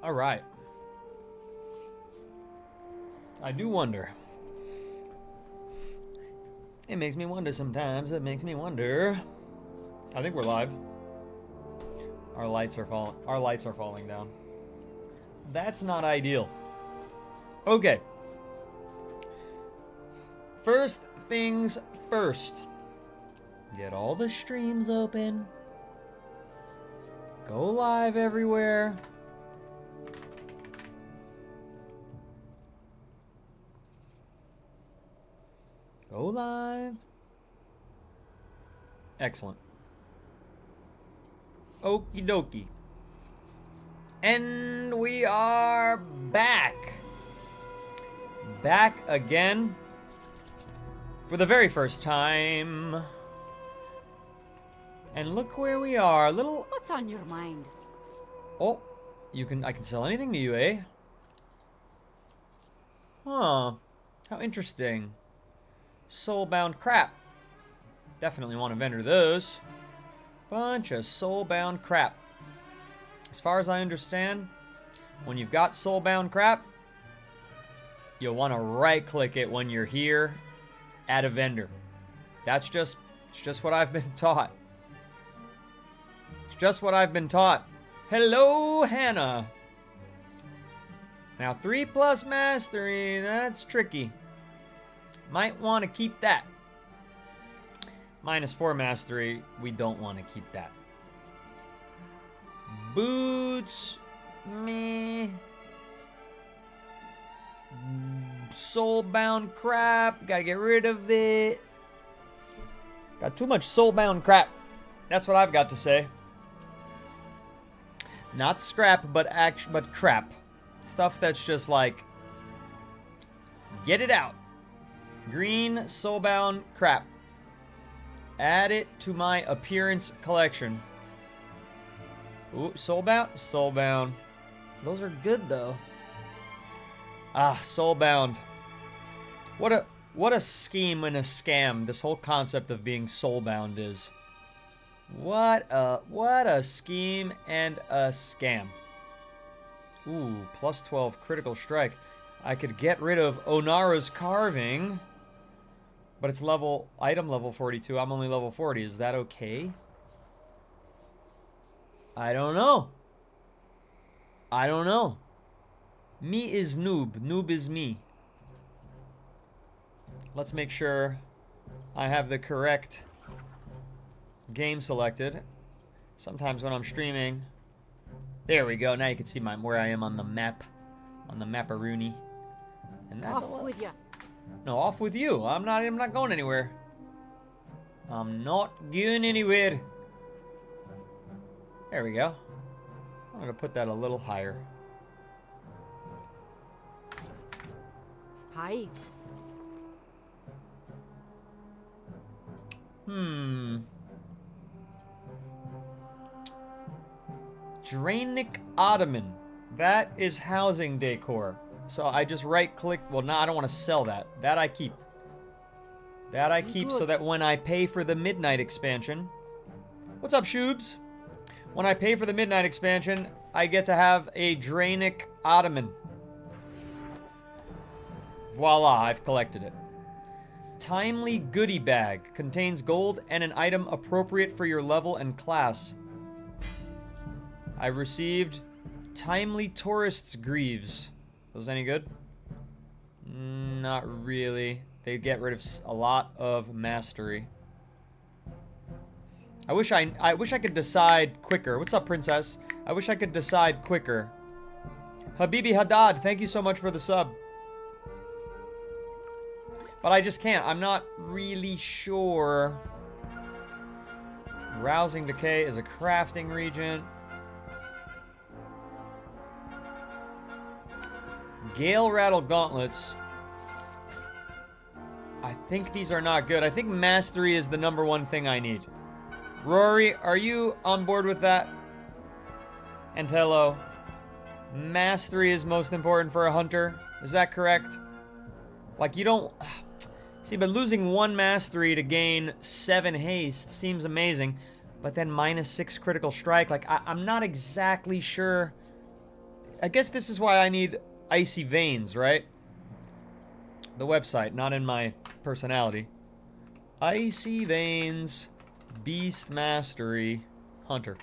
All right. I do wonder. It makes me wonder sometimes. It makes me wonder. I think we're live. Our lights are falling. Our lights are falling down. That's not ideal. Okay. First things first. Get all the streams open. Go live everywhere. Go live. Excellent. Okie dokie. And we are back. Back again. For the very first time. And look where we are. Little... What's on your mind? Oh, I can sell anything to you, eh? Huh. How interesting. Soulbound crap. Definitely want to vendor those. Bunch of soulbound crap. As far as I understand, when you've got soulbound crap, you'll want to right-click it when you're here at a vendor. It's just what I've been taught. It's just what I've been taught. Hello, Hannah. Now, 3+ mastery, that's tricky. Might want to keep that. -4 mastery, we don't want to keep that. Boots, meh. Soulbound crap, gotta get rid of it. Got too much soulbound crap. That's what I've got to say. Not scrap, but crap. Stuff that's just like, get it out. Green soulbound crap. Add it to my appearance collection. Ooh, soulbound? Soulbound. Those are good though. Ah, soulbound. What a scheme and a scam this whole concept of being soulbound is. What a scheme and a scam. Ooh, +12 critical strike. I could get rid of Onara's carving. But it's item level 42. I'm only level 40. Is that okay? I don't know. I don't know. Me is noob. Noob is me. Let's make sure I have the correct game selected. Sometimes when I'm streaming. There we go. Now you can see where I am on the map. On the map-a-rooney. And that's Off with ya. No, off with you. I'm not going anywhere. I'm not going anywhere. There we go. I'm gonna put that a little higher. Hi. Drainic Ottoman. That is housing decor. So I just right-click. Well, no, I don't want to sell that. That I keep. That I keep so that when I pay for the Midnight expansion... What's up, Shoobs? When I pay for the Midnight expansion, I get to have a Drainic Ottoman. Voila, I've collected it. Timely Goodie Bag. Contains gold and an item appropriate for your level and class. I've received Timely Tourist's Greaves. Those any good? Not really. They get rid of a lot of mastery. I wish I could decide quicker. What's up, Princess? I wish I could decide quicker. Habibi Haddad, thank you so much for the sub. But I just can't. I'm not really sure. Rousing Decay is a crafting regent. Gale Rattle Gauntlets. I think these are not good. I think mastery is the #1 thing I need. Rory, are you on board with that? And hello. Mastery is most important for a hunter. Is that correct? Like, you don't... See, but losing 1 mastery to gain 7 haste seems amazing. But then -6 critical strike. Like, I'm not exactly sure I guess this is why I need Icy Veins, right? The website, not in my personality. Icy Veins, Beast Mastery, Hunter.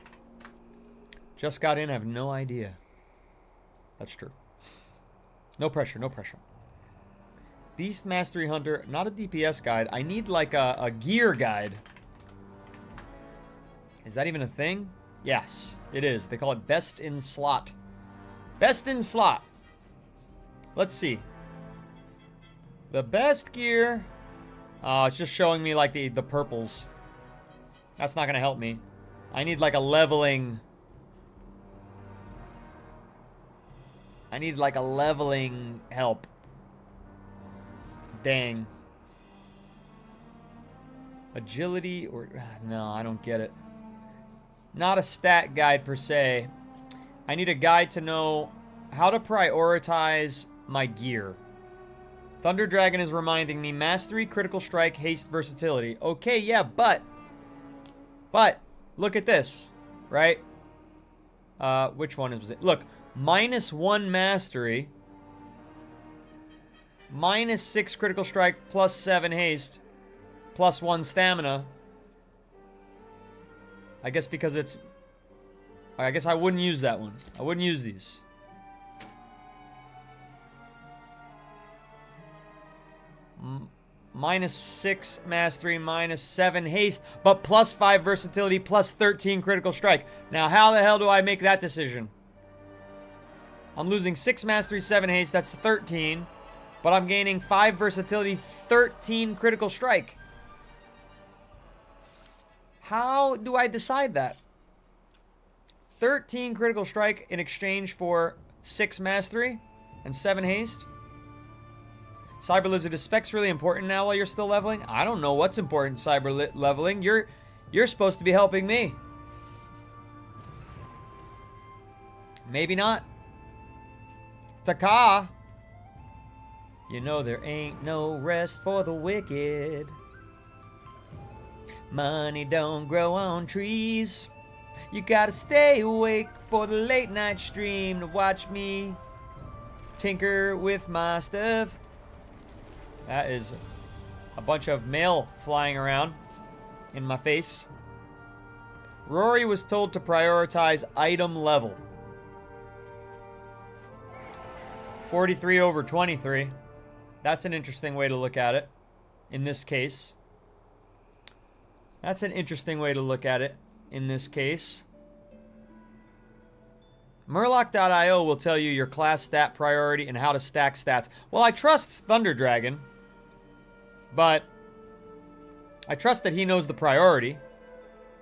Just got in, I have no idea. That's true. No pressure, no pressure. Beast Mastery Hunter, not a DPS guide. I need like a gear guide. Is that even a thing? Yes, it is. They call it Best in Slot. Best in Slot. Let's see. The best gear. It's just showing me like the purples. That's not gonna help me. I need like a leveling. I need like a leveling help. Dang. Agility or... No, I don't get it. Not a stat guide per se. I need a guide to know how to prioritize my gear. Thunder Dragon is reminding me mastery, critical strike, haste, versatility. Okay, yeah, but look at this, right? Which one was it? Look, -1 mastery, -6 critical strike, +7 haste, +1 stamina. I guess because it's... I guess I wouldn't use that one. I wouldn't use these. -6 mastery, -7 haste, but +5 versatility, +13 critical strike. Now, how the hell do I make that decision? I'm losing 6 mastery, 7 haste, that's 13. But I'm gaining 5 versatility, 13 critical strike. How do I decide that? 13 critical strike in exchange for 6 mastery and 7 haste? Cyber Lizard, is specs really important now while you're still leveling? I don't know what's important, Cyber leveling. You're supposed to be helping me. Maybe not. Taka. You know there ain't no rest for the wicked. Money don't grow on trees. You gotta stay awake for the late night stream to watch me tinker with my stuff. That is a bunch of mail flying around in my face. Rory was told to prioritize item level. 43 over 23. That's an interesting way to look at it. In this case. That's an interesting way to look at it. In this case. Murloc.io will tell you your class stat priority and how to stack stats. Well, I trust Thunder Dragon. But I trust that he knows the priority.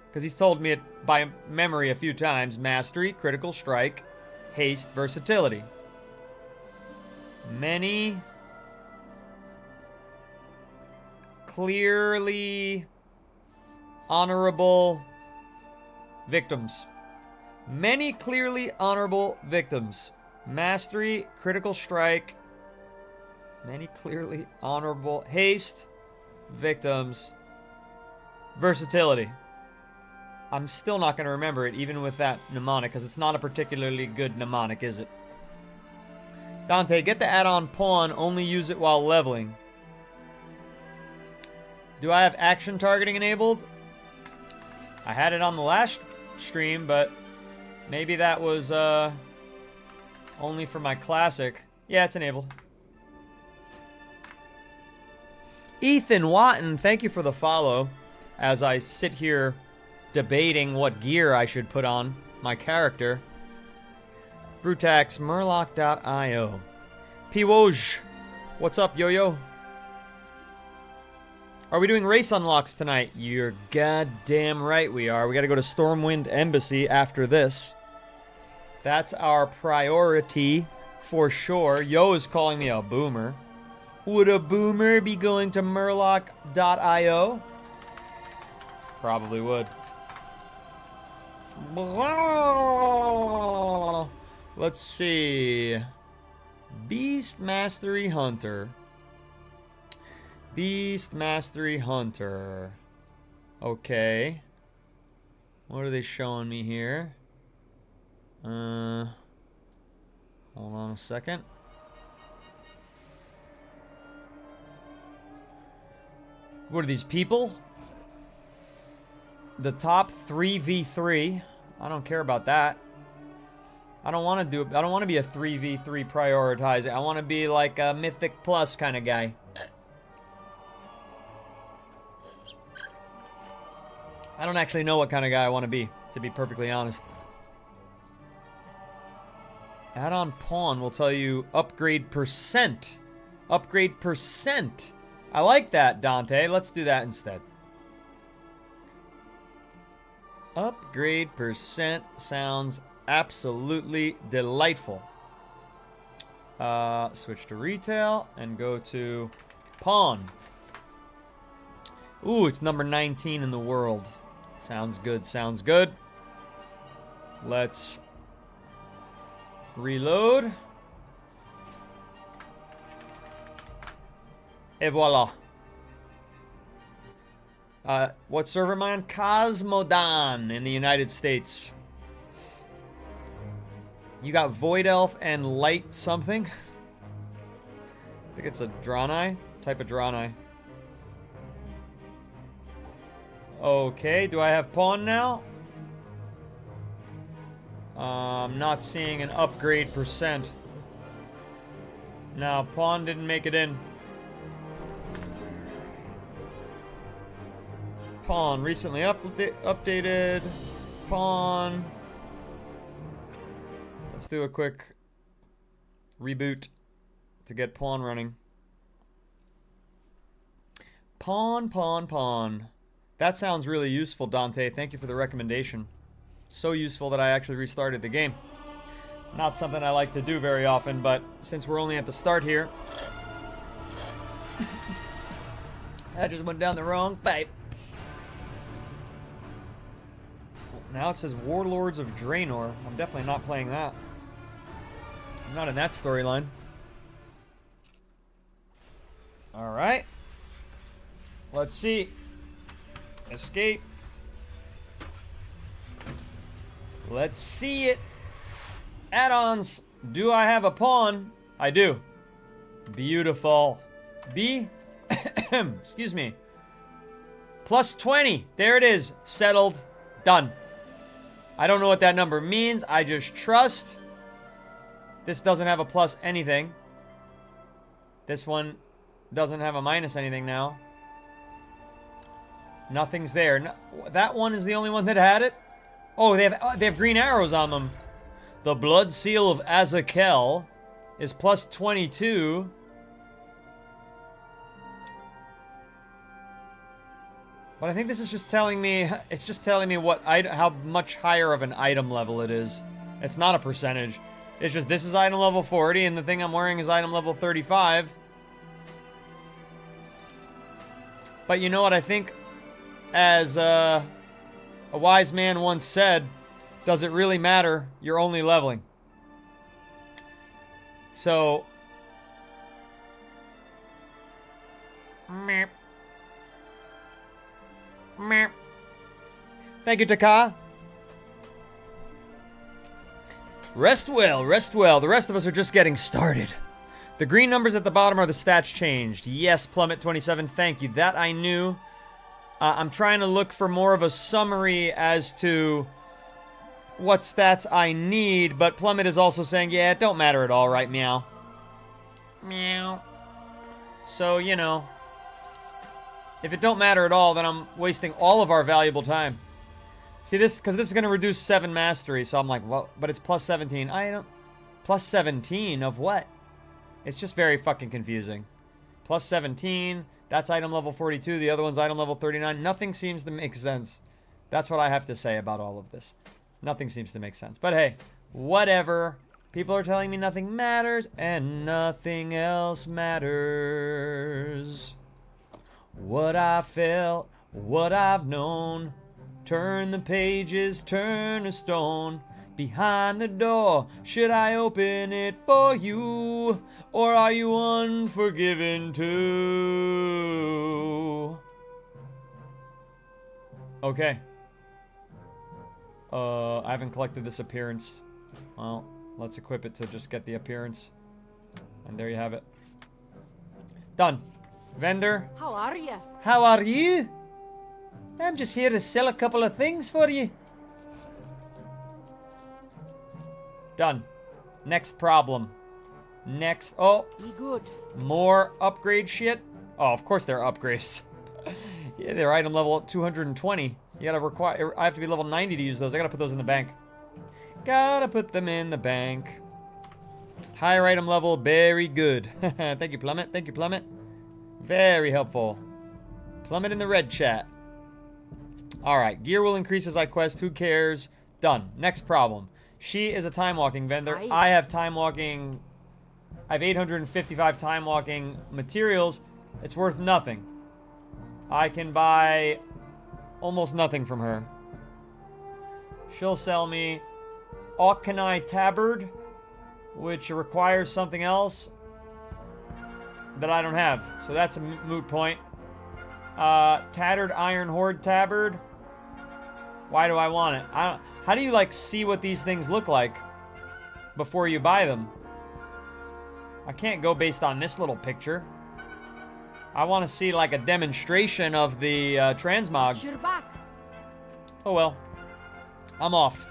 Because he's told me it by memory a few times. Mastery, critical strike, haste, versatility. Many clearly honorable victims. Many clearly honorable victims. Mastery, critical strike, many clearly honorable haste, victims, versatility. I'm still not going to remember it, even with that mnemonic, because it's not a particularly good mnemonic, is it? Dante, get the add-on pawn, only use it while leveling. Do I have action targeting enabled? I had it on the last stream, but maybe that was only for my classic. Yeah, it's enabled. Ethan Watton, thank you for the follow. As I sit here debating what gear I should put on my character. Brutax, Murloc.io. P-Woj, what's up, yo-yo? Are we doing race unlocks tonight? You're goddamn right we are. We gotta go to Stormwind Embassy after this. That's our priority for sure. Yo is calling me a boomer. Would a boomer be going to Murloc.io? Probably would. Let's see. Beast Mastery Hunter. Beast Mastery Hunter. Okay. What are they showing me here? Hold on a second. What are these people? The top 3v3. I don't care about that. I don't want to be a 3v3 prioritizing. I want to be like a Mythic Plus kind of guy. I don't actually know what kind of guy I want to be perfectly honest. Add-on pawn will tell you upgrade percent. Upgrade percent. I like that, Dante. Let's do that instead. Upgrade percent sounds absolutely delightful. Switch to retail and go to pawn. Ooh, it's number 19 in the world. Sounds good, sounds good. Let's reload. Et voila. What server am I on? Cosmodan in the United States. You got Void Elf and Light something. I think it's a Draenei. Type of Draenei. Okay, do I have pawn now? I'm not seeing an upgrade percent. No, pawn didn't make it in. Pawn recently updated. Pawn. Let's do a quick reboot to get pawn running. Pawn, pawn, pawn. That sounds really useful, Dante. Thank you for the recommendation. So useful that I actually restarted the game. Not something I like to do very often, but since we're only at the start here... I just went down the wrong pipe. Now it says Warlords of Draenor. I'm definitely not playing that. I'm not in that storyline. Alright. Let's see. Escape. Let's see it. Add-ons. Do I have a pawn? I do. Beautiful. Excuse me. Plus 20. There it is. Settled. Done. I don't know what that number means. I just trust. This doesn't have a plus anything. This one doesn't have a minus anything now. Nothing's there. No, that one is the only one that had it. Oh, they have green arrows on them. The Blood Seal of Azakel is plus 22. But I think this is just telling me, it's just telling me what how much higher of an item level it is. It's not a percentage. It's just this is item level 40 and the thing I'm wearing is item level 35. But you know what I think? As a wise man once said, does it really matter? You're only leveling. So... Meep. Meep. Thank you, Taka. Rest well, rest well. The rest of us are just getting started. The green numbers at the bottom are the stats changed. Yes, Plummet27, thank you. That I knew. I'm trying to look for more of a summary as to what stats I need, but Plummet is also saying, yeah, it don't matter at all, right, meow? Meow. So, you know, if it don't matter at all, then I'm wasting all of our valuable time. See, this, because this is going to reduce 7 mastery, so I'm like, well, but it's plus 17. I don't... Plus 17 of what? It's just very fucking confusing. Plus 17, that's item level 42, the other one's item level 39. Nothing seems to make sense. That's what I have to say about all of this. Nothing seems to make sense. But hey, whatever. People are telling me nothing matters, and nothing else matters. What I felt, what I've known. Turn the pages, turn a stone. Behind the door, should I open it for you? Or are you unforgiven too? Okay. I haven't collected this appearance. Well, Let's equip it to just get the appearance. And there you have it. Done. Vendor. How are you? How are you? I'm just here to sell a couple of things for you. Done. Next problem. Next. Oh. Be good. More upgrade shit. Oh, of course they're upgrades. Yeah, they're item level 220. You gotta require. I have to be level 90 to use those. I gotta put those in the bank. Gotta put them in the bank. Higher item level, very good. Thank you, Plummet. Thank you, Plummet. Very helpful. Plummet in the red chat. Alright, gear will increase as I quest. Who cares? Done. Next problem. She is a time walking vendor. I have time walking. I have 855 time walking materials. It's worth nothing. I can buy almost nothing from her. She'll sell me Auchenai Tabard, which requires something else that I don't have. So that's a moot point. Tattered Iron Horde Tabard. Why do I want it? How do you, like, see what these things look like before you buy them? I can't go based on this little picture. I want to see, like, a demonstration of the transmog. You're back. Oh, well. I'm off.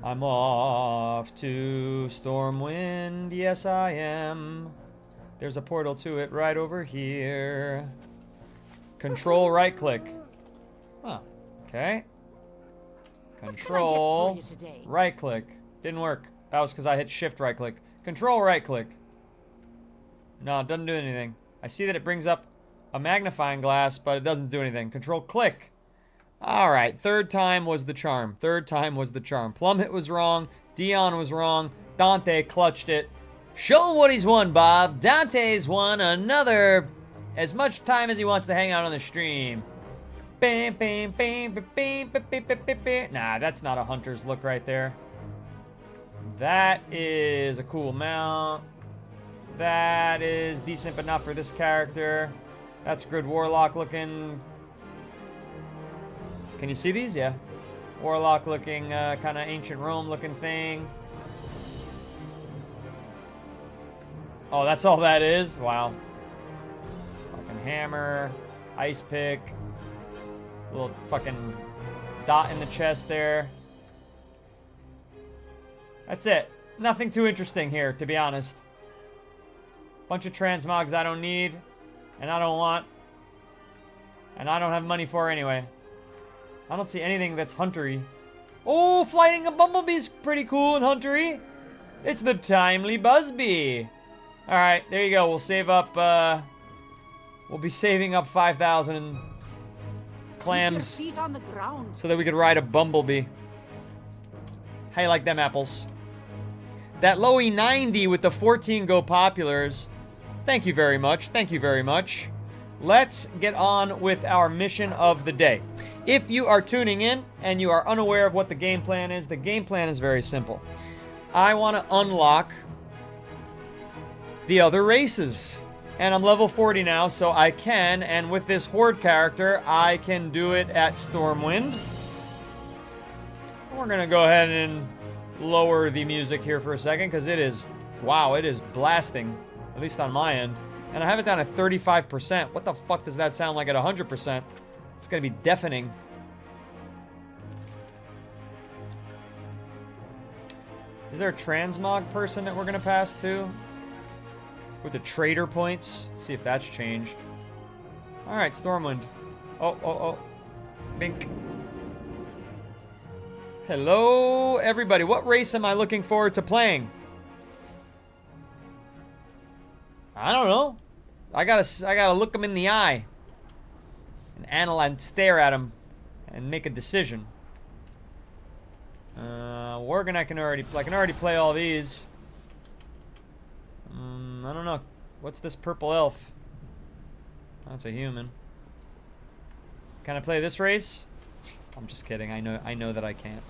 I'm off to Stormwind. Yes, I am. There's a portal to it right over here. Control right-click. Huh. Okay. Control right-click. Didn't work. That was because I hit shift right-click. Control right-click. No, it doesn't do anything. I see that it brings up a magnifying glass, but it doesn't do anything. Control click. Alright, third time was the charm. Third time was the charm. Plummet was wrong. Dion was wrong. Dante clutched it. Show him what he's won, Bob. Dante's won another as much time as he wants to hang out on the stream. Nah, that's not a hunter's look right there. That is a cool mount. That is decent, but not for this character. That's good warlock looking. Can you see these? Yeah. Warlock looking, kind of ancient Rome looking thing. Oh, that's all that is? Wow. Fucking hammer. Ice pick. Little fucking dot in the chest there. That's it. Nothing too interesting here, to be honest. Bunch of transmogs I don't need. And I don't want. And I don't have money for anyway. I don't see anything that's huntery. Oh, flighting a bumblebee's pretty cool and huntery. It's the timely Buzzbee. Alright, there you go. We'll save up, we'll be saving up 5,000 clams. Feet on the ground. So that we could ride a bumblebee. How you like them apples? That Lowy 90 with the 14 Go Populars. Thank you very much. Thank you very much. Let's get on with our mission of the day. If you are tuning in and you are unaware of what the game plan is, the game plan is very simple. I want to unlock the other races. And I'm level 40 now, so I can. And with this Horde character, I can do it at Stormwind. We're going to go ahead and lower the music here for a second, because it is, wow, it is blasting. At least on my end. And I have it down at 35%. What the fuck does that sound like at 100%? It's going to be deafening. Is there a transmog person that we're going to pass to? With the trader points? See if that's changed. Alright, Stormwind. Oh. Bink. Hello, everybody. What race am I looking forward to playing? I don't know. I gotta look them in the eye. And analyze and stare at them. And make a decision. Worgen I can already play all these. I don't know. What's this purple elf? That's a human. Can I play this race? I'm just kidding. I know that I can't.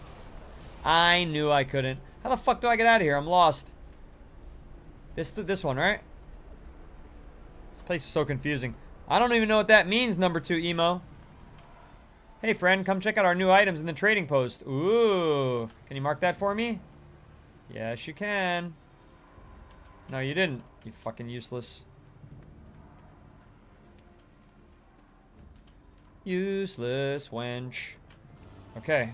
I knew I couldn't. How the fuck do I get out of here? I'm lost. This one, right? This place is so confusing. I don't even know what that means, number 2 emo. Hey friend, come check out our new items in the trading post. Ooh. Can you mark that for me? Yes, you can. No, you didn't. You fucking useless. Useless wench. Okay.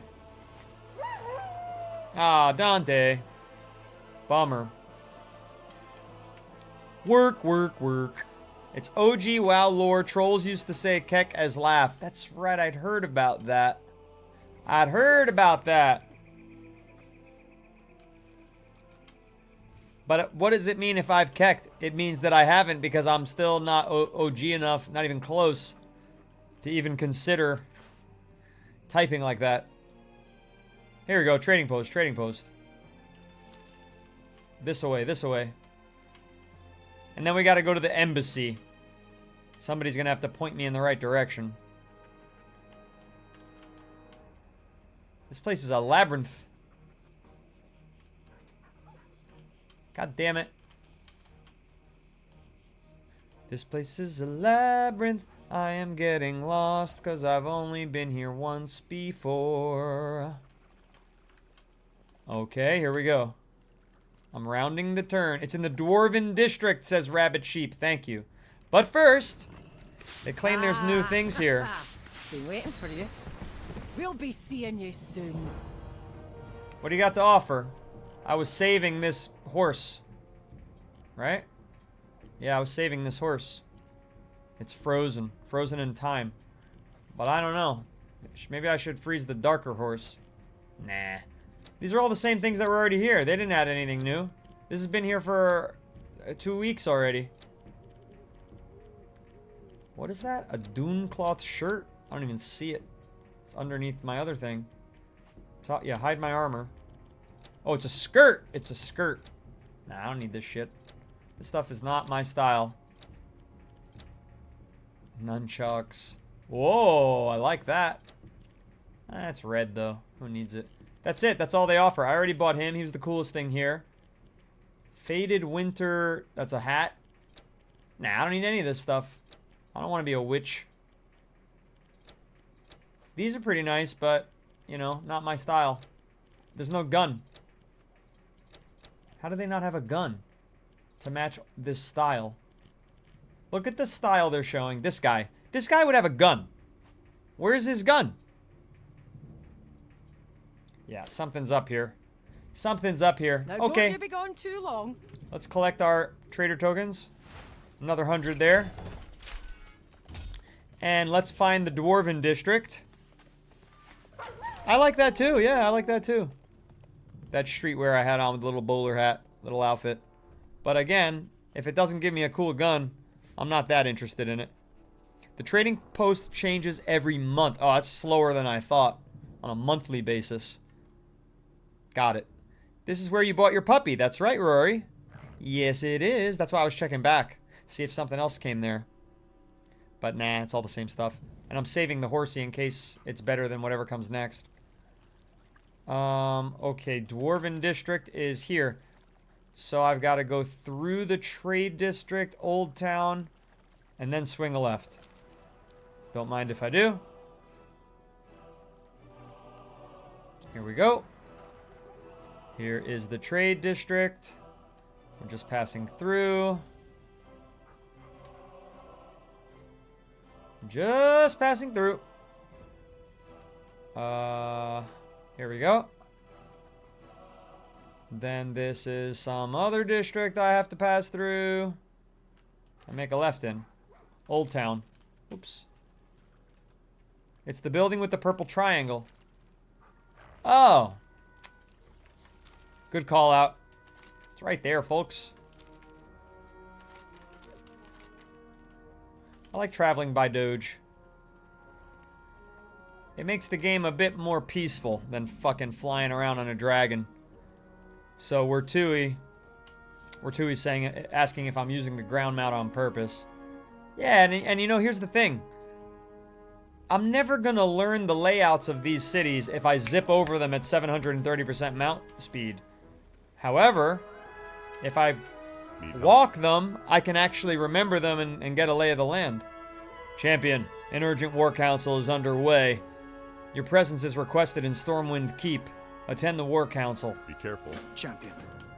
Ah, Dante. Bummer. Work, work, work. It's OG WoW lore. Trolls used to say Kek as laugh. That's right, I'd heard about that. I'd heard about that. But what does it mean if I've kecked? It means that I haven't because I'm still not OG enough, not even close, to even consider typing like that. Here we go, trading post, trading post. This away, this away. And then we gotta go to the embassy. Somebody's gonna have to point me in the right direction. This place is a labyrinth. God damn it. This place is a labyrinth. I am getting lost because I've only been here once before. Okay, here we go. I'm rounding the turn. It's in the Dwarven District, says Rabbit Sheep. Thank you. But first, they claim there's new things here. Been waiting for you. We'll be seeing you soon. What do you got to offer? I was saving this horse. Right? Yeah, I was saving this horse. It's frozen. Frozen in time. But I don't know. Maybe I should freeze the darker horse. Nah. These are all the same things that were already here. They didn't add anything new. This has been here for 2 weeks already. What is that? A dune cloth shirt? I don't even see it. It's underneath my other thing. Yeah, hide my armor. Oh, it's a skirt. It's a skirt. Nah, I don't need this shit. This stuff is not my style. Nunchucks. Whoa, I like that. That's red, though. Who needs it? That's it. That's all they offer. I already bought him. He was the coolest thing here. Faded winter. That's a hat. Nah, I don't need any of this stuff. I don't want to be a witch. These are pretty nice, but, you know, not my style. There's no gun. How do they not have a gun to match this style? Look at the style they're showing. This guy. This guy would have a gun. Where's his gun? Yeah, something's up here. Something's up here. Now, okay. don't you be gone too long. Let's collect our trader tokens. Another 100 there. And let's find the Dwarven District. I like that too. Yeah, I like that too. That streetwear I had on with the little bowler hat, little outfit. But again, if it doesn't give me a cool gun, I'm not that interested in it. The trading post changes every month. Oh, that's slower than I thought. On a monthly basis. Got it. This is where you bought your puppy. That's right, Rory. Yes, it is. That's why I was checking back. See if something else came there. But nah, it's all the same stuff. And I'm saving the horsey in case it's better than whatever comes next. Okay, Dwarven District is here. So I've got to go through the Trade District, Old Town, and then swing a left. Don't mind if I do. Here we go. Here is the Trade District. We're just passing through. Just passing through. Here we go. Then this is some other district I have to pass through. And make a left in. Old Town. Oops. It's the building with the purple triangle. Oh. Good call out. It's right there, folks. I like traveling by Doge. It makes the game a bit more peaceful than fucking flying around on a dragon. So we're Tui saying, asking if I'm using the ground mount on purpose. Yeah, and you know, here's the thing. I'm never gonna learn the layouts of these cities if I zip over them at 730% mount speed. However, if I walk them, I can actually remember them and get a lay of the land. Champion, an urgent war council is underway. Your presence is requested in Stormwind Keep. Attend the War Council. Be careful. Champion,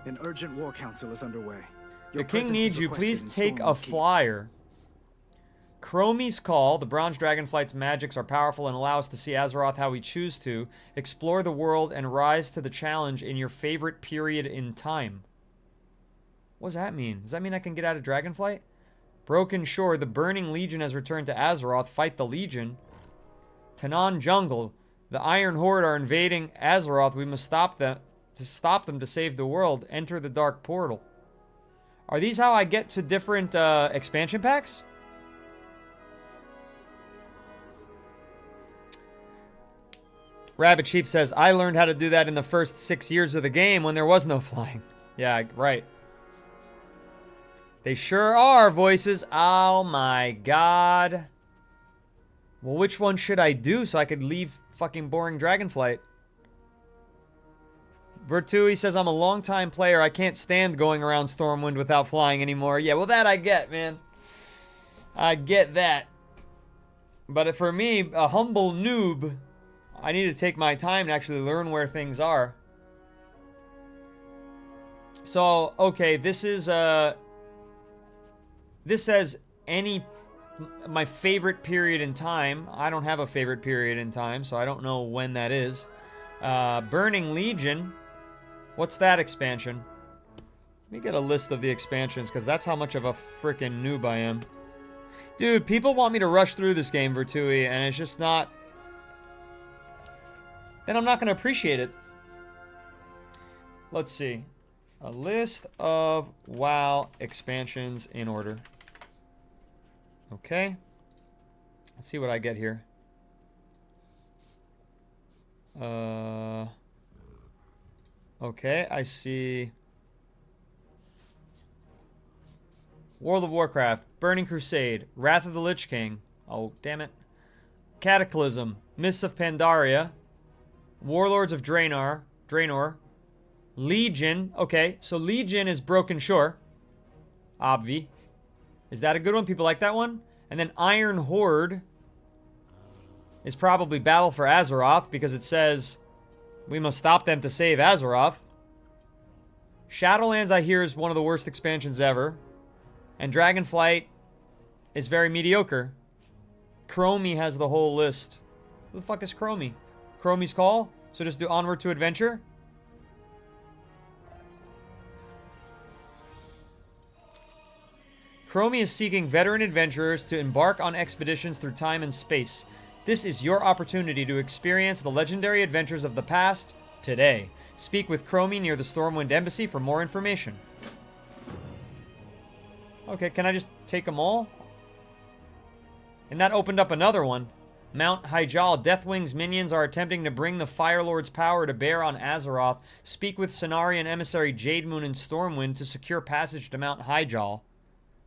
an urgent war council is underway. The Your king presence needs is you. requested Please in take a Stormwind Keep. flyer. Chromie's Call. The Bronze Dragonflight's magics are powerful and allow us to see Azeroth how we choose to, explore the world, and rise to the challenge in your favorite period in time. What does that mean? Does that mean I can get out of Dragonflight? Broken Shore. The Burning Legion has returned to Azeroth. Fight the Legion. Tanan Jungle. The Iron Horde are invading Azeroth. We must stop them to save the world. Enter the Dark Portal. Are these how I get to different expansion packs? Rabbit Sheep says, I learned how to do that in the first 6 years of the game when there was no flying. Yeah, right. They sure are, voices. Oh my god. Well, which one should I do so I could leave fucking boring Dragonflight? Vertui says, I'm a long-time player. I can't stand going around Stormwind without flying anymore. Yeah, well, that I get, man. I get that. But for me, a humble noob, I need to take my time to actually learn where things are. So, okay, this is, this says my favorite period in time. I don't have a favorite period in time, so I don't know when that is. Burning Legion. What's that expansion? Let me get a list of the expansions, because that's how much of a freaking noob I am. Dude, people want me to rush through this game, Vertui, and it's just not... Then I'm not going to appreciate it. Let's see. A list of WoW expansions in order. Okay. Let's see what I get here. Okay, I see World of Warcraft, Burning Crusade, Wrath of the Lich King. Oh, damn it. Cataclysm, Mists of Pandaria, Warlords of Draenor, Legion. Okay, so Legion is Broken Shore. Obvi. Is that a good one? People like that one? And then Iron Horde is probably Battle for Azeroth, because it says we must stop them to save Azeroth. Shadowlands, I hear, is one of the worst expansions ever. And Dragonflight is very mediocre. Chromie has the whole list. Who the fuck is Chromie? Chromie's Call? So just do Onward to Adventure? Chromie is seeking veteran adventurers to embark on expeditions through time and space. This is your opportunity to experience the legendary adventures of the past today. Speak with Chromie near the Stormwind Embassy for more information. Okay, can I just take them all? And that opened up another one. Mount Hyjal. Deathwing's minions are attempting to bring the Fire Lord's power to bear on Azeroth. Speak with Cenarian emissary Jademoon and Stormwind to secure passage to Mount Hyjal.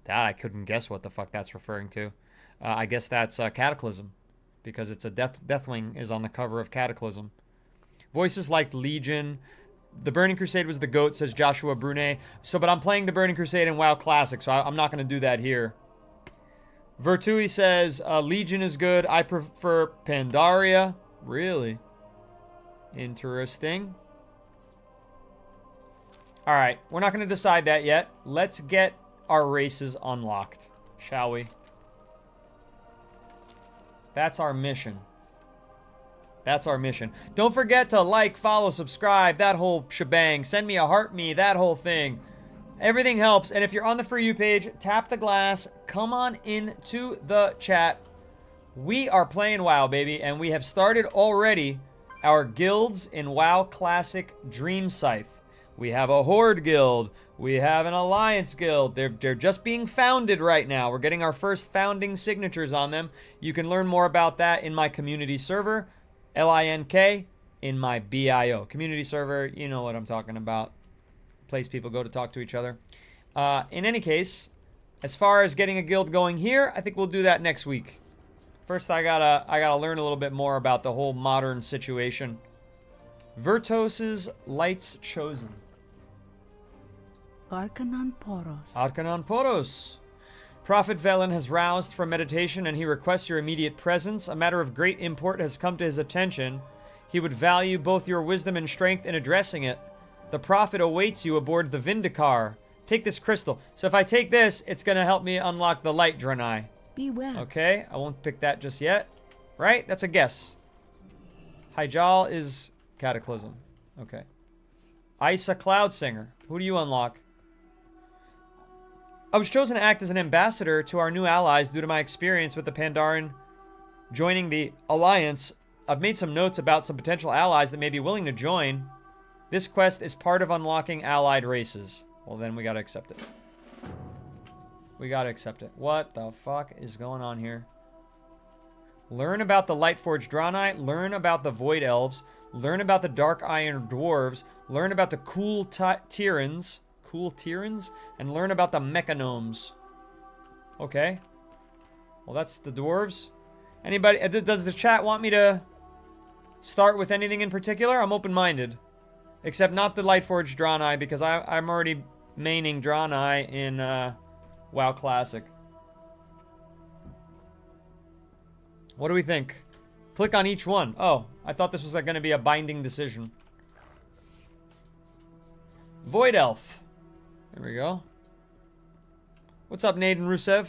That I couldn't guess what the fuck that's referring to. I guess that's Cataclysm, because it's a Deathwing is on the cover of Cataclysm. Voices like Legion. The Burning Crusade was the GOAT, says Joshua Brunet. But I'm playing the Burning Crusade in WoW Classic, so I'm not going to do that here. Vertui says Legion is good. I prefer Pandaria. Really? Interesting. Alright, we're not going to decide that yet. Let's get our races unlocked, shall we? That's our mission. That's our mission. Don't forget to like, follow, subscribe, that whole shebang. Send me a heart me, that whole thing. Everything helps. And if you're on the For You page, tap the glass. Come on into the chat. We are playing WoW, baby. And we have started already our guilds in WoW Classic Dream Scythe. We have a Horde guild. We have an Alliance guild. They're just being founded right now. We're getting our first founding signatures on them. You can learn more about that in my community server. LINK in my BIO. Community server, you know what I'm talking about. Place people go to talk to each other. In any case, as far as getting a guild going here, I think we'll do that next week. First, I gotta learn a little bit more about the whole modern situation. Vertos's Lights Chosen. Arcanon Poros. Arcanon Poros. Prophet Velen has roused from meditation and he requests your immediate presence. A matter of great import has come to his attention. He would value both your wisdom and strength in addressing it. The profit awaits you aboard the Vindicar. Take this crystal. So if I take this, it's going to help me unlock the light Draenei. Beware. Okay, I won't pick that just yet. Right? That's a guess. Hyjal is Cataclysm. Okay. Isa Cloud Singer. Who do you unlock? I was chosen to act as an ambassador to our new allies due to my experience with the Pandaren joining the Alliance. I've made some notes about some potential allies that may be willing to join. This quest is part of unlocking allied races. Well, then we gotta accept it. We gotta accept it. What the fuck is going on here? Learn about the Lightforged Draenei. Learn about the Void Elves. Learn about the Dark Iron Dwarves. Learn about the Cool Tyrans. Cool Tyrans? And learn about the Mechanomes. Okay. Well, that's the Dwarves. Anybody... Does the chat want me to start with anything in particular? I'm open-minded. Except not the Lightforged Draenei, because I'm already maining Draenei in WoW Classic. What do we think? Click on each one. Oh, I thought this was going to be a binding decision. Void Elf. There we go. What's up, Naden Rusev?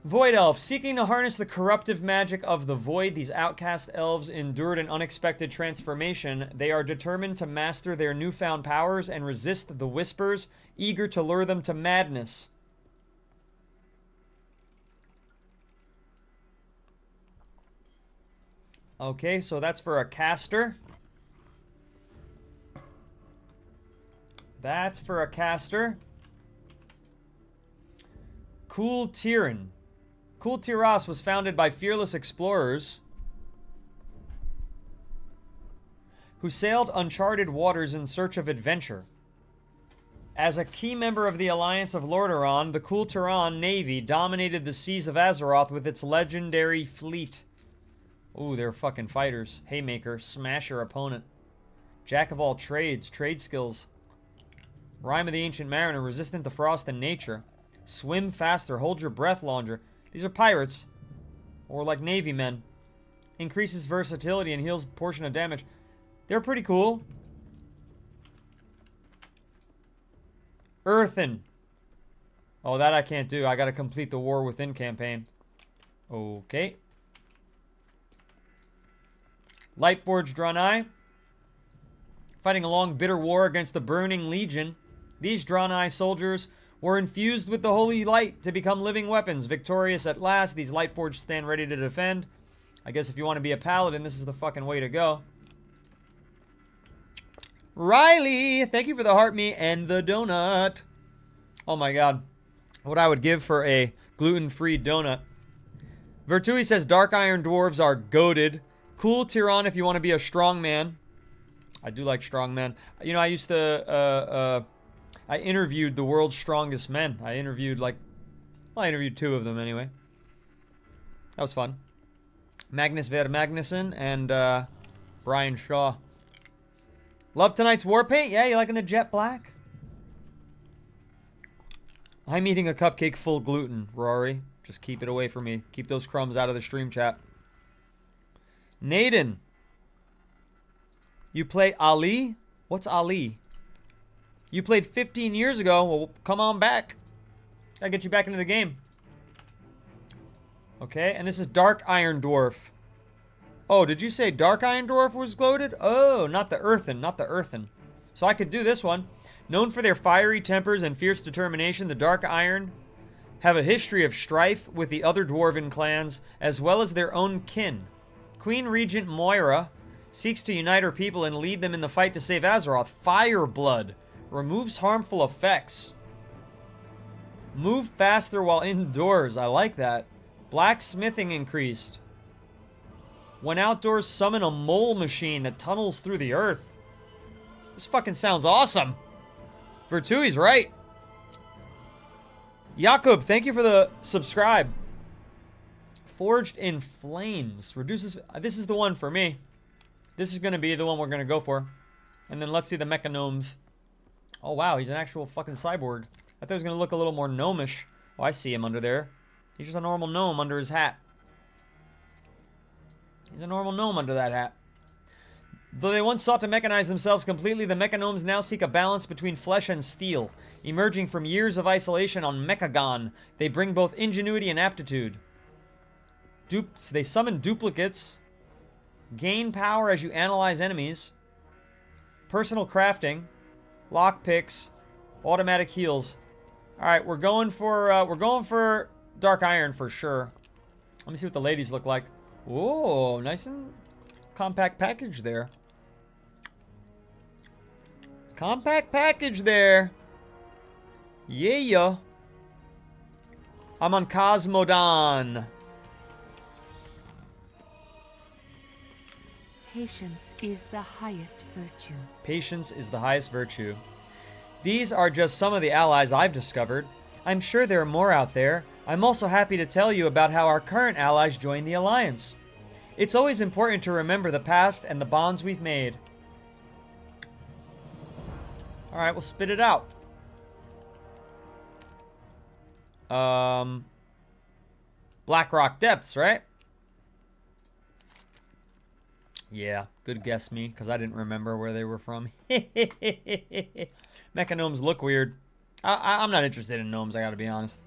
Void Elf. Seeking to harness the corruptive magic of the Void, these outcast elves endured an unexpected transformation. They are determined to master their newfound powers and resist the Whispers, eager to lure them to madness. Okay, so that's for a caster. That's for a caster. Cool Tyran. Cool Tiras was founded by fearless explorers who sailed uncharted waters in search of adventure. As a key member of the Alliance of Lordaeron, the Cool Tyran Navy dominated the seas of Azeroth with its legendary fleet. Ooh, they're fucking fighters. Haymaker, smash your opponent. Jack of all trades, trade skills. Rime of the Ancient Mariner, resistant to frost and nature. Swim faster, hold your breath longer. These are pirates. Or like Navy men. Increases versatility and heals a portion of damage. They're pretty cool. Earthen. Oh, that I can't do. I gotta complete the War Within campaign. Okay. Lightforged Draenei. Fighting a long, bitter war against the Burning Legion. These Draenei soldiers were infused with the holy light to become living weapons. Victorious at last, these Lightforged stand ready to defend. I guess if you want to be a paladin, this is the fucking way to go. Riley, thank you for the heart me and the donut. Oh my god. What I would give for a gluten-free donut. Vertui says Dark Iron Dwarves are goated. Cool Tyran if you want to be a strong man. I do like strong men. You know, I used to, I interviewed the world's strongest men. I interviewed I interviewed 2 of them anyway. That was fun. Magnus Ver Magnuson and Brian Shaw. Love tonight's war paint? Yeah, you liking the jet black? I'm eating a cupcake full gluten, Rory. Just keep it away from me. Keep those crumbs out of the stream chat. Naden. You play Ali? What's Ali? You played 15 years ago. Well, come on back. I'll get you back into the game. Okay, and this is Dark Iron Dwarf. Oh, did you say Dark Iron Dwarf was gloated? Oh, not the Earthen, not the Earthen. So I could do this one. Known for their fiery tempers and fierce determination, the Dark Iron have a history of strife with the other dwarven clans, as well as their own kin. Queen Regent Moira seeks to unite her people and lead them in the fight to save Azeroth. Fireblood removes harmful effects. Move faster while indoors. I like that. Blacksmithing increased. When outdoors, summon a mole machine that tunnels through the earth. This fucking sounds awesome. Vertui's right. Jakub, thank you for the subscribe. Forged in Flames. Reduces... This is the one for me. This is going to be the one we're going to go for. And then let's see the Mechanomes. Oh, wow. He's an actual fucking cyborg. I thought he was going to look a little more gnomish. Oh, I see him under there. He's just a normal gnome under his hat. He's a normal gnome under that hat. Though they once sought to mechanize themselves completely, the mechanomes now seek a balance between flesh and steel. Emerging from years of isolation on Mechagon, they bring both ingenuity and aptitude. They summon duplicates. Gain power as you analyze enemies. Personal crafting. Lockpicks. Automatic heals. Alright, we're going for Dark Iron for sure. Let me see what the ladies look like. Whoa, nice and compact package there. Compact package there. Yeah. I'm on Cosmodon. Patience is the highest virtue. Patience is the highest virtue. These are just some of the allies I've discovered. I'm sure there are more out there. I'm also happy to tell you about how our current allies joined the Alliance. It's always important to remember the past and the bonds we've made. Alright, we'll spit it out. Blackrock Depths, right? Yeah, good guess me, because I didn't remember where they were from. Mechanomes look weird. I'm not interested in gnomes, I gotta be honest.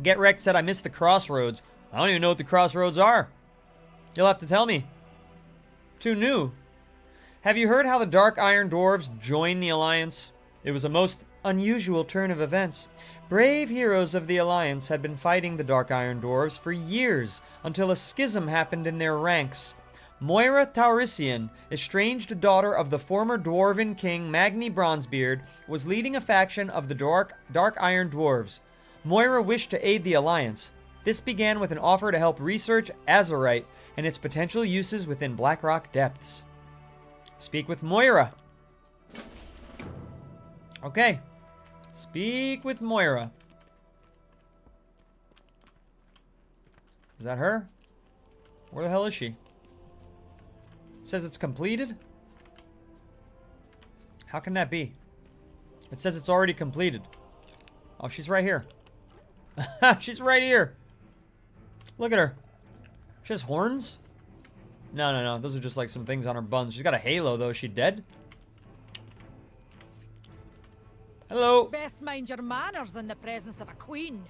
Get Wrecked said, I missed the crossroads. I don't even know what the crossroads are. You'll have to tell me. Too new. Have you heard how the Dark Iron Dwarves joined the Alliance? It was a most unusual turn of events. Brave heroes of the Alliance had been fighting the Dark Iron Dwarves for years until a schism happened in their ranks. Moira Taurisian, estranged daughter of the former Dwarven King Magni Bronzebeard, was leading a faction of the Dark Iron Dwarves. Moira wished to aid the Alliance. This began with an offer to help research Azerite and its potential uses within Blackrock Depths. Speak with Moira. Okay. Speak with Moira. Is that her? Where the hell is she? It says it's completed? How can that be? It says it's already completed. Oh, she's right here. She's right here. Look at her. She has horns? No. Those are just like some things on her buns. She's got a halo, though. Is she dead? Hello. Best mind your manners in the presence of a queen.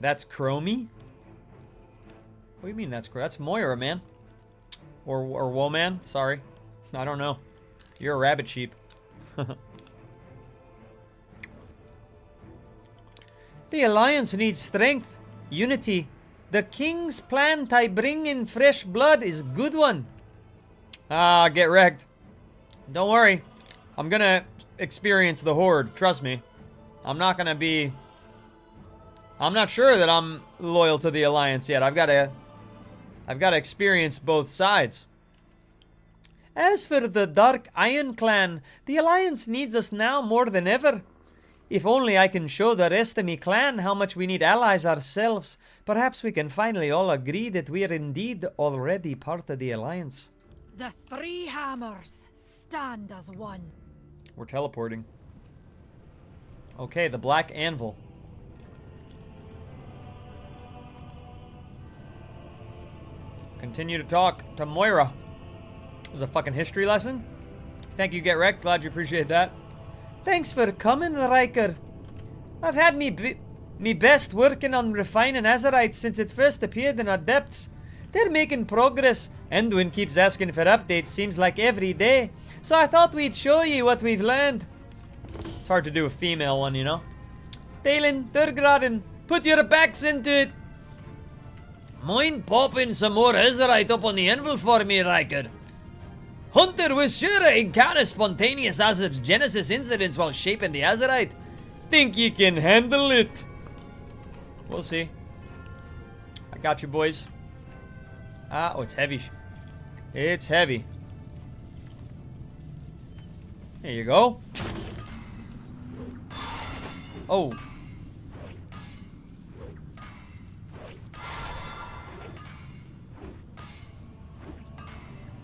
That's Chromie? What do you mean that's Moira, man. Or Woman? Sorry. I don't know. You're a rabbit sheep. The Alliance needs strength, unity. The King's plan to bring in fresh blood is good one. Ah, get wrecked. Don't worry. I'm gonna experience the Horde. Trust me. I'm not sure that I'm loyal to the Alliance yet. I've got to experience both sides. As for the Dark Iron Clan, the Alliance needs us now more than ever. If only I can show the rest of me clan how much we need allies ourselves, perhaps we can finally all agree that we are indeed already part of the Alliance. The three hammers stand as one. We're teleporting. Okay, the Black Anvil. Continue to talk to Moira. It was a fucking history lesson. Thank you, Get Wrecked. Glad you appreciate that. Thanks for coming, Riker. I've had me best working on refining Azerite since it first appeared in our depths. They're making progress. Enduin keeps asking for updates, seems like every day. So I thought we'd show you what we've learned. It's hard to do a female one, you know. Dalen, Durgraden, put your backs into it. Mind popping some more Azerite up on the anvil for me, Riker? Hunter was sure to encounter spontaneous Azergenesis incidents while shaping the Azerite. Think you can handle it? We'll see. I got you, boys. Oh, it's heavy. It's heavy. There you go. Oh.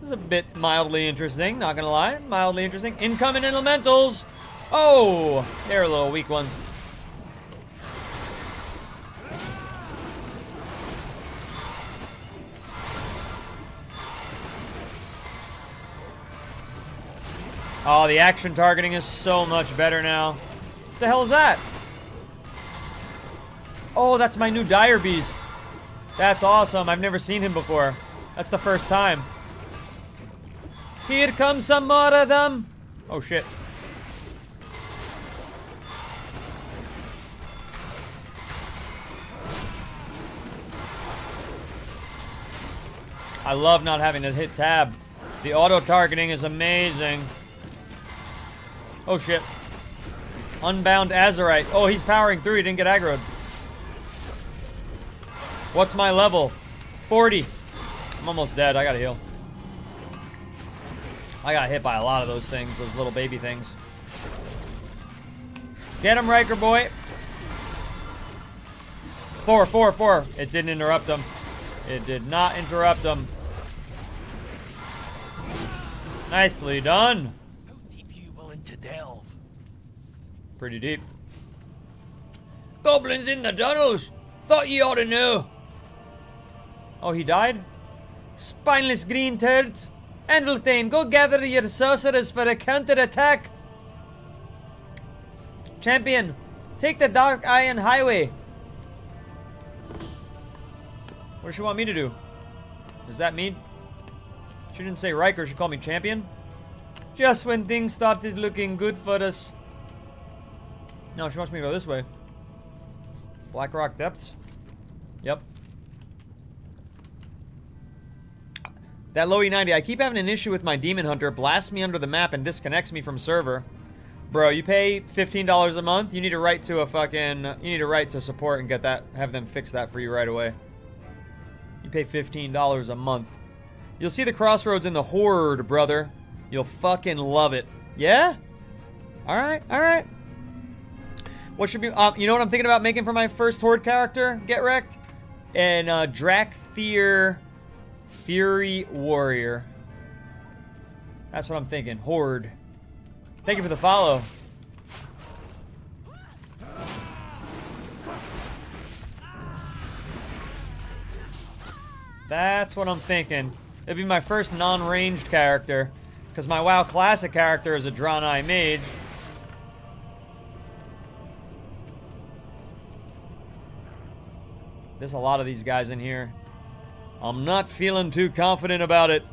This is a bit mildly interesting, not gonna lie. Mildly interesting. Incoming elementals! Oh! They're a little weak ones. Oh, the action targeting is so much better now. What the hell is that? Oh, that's my new Dire Beast. That's awesome. I've never seen him before. That's the first time. Here comes some more of them. Oh, shit. I love not having to hit tab. The auto-targeting is amazing. Oh, shit. Unbound Azurite. Oh, he's powering through. He didn't get aggroed. What's my level? 40. I'm almost dead. I gotta heal. I got hit by a lot of those things. Those little baby things. Get him, Riker boy. 4, 4, 4. It didn't interrupt him. It did not interrupt him. Nicely done. How deep you willing to delve? Pretty deep. Goblins in the tunnels. Thought you ought to know. Oh, he died? Spineless green turds. Andalthane, go gather your sorcerers for a counter-attack. Champion, take the Dark Iron Highway. What does she want me to do? Does that mean? She didn't say Riker, she called me champion. Just when things started looking good for us. No, she wants me to go this way. Black Rock Depths? Yep. That low E90, I keep having an issue with my Demon Hunter. Blasts me under the map and disconnects me from server. Bro, you pay $15 a month, you need to write to a fucking... You need to write to support and get that... Have them fix that for you right away. You pay $15 a month. You'll see the crossroads in the Horde, brother. You'll fucking love it. Yeah? Alright, alright. What should be... you know what I'm thinking about making for my first Horde character? Get wrecked? And, Drakthir Fury Warrior. That's what I'm thinking. Horde. Thank you for the follow. That's what I'm thinking. It'd be my first non-ranged character. Because my WoW Classic character is a Draenei Mage. There's a lot of these guys in here. I'm not feeling too confident about it.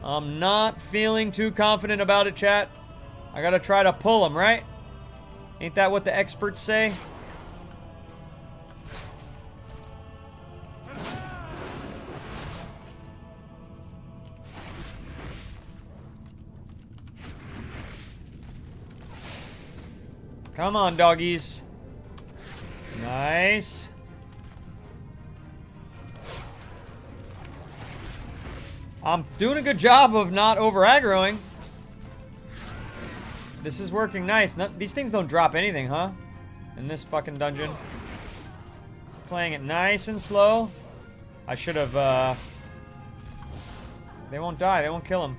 I'm not feeling too confident about it, chat. I gotta try to pull them, right? Ain't that what the experts say? Come on, doggies. Nice. I'm doing a good job of not over-aggroing. This is working nice. These things don't drop anything, huh? In this fucking dungeon. Playing it nice and slow. I should have, They won't die. They won't kill them.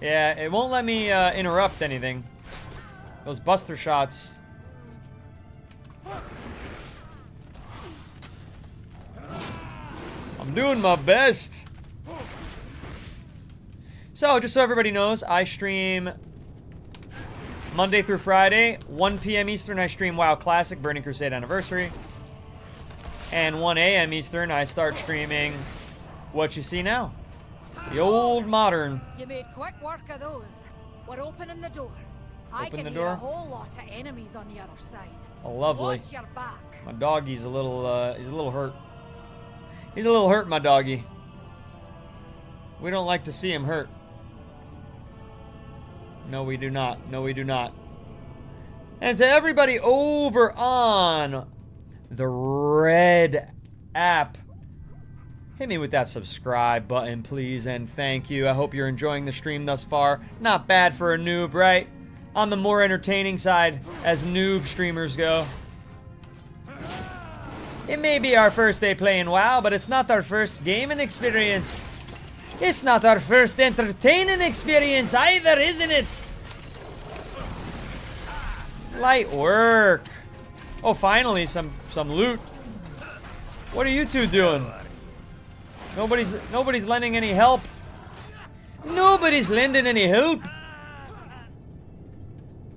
Yeah, it won't let me, interrupt anything. Those buster shots. I'm doing my best. So, just so everybody knows, I stream Monday through Friday, 1 p.m. Eastern, I stream WoW Classic, Burning Crusade Anniversary. And 1 a.m. Eastern, I start streaming what you see now. The old modern. You made quick work of those. We're opening the door. I Open can the hear door? a whole lot of enemies on the other side. Oh, lovely. Watch your back. My doggie's a little, he's a little hurt. He's a little hurt, my doggy. We don't like to see him hurt. No, we do not. No, we do not. And to everybody over on the Red app, hit me with that subscribe button, please, and thank you. I hope you're enjoying the stream thus far. Not bad for a noob, right? On the more entertaining side, as noob streamers go. It may be our first day playing WoW, but it's not our first gaming experience. It's not our first entertaining experience either, isn't it? Light work. Oh, finally, some loot. What are you two doing? Nobody's lending any help. Nobody's lending any help.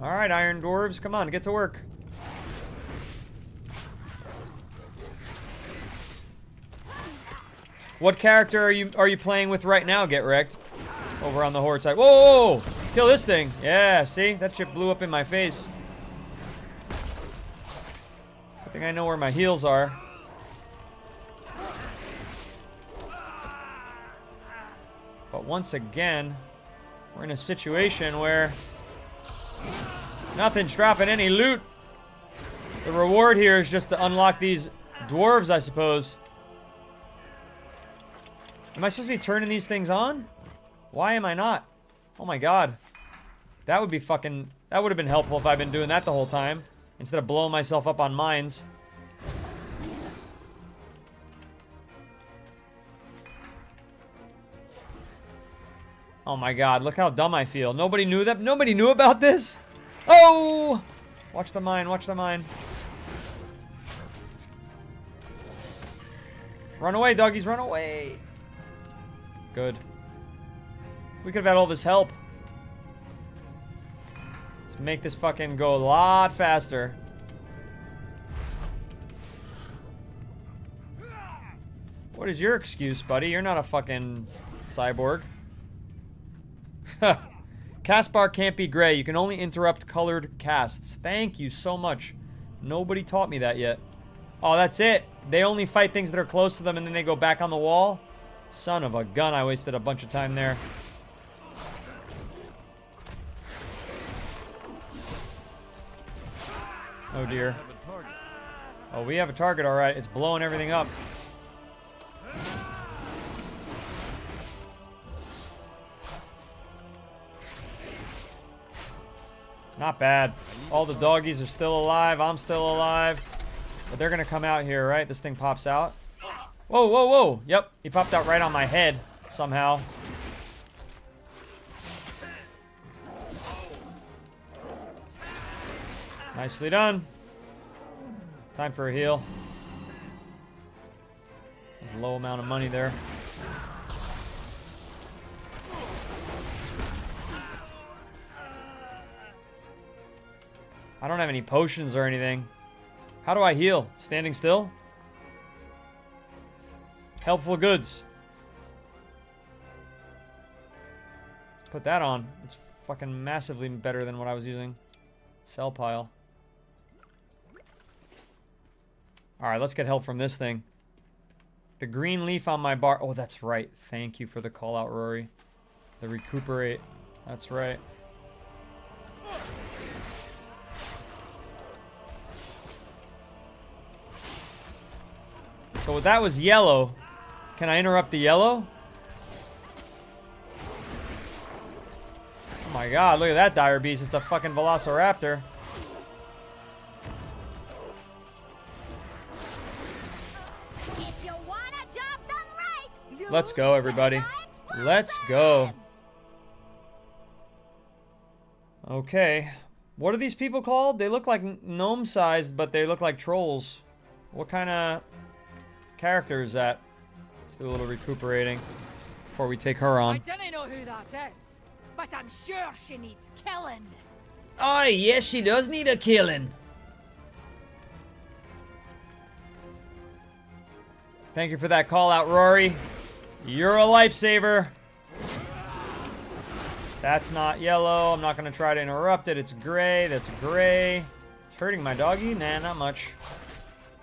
Alright, Iron Dwarves, come on, get to work. What character are you playing with right now, Get Wrecked? Over on the Horde side. Whoa, whoa, whoa! Kill this thing. Yeah, see? That shit blew up in my face. I think I know where my heals are. But once again, we're in a situation where nothing's dropping any loot. The reward here is just to unlock these dwarves, I suppose. Am I supposed to be turning these things on? Why am I not? Oh my god. That would be fucking... That would have been helpful if I'd been doing that the whole time. Instead of blowing myself up on mines. Oh my god, look how dumb I feel. Nobody knew that? Nobody knew about this? Oh! Watch the mine, watch the mine. Run away, doggies, run away. Good. We could have had all this help. Let's make this fucking go a lot faster. What is your excuse, buddy? You're not a fucking cyborg. Cast bar can't be gray. You can only interrupt colored casts. Thank you so much. Nobody taught me that yet. Oh, that's it. They only fight things that are close to them and then they go back on the wall. Son of a gun. I wasted a bunch of time there. Oh dear. Oh, we have a target, alright. It's blowing everything up. Not bad. All the doggies are still alive. I'm still alive. But they're gonna come out here, right? This thing pops out. Whoa, whoa, whoa. Yep, he popped out right on my head somehow. Nicely done. Time for a heal. There's a low amount of money there. I don't have any potions or anything. How do I heal? Standing still? Helpful goods. Put that on. It's fucking massively better than what I was using. Sell pile. Alright, let's get help from this thing. The green leaf on my bar. Oh, that's right. Thank you for the call out, Rory. The recuperate. That's right. So that was yellow. Can I interrupt the yellow? Oh my god, look at that dire beast. It's a fucking velociraptor. If you want a job done right, Let's go, everybody. Let's go. Okay. What are these people called? They look like gnome-sized, but they look like trolls. What kind of character is that? Let's do a little recuperating before we take her on. I don't know who that is, but I'm sure she needs killing. Oh, yes, she does need a killing. Thank you for that call out, Rory. You're a lifesaver. That's not yellow. I'm not going to try to interrupt it. It's gray. That's gray. It's hurting my doggy? Nah, not much.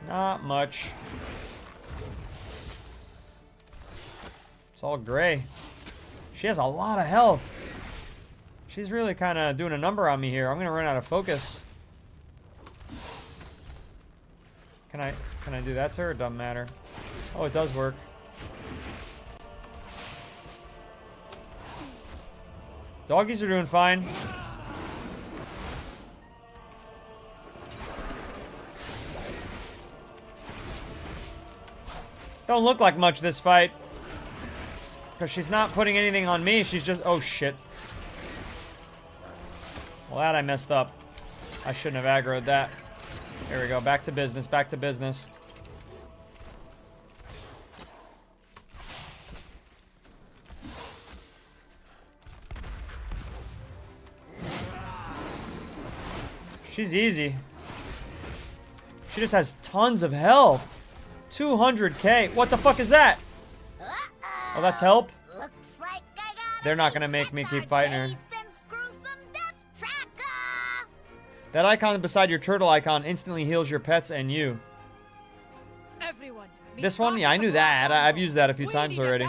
Not much. It's all gray. She has a lot of health. She's really kind of doing a number on me here. I'm going to run out of focus. Can I do that to her? It doesn't matter. Oh, it does work. Doggies are doing fine. Don't look like much this fight. Because she's not putting anything on me. She's just... Oh, shit. Well, that I messed up. I shouldn't have aggroed that. Here we go. Back to business. Back to business. She's easy. She just has tons of health. 200k. What the fuck is that? Oh, that's help? Looks like I got They're not gonna make me keep fighting her. That icon beside your turtle icon instantly heals your pets and you. Everyone. This one? Yeah, I knew that. I've used that a few times already.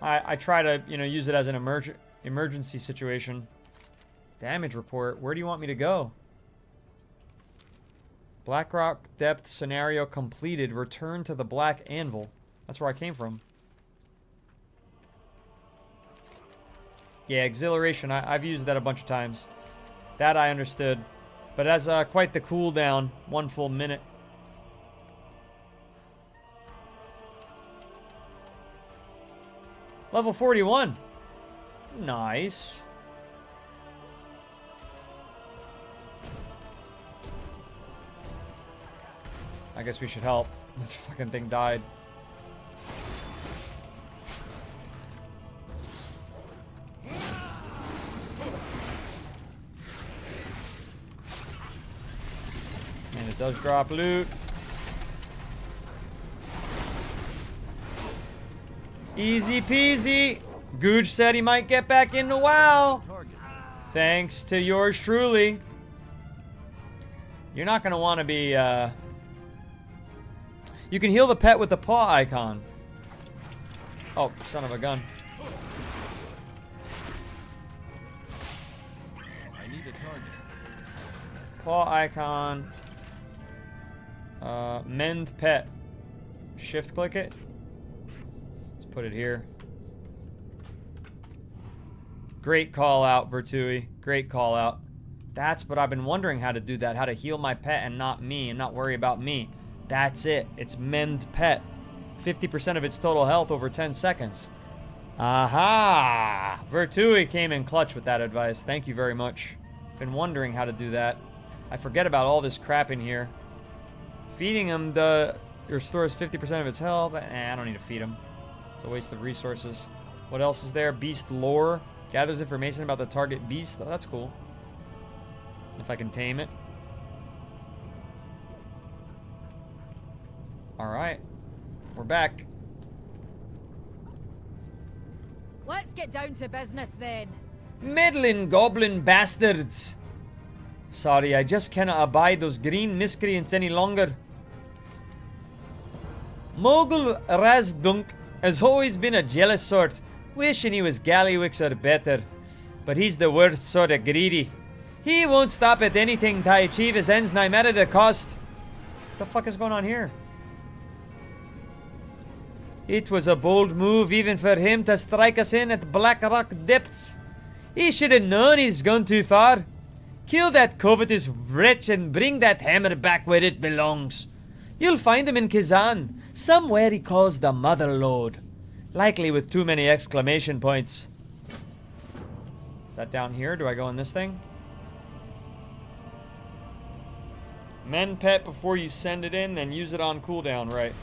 I try to, you know, use it as an emergency situation. Damage report. Where do you want me to go? Blackrock depth scenario completed. Return to the Black Anvil. That's where I came from. Yeah, exhilaration. I've used that a bunch of times. That I understood. But it has quite the cooldown. 1 full minute. Level 41. Nice. I guess we should help. The fucking thing died. And it does drop loot. Easy peasy. Gooch said he might get back into WoW. Thanks to yours truly. You're not going to want to be... You can heal the pet with the paw icon. Oh, son of a gun. I need a target. Paw icon. Mend pet. Shift click it. Let's put it here. Great call out, Vertui. Great call out. That's what I've been wondering, how to do that. How to heal my pet and not me, and not worry about me. That's it. It's mend pet. 50% of its total health over 10 seconds. Aha! Vertui came in clutch with that advice. Thank you very much. Been wondering how to do that. I forget about all this crap in here. Feeding him restores 50% of its health. I don't need to feed him. It's a waste of resources. What else is there? Beast lore. Gathers information about the target beast. Oh, that's cool. If I can tame it. Alright. We're back. Let's get down to business then. Meddling goblin bastards. Sorry, I just cannot abide those green miscreants any longer. Mogul Razdunk has always been a jealous sort, wishing he was Gallywix or better. But he's the worst sort of greedy. He won't stop at anything to achieve his ends, no matter the cost. What the fuck is going on here? It was a bold move even for him to strike us in at Blackrock depths. He should have known he's gone too far. Kill that covetous wretch and bring that hammer back where it belongs. You'll find him in Kazan, somewhere he calls the Mother Lode. Likely with too many exclamation points. Is that down here? Do I go in this thing? Mend pet before you send it in, then use it on cooldown, right?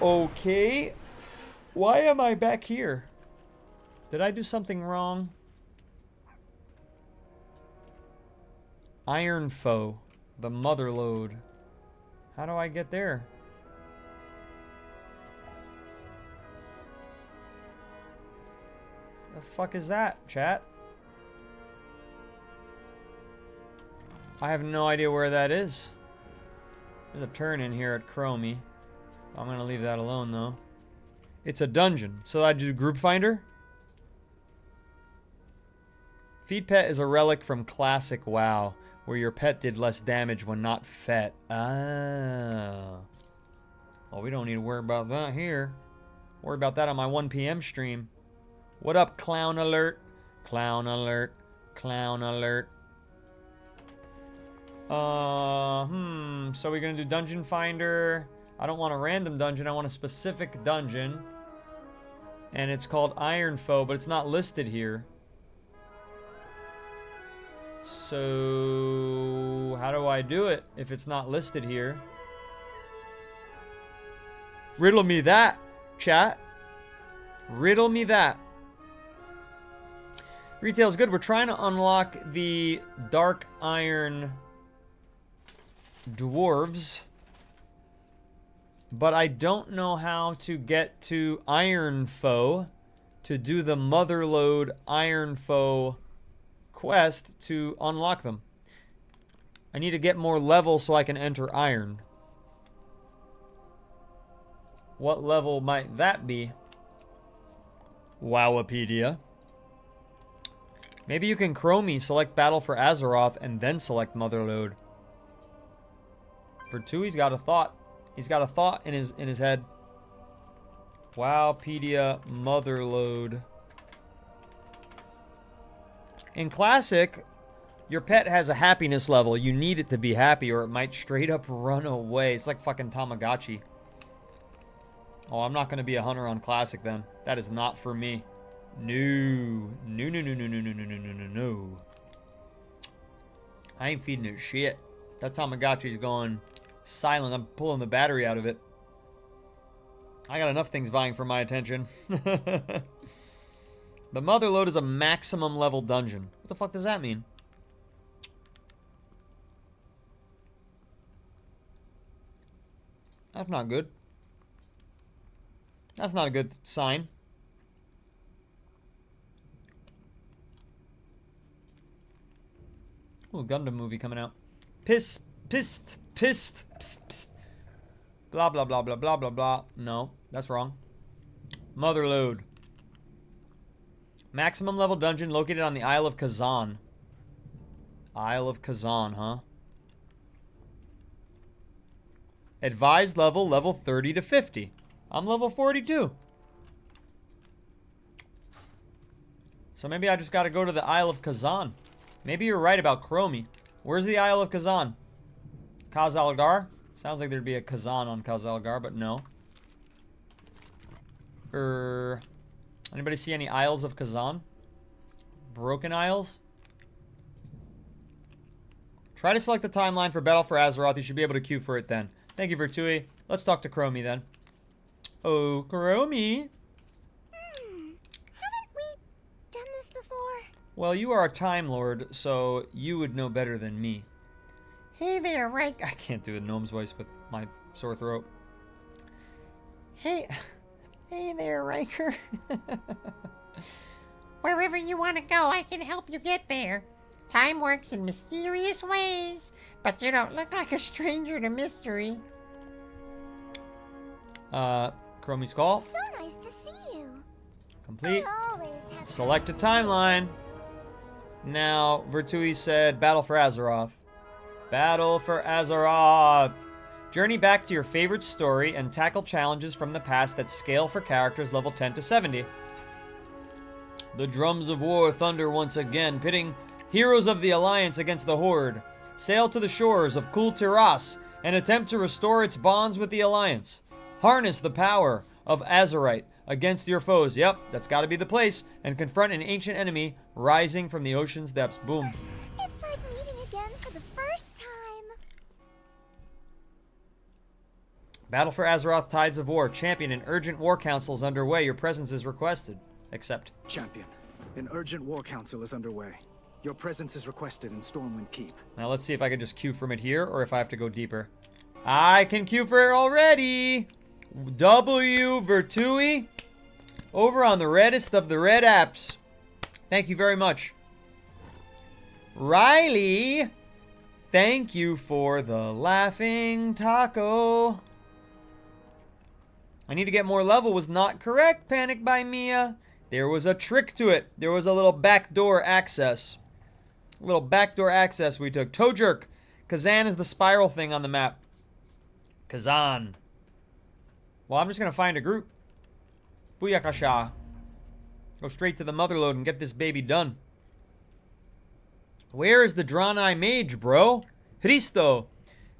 Okay. Why am I back here? Did I do something wrong? Iron Foe. The Mother Lode. How do I get there? The fuck is that, chat? I have no idea where that is. There's a turn in here at Chromie. I'm gonna leave that alone though. It's a dungeon. So I do group finder. Feed pet is a relic from classic WoW, where your pet did less damage when not fed. Ah. Well, we don't need to worry about that here. Worry about that on my 1 PM stream. What up, clown alert? Clown alert. Clown alert. So we're gonna do dungeon finder. I don't want a random dungeon, I want a specific dungeon. And it's called Iron Foe, but it's not listed here. So how do I do it if it's not listed here? Riddle me that, chat. Riddle me that. Retail's good. We're trying to unlock the Dark Iron Dwarves. But I don't know how to get to Iron Foe to do the Motherlode Iron Foe quest to unlock them. I need to get more levels so I can enter Iron. What level might that be? Wowipedia. Maybe you can Chromie, select Battle for Azeroth, and then select Motherlode. For 2, he's got a thought. He's got a thought in his head. Wowpedia Motherlode. In Classic, your pet has a happiness level. You need it to be happy or it might straight up run away. It's like fucking Tamagotchi. Oh, I'm not going to be a hunter on Classic then. That is not for me. No. No, no, no, no, no, no, no, no, no, no, no. I ain't feeding it shit. That Tamagotchi's going silent. I'm pulling the battery out of it. I got enough things vying for my attention. The Motherlode is a maximum level dungeon. What the fuck does that mean? That's not good. That's not a good sign. Ooh, Gundam movie coming out. Pissed. Psst. Blah, blah, blah, blah, blah, blah, blah. No, that's wrong. Motherlode. Maximum level dungeon located on the Isle of Kazan. Isle of Kazan, huh? Advised level 30 to 50. I'm level 42. So maybe I just gotta go to the Isle of Kazan. Maybe you're right about Chromie. Where's the Isle of Kazan? Khazalgar? Sounds like there'd be a Kazan on Khazalgar, but no. Anybody see any Isles of Kazan? Broken Isles? Try to select the timeline for Battle for Azeroth. You should be able to queue for it then. Thank you, Virtui. Let's talk to Chromie then. Oh, Chromie. Haven't we done this before? Well, you are a Time Lord, so you would know better than me. Hey there, right? I can't do a gnome's voice with my sore throat. Hey there, Riker. Wherever you want to go, I can help you get there. Time works in mysterious ways, but you don't look like a stranger to mystery. Chromie's call. So nice to see you. Complete. I always have Select a timeline. Now, Virtui said Battle for Azeroth. Battle for Azeroth. Journey back to your favorite story and tackle challenges from the past that scale for characters level 10 to 70. The drums of war thunder once again, pitting heroes of the Alliance against the Horde. Sail to the shores of Kul Tiras and attempt to restore its bonds with the Alliance. Harness the power of Azerite against your foes. Yep, that's got to be the place. And confront an ancient enemy rising from the ocean's depths. Boom. It's like meeting again for the first time. Battle for Azeroth Tides of War. Champion, an urgent war council is underway. Your presence is requested. Accept. Champion, an urgent war council is underway. Your presence is requested in Stormwind Keep. Now let's see if I can just queue from it here or if I have to go deeper. I can queue for it already. W Virtui over on the reddest of the red apps. Thank you very much. Riley, thank you for the laughing taco. I need to get more level was not correct, Panic by Mia. There was a trick to it. There was a little backdoor access. A little backdoor access we took. Toe Jerk. Kazan is the spiral thing on the map. Kazan. Well, I'm just going to find a group. Booyakasha. Go straight to the Motherlode and get this baby done. Where is the Draenei Mage, bro? Hristo.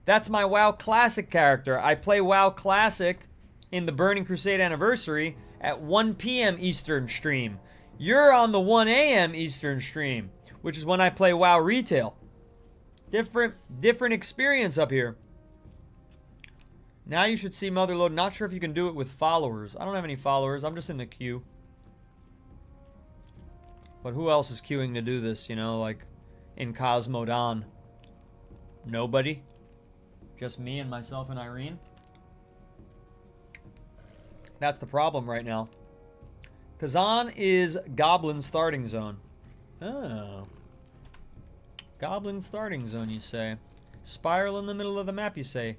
That's my WoW Classic character. I play WoW Classic in the Burning Crusade Anniversary at 1 p.m. Eastern stream. You're on the 1 a.m. Eastern stream, which is when I play WoW Retail. Different experience up here. Now you should see Motherlode. Not sure if you can do it with followers. I don't have any followers. I'm just in the queue. But who else is queuing to do this, you know, like in Cosmodon? Nobody? Just me and myself and Irene? That's the problem right now. Kazan is Goblin starting zone. Oh. Goblin starting zone, you say. Spiral in the middle of the map, you say.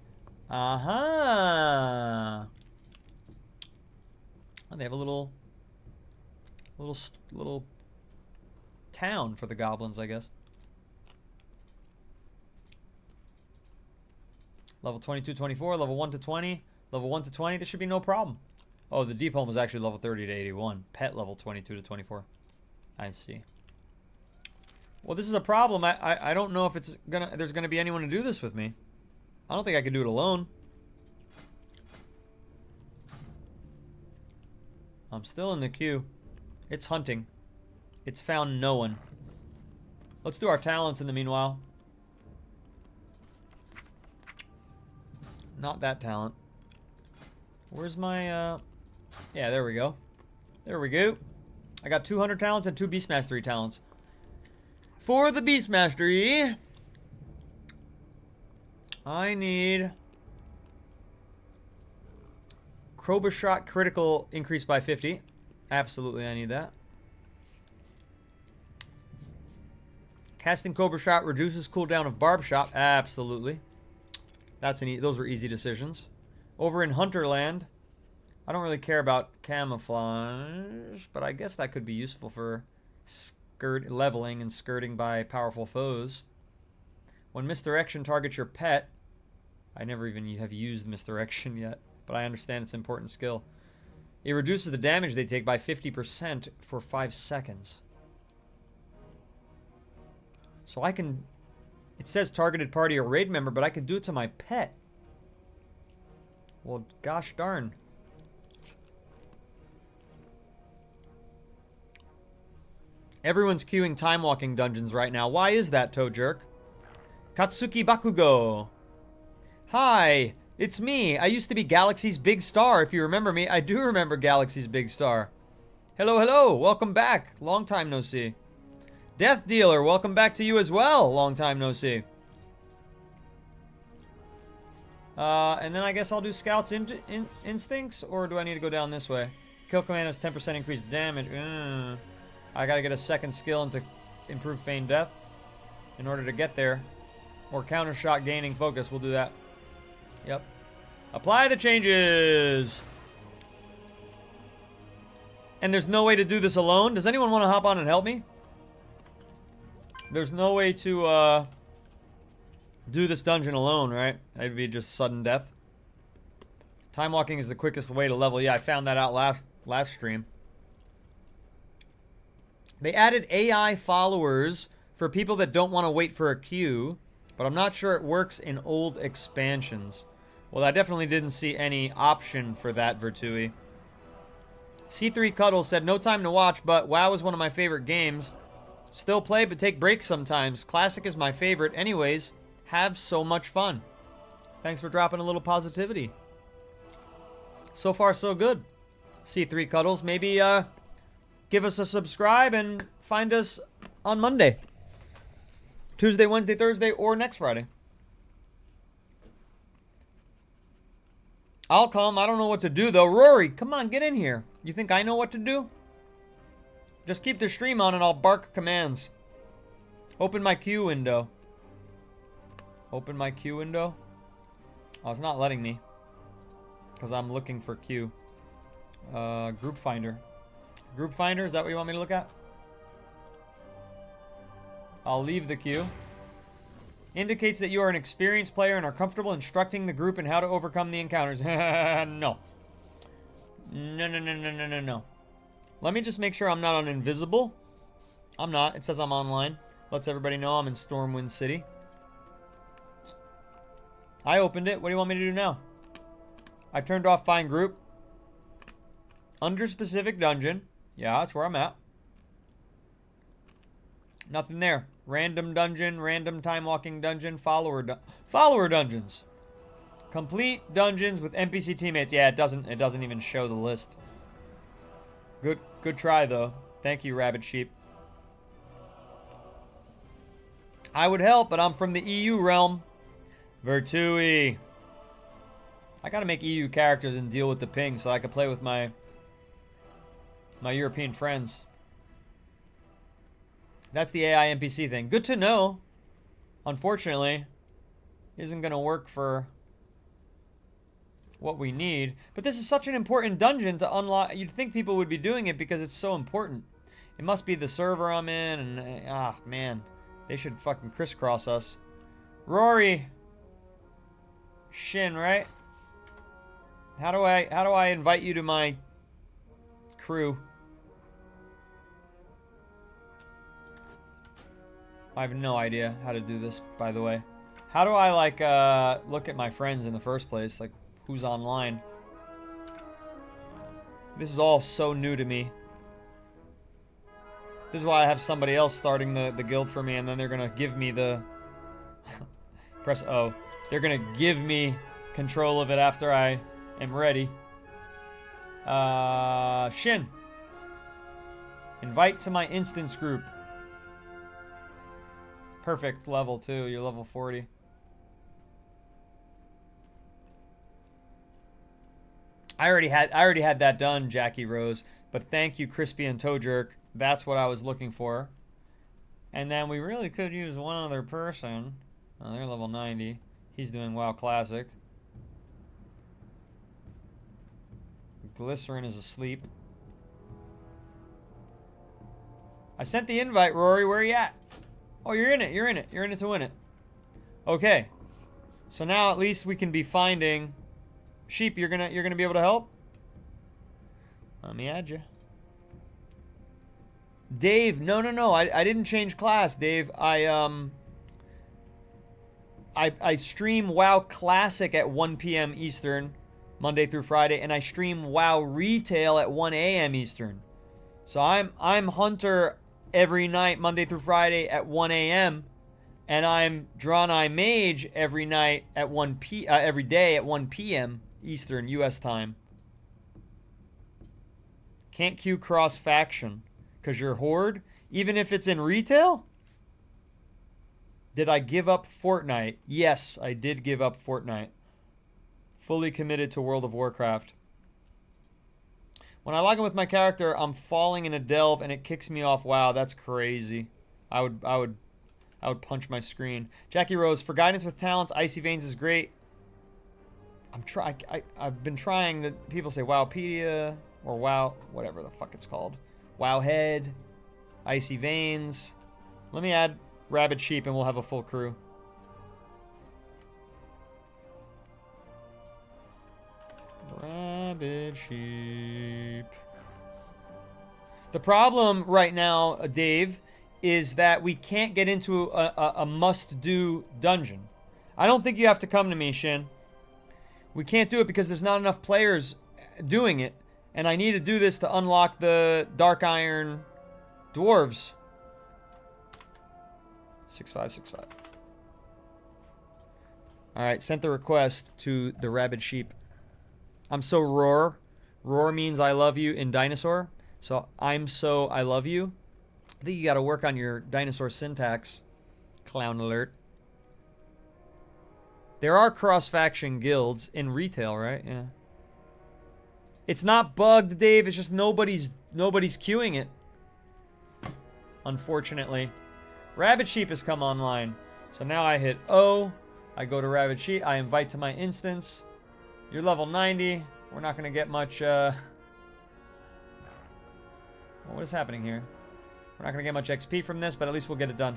Aha! Oh, they have a little town for the goblins, I guess. Level 22, 24, level 1 to 20, level 1 to 20. There should be no problem. Oh, the deep home is actually level 30 to 81. Pet level 22 to 24. I see. Well, this is a problem. I don't know if there's gonna be anyone to do this with me. I don't think I could do it alone. I'm still in the queue. It's hunting. It's found no one. Let's do our talents in the meanwhile. Not that talent. Where's my, yeah, there we go. There we go. I got 200 talents and 2 Beast Mastery talents. For the Beast Mastery, I need Crowbar Shot critical increase by 50. Absolutely, I need that. Casting Cobra Shot reduces cooldown of Barb Shot. Absolutely. Those were easy decisions. Over in Hunterland, I don't really care about camouflage, but I guess that could be useful for leveling and skirting by powerful foes. When misdirection targets your pet, I never even have used misdirection yet, but I understand its important skill. It reduces the damage they take by 50% for 5 seconds. So I can... It says targeted party or raid member, but I could do it to my pet. Well, gosh darn. Everyone's queuing time walking dungeons right now. Why is that, Toe Jerk? Katsuki Bakugo. Hi, it's me. I used to be Galaxy's Big Star. If you remember me, I do remember Galaxy's Big Star. Hello, hello. Welcome back. Long time no see. Death Dealer, welcome back to you as well. Long time no see. And then I guess I'll do Scout's Instincts, or do I need to go down this way? Kill command has 10% increased damage. I gotta get a second skill into improve Feigned Death in order to get there. Or counter shot gaining focus. We'll do that. Yep. Apply the changes. And there's no way to do this alone. Does anyone want to hop on and help me? There's no way to do this dungeon alone, right? That'd be just sudden death. Time walking is the quickest way to level. Yeah, I found that out last stream. They added AI followers for people that don't want to wait for a queue, but I'm not sure it works in old expansions. Well, I definitely didn't see any option for that, Virtui. C3 Cuddle said, no time to watch, but WoW is one of my favorite games. Still play, but take breaks sometimes. Classic is my favorite. Anyways, have so much fun. Thanks for dropping a little positivity. So far, so good. C3 Cuddles, maybe give us a subscribe and find us on Monday. Tuesday, Wednesday, Thursday, or next Friday. I'll come. I don't know what to do, though. Rory, come on, get in here. You think I know what to do? Just keep the stream on and I'll bark commands. Open my queue window. Open my queue window. Oh, it's not letting me. Because I'm looking for queue. Group finder. Group finder, is that what you want me to look at? I'll leave the queue. Indicates that you are an experienced player and are comfortable instructing the group in how to overcome the encounters. No. No. Let me just make sure I'm not on invisible. I'm not. It says I'm online. Lets everybody know I'm in Stormwind City. I opened it. What do you want me to do now? I turned off Find Group. Under specific dungeon. Yeah, that's where I'm at. Nothing there. Random dungeon, random time walking dungeon, follower dungeons. Complete dungeons with NPC teammates. Yeah, it doesn't even show the list. Good try though. Thank you, Rabbit Sheep. I would help, but I'm from the EU realm. Vertui. I gotta make EU characters and deal with the ping so I can play with my European friends. That's the AI NPC thing. Good to know. Unfortunately, isn't gonna work for what we need. But this is such an important dungeon to unlock. You'd think people would be doing it because it's so important. It must be the server I'm in, and man, they should fucking crisscross us. Rory. Shin, right? How do I invite you to my crew? I have no idea how to do this, by the way. How do I, like, look at my friends in the first place? Like, who's online? This is all so new to me. This is why I have somebody else starting the guild for me, and then they're gonna give me the... Press O. They're gonna give me control of it after I am ready. Shin. Invite to my instance group. Perfect level too. You're level 40. I already had that done, Jackie Rose. But thank you, Crispy and Toe Jerk. That's what I was looking for. And then we really could use one other person. Oh, they're level 90. He's doing WoW Classic. Glycerin is asleep. I sent the invite, Rory. Where are you at? Oh, you're in it. You're in it. You're in it to win it. Okay. So now at least we can be finding... Sheep, you're gonna be able to help? Let me add you. Dave, no. I didn't change class, Dave. I stream WoW Classic at 1 p.m. Eastern, Monday through Friday, and I stream WoW Retail at 1 a.m. Eastern. So I'm Hunter every night, Monday through Friday at 1 a.m. and I'm Draenei Mage every night at every day at 1 p.m. Eastern U.S. time. Can't queue cross faction because you're Horde, even if it's in retail. Did I give up Fortnite? Yes, I did give up Fortnite. Fully committed to World of Warcraft. When I log in with my character, I'm falling in a delve and it kicks me off. Wow, that's crazy. I would punch my screen. Jackie Rose, for guidance with talents, Icy Veins is great. I've been trying to. People say Wowpedia or Wow, whatever the fuck it's called. Wowhead, Icy Veins. Let me add Rabid Sheep and we'll have a full crew. Rabid Sheep. The problem right now, Dave, is that we can't get into a must-do dungeon. I don't think you have to come to me, Shin. We can't do it because there's not enough players doing it. And I need to do this to unlock the Dark Iron Dwarves. 6565. Alright, sent the request to the Rabid Sheep. I'm so roar. Roar means I love you in dinosaur. So I'm so I love you. I think you gotta work on your dinosaur syntax. Clown alert. There are cross-faction guilds in retail, right? Yeah. It's not bugged, Dave. It's just nobody's queuing it. Unfortunately. Rabid Sheep has come online. So now I hit O. I go to Rabid Sheep. I invite to my instance. You're level 90. We're not going to get much... What is happening here? We're not going to get much XP from this, but at least we'll get it done.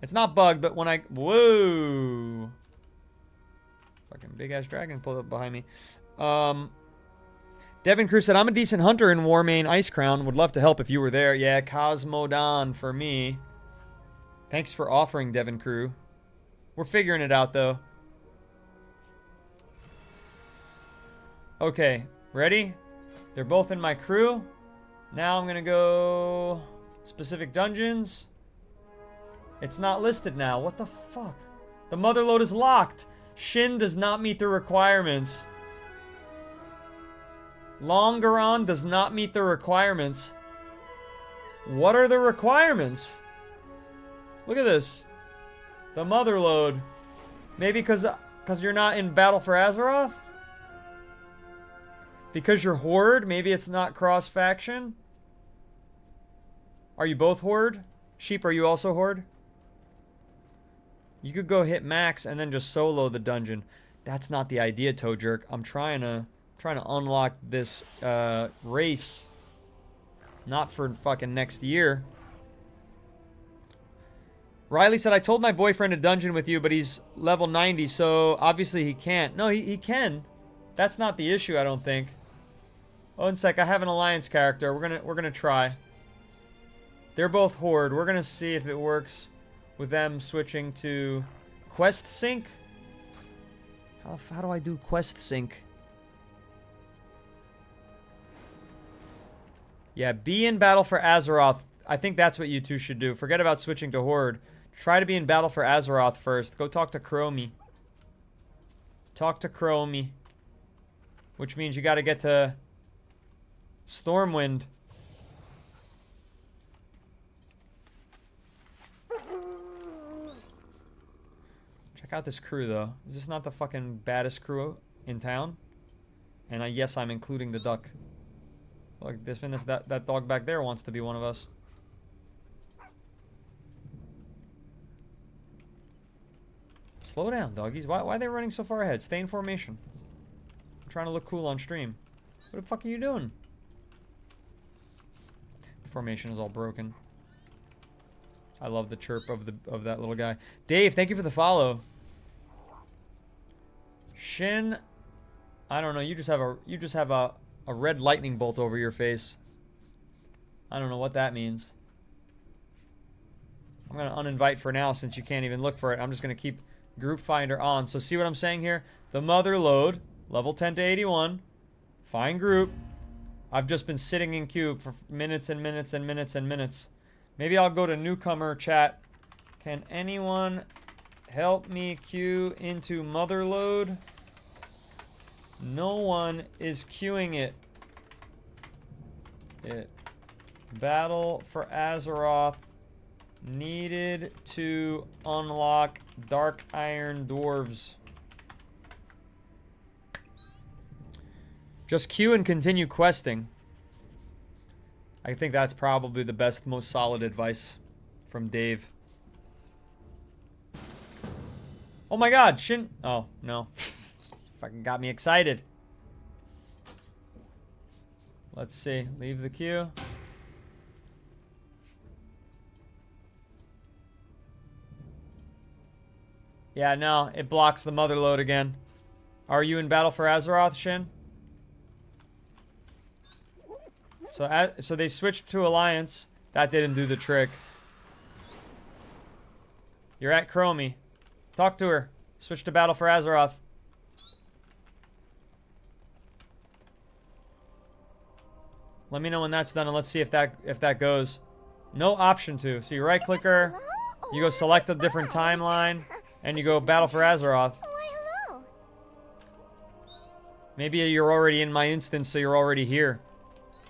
It's not bugged, but when I... Whoa! Fucking big-ass dragon pulled up behind me. Devin Cruz said, I'm a decent hunter in Warmane Ice Crown. Would love to help if you were there. Yeah, Cosmodon for me. Thanks for offering, Devin Crew. We're figuring it out, though. Okay, ready? They're both in my crew. Now I'm going to go... Specific dungeons. It's not listed now. What the fuck? The mother load is locked. Shin does not meet the requirements. Longaron does not meet the requirements. What are the requirements? Look at this. The mother load. Maybe because you're not in Battle for Azeroth? Because you're Horde? Maybe it's not cross-faction? Are you both Horde? Sheep, are you also Horde? You could go hit max and then just solo the dungeon. That's not the idea, Toe Jerk. I'm trying to unlock this race. Not for fucking next year. Riley said, I told my boyfriend to dungeon with you, but he's level 90, so obviously he can't. No, he can. That's not the issue, I don't think. Oh, and sec, I have an alliance character. We're gonna try. They're both Horde. We're gonna see if it works with them switching to quest sync. How do I do quest sync? Yeah, be in Battle for Azeroth. I think that's what you two should do. Forget about switching to Horde. Try to be in Battle for Azeroth first. Go talk to Chromie. Talk to Chromie. Which means you gotta get to Stormwind. Check out this crew, though. Is this not the fucking baddest crew in town? And yes, I'm including the duck. Look, that dog back there wants to be one of us. Slow down, doggies. Why are they running so far ahead? Stay in formation. I'm trying to look cool on stream. What the fuck are you doing? The formation is all broken. I love the chirp of that little guy. Dave, thank you for the follow. Shin, I don't know. You just have a red lightning bolt over your face. I don't know what that means. I'm gonna uninvite for now since you can't even look for it. I'm just gonna keep Group Finder on. So see what I'm saying here? The mother load, level 10 to 81. Find group. I've just been sitting in queue for minutes and minutes and minutes and minutes. Maybe I'll go to newcomer chat. Can anyone help me queue into mother load? No one is queuing it. Battle for Azeroth needed to unlock Dark Iron Dwarves. Just queue and continue questing. I think that's probably the best, most solid advice from Dave. Oh my god, Shin... Oh, no. Fucking got me excited. Let's see. Leave the queue. Yeah, no. It blocks the mother load again. Are you in Battle for Azeroth, Shin? So they switched to Alliance. That didn't do the trick. You're at Chromie. Talk to her. Switch to Battle for Azeroth. Let me know when that's done and let's see if that goes. No option to. So you right click her, you go select a different timeline, and you go Battle for Azeroth. Why, hello. Maybe you're already in my instance, so you're already here.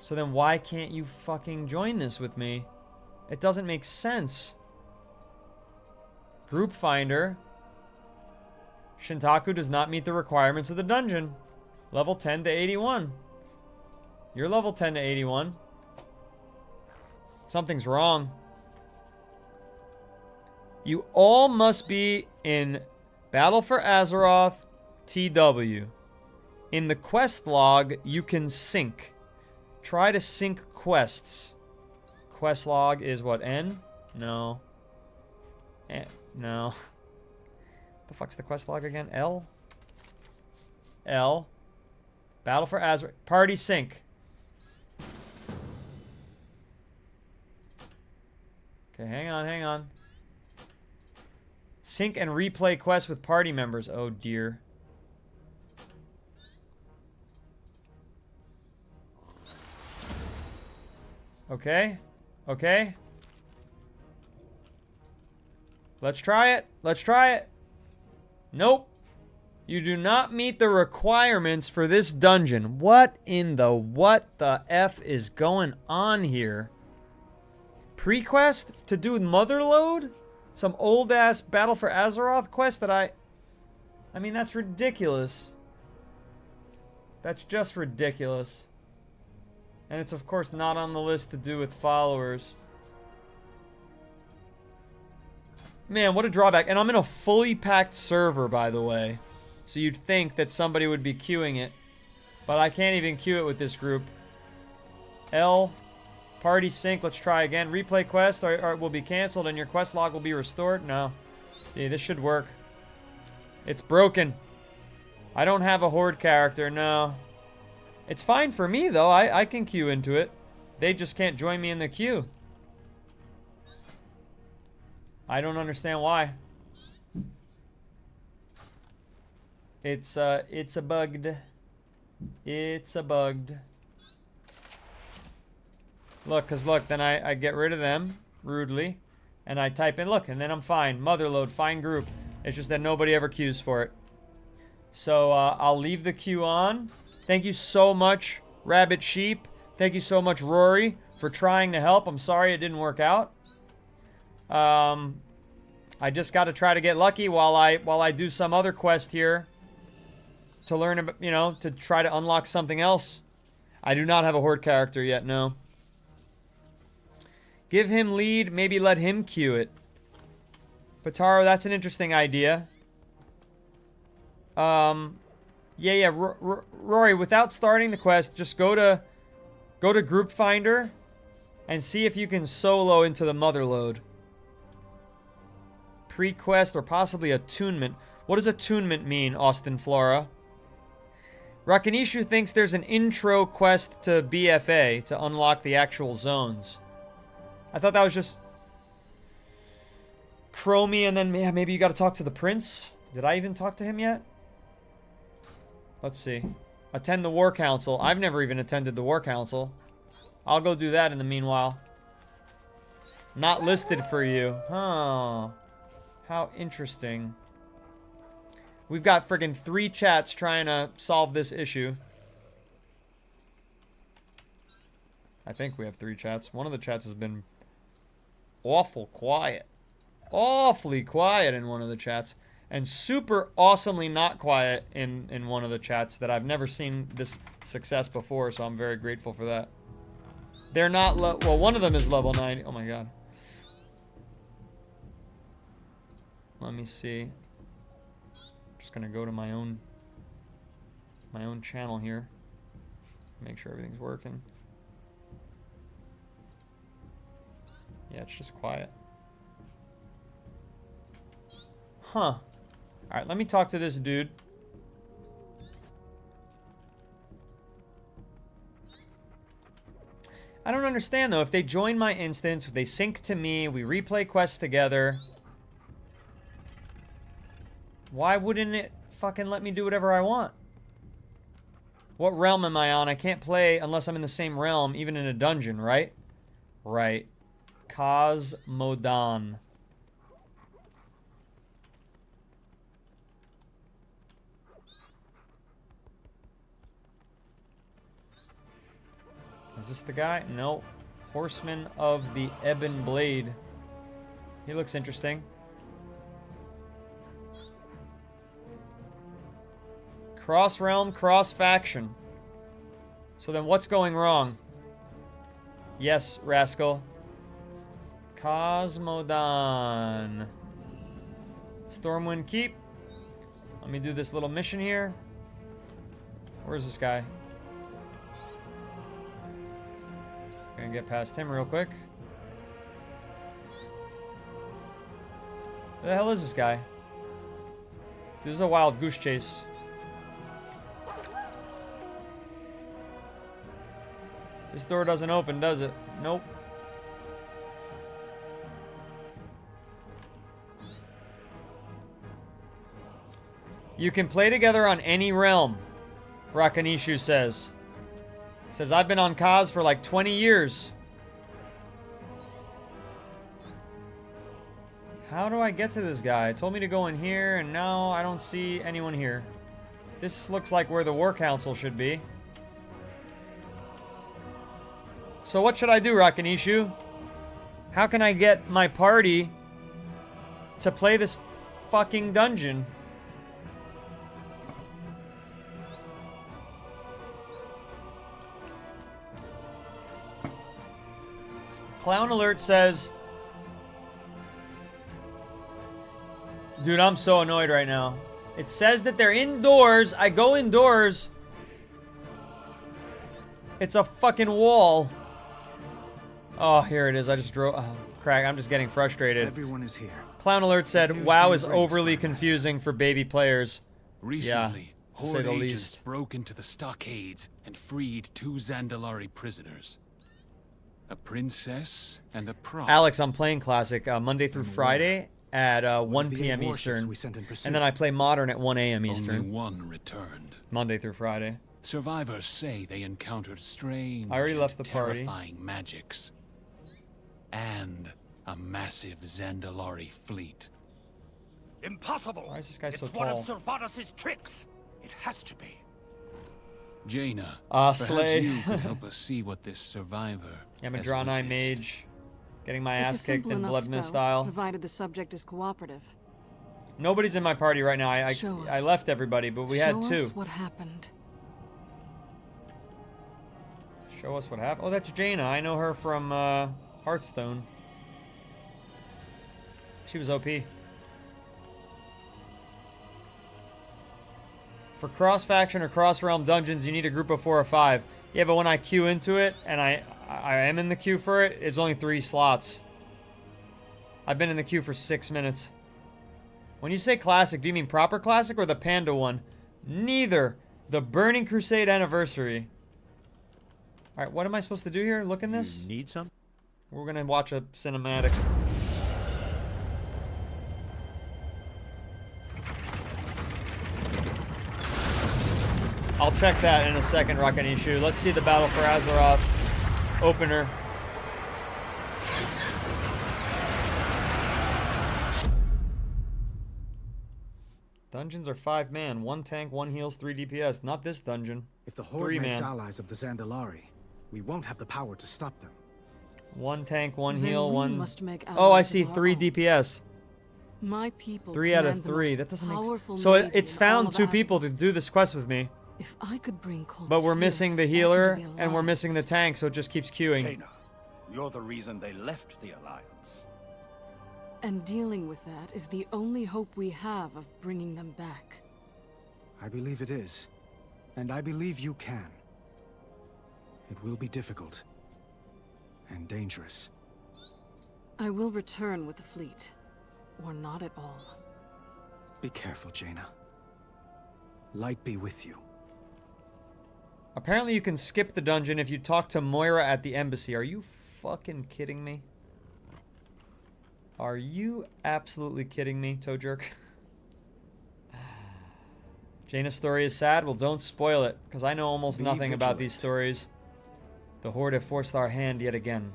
So then why can't you fucking join this with me? It doesn't make sense. Group Finder. Shintaku does not meet the requirements of the dungeon. Level 10 to 81. You're level 10 to 81. Something's wrong. You all must be in Battle for Azeroth TW. In the quest log, you can sync. Try to sync quests. Quest log is what, N? No. No. The fuck's the quest log again? L? L. Battle for Azeroth. Party sync. Okay, hang on. Sync and replay quests with party members. Oh dear. Okay. Let's try it. Nope. You do not meet the requirements for this dungeon. What the F is going on here? Pre-quest to do mother load? Some old-ass Battle for Azeroth quest that I mean, that's ridiculous. That's just ridiculous. And it's, of course, not on the list to do with followers. Man, what a drawback. And I'm in a fully packed server, by the way. So you'd think that somebody would be queuing it. But I can't even queue it with this group. L. Party sync. Let's try again. Replay quest will be canceled and your quest log will be restored. No. Yeah, this should work. It's broken. I don't have a horde character. No. It's fine for me, though. I can queue into it. They just can't join me in the queue. I don't understand why. It's a bugged. It's a bugged. Look, then I get rid of them rudely. And I type in, look, and then I'm fine. Motherload, fine group. It's just that nobody ever queues for it. So I'll leave the queue on. Thank you so much, Rabbit Sheep. Thank you so much, Rory, for trying to help. I'm sorry it didn't work out. I just got to try to get lucky while I do some other quest here to learn about, you know, to try to unlock something else. I do not have a horde character yet, no. Give him lead, maybe let him queue it. Pataro, that's an interesting idea. Yeah, Rory, without starting the quest, just go to Group Finder and see if you can solo into the Motherload. Pre-quest or possibly attunement. What does attunement mean, Austin Flora? Rakanishu thinks there's an intro quest to BFA to unlock the actual zones. I thought that was just Chromie and then yeah, maybe you got to talk to the prince. Did I even talk to him yet? Let's see. Attend the War Council. I've never even attended the War Council. I'll go do that in the meanwhile. Not listed for you. Huh. How interesting. We've got friggin' 3 chats trying to solve this issue. I think we have 3 chats. One of the chats has been awful quiet. Awfully quiet in one of the chats. And super awesomely not quiet in one of the chats that I've never seen this success before, so I'm very grateful for that. They're not well, one of them is level 90. Oh my god. Let me see. Just gonna go to my own channel here. Make sure everything's working. Yeah, it's just quiet. Huh. Alright, let me talk to this dude. I don't understand, though. If they join my instance, they sync to me, we replay quests together. Why wouldn't it fucking let me do whatever I want? What realm am I on? I can't play unless I'm in the same realm, even in a dungeon, right? Right. Cosmodan. Is this the guy? Nope. Horseman of the Ebon Blade. He looks interesting. Cross realm, cross faction. So then what's going wrong? Yes, Rascal. Cosmodan. Stormwind Keep. Let me do this little mission here. Where's this guy? Gonna get past him real quick. Who the hell is this guy? This is a wild goose chase. This door doesn't open, does it? Nope. You can play together on any realm, Rakanishu says. Says, I've been on Kaz for like 20 years. How do I get to this guy? It told me to go in here, and now I don't see anyone here. This looks like where the War Council should be. So what should I do, Rakanishu? How can I get my party to play this fucking dungeon. Clown Alert says, dude, I'm so annoyed right now. It says that they're indoors. I go indoors. It's a fucking wall. Oh, here it is. I just drove. Oh, crack. I'm just getting frustrated. Everyone is here. Clown Alert said, News WoW to is your brains, overly Prime confusing for baby players. Recently, to say Horde the agents least. broke into the stockades and freed 2 Zandalari prisoners. A princess and a prop. Alex, I'm playing Classic Monday through Friday at 1 One of the p.m. eight warships Eastern. we sent in pursuit. And then I play Modern at 1 a.m. Only Eastern. one returned. Monday through Friday. Survivors say they encountered strange, I already and left the party. terrifying magics, and a massive Zandalari fleet. Impossible! Why is this guy so It's one tall? of Sylvanas' tricks. It has to be. Jaina, perhaps Slay. you could help us see what this survivor I'm a has Draenei witnessed. mage. Getting my It's a ass kicked simple in enough Blood Mist spell, style. provided the subject is cooperative. Nobody's in my party right now. Show I us. left everybody, but we had Show 2. us what happened. Show us what happened. Oh, that's Jaina. I know her from Hearthstone. She was OP. For cross-faction or cross-realm dungeons, you need a group of 4 or 5. Yeah, but when I queue into it, and I am in the queue for it, it's only 3 slots. I've been in the queue for 6 minutes. When you say classic, do you mean proper classic or the Panda one? Neither. The Burning Crusade Anniversary. Alright, what am I supposed to do here? Look in this? You need some? We're gonna watch a cinematic. I'll check that in a second, Rakanishu. Let's see the Battle for Azeroth opener. Dungeons are 5-man. 1 tank, 1 heals, 3 DPS. Not this dungeon. If the It's Horde 3 makes man. allies of the Zandalari, we won't have the power to stop them. 1 tank, 1 Then heal, we 1. must make Oh, I allies see. of our 3 own. DPS. My people 3 out of command the 3. most That doesn't make powerful sense. So navy it's in all found of 2 people to Azeroth. do this quest with me. If I could bring But we're missing the Colteros back healer, into the and we're missing the Alliance. tank, so it just keeps queuing. Jaina, you're the reason they left the Alliance. And dealing with that is the only hope we have of bringing them back. I believe it is. And I believe you can. It will be difficult. And dangerous. I will return with the fleet. Or not at all. Be careful, Jaina. Light be with you. Apparently you can skip the dungeon if you talk to Moira at the embassy. Are you fucking kidding me? Are you absolutely kidding me, toe jerk? Jaina's story is sad. Well, don't spoil it, because I know almost Be nothing about these vigilant. stories. The Horde have forced our hand yet again.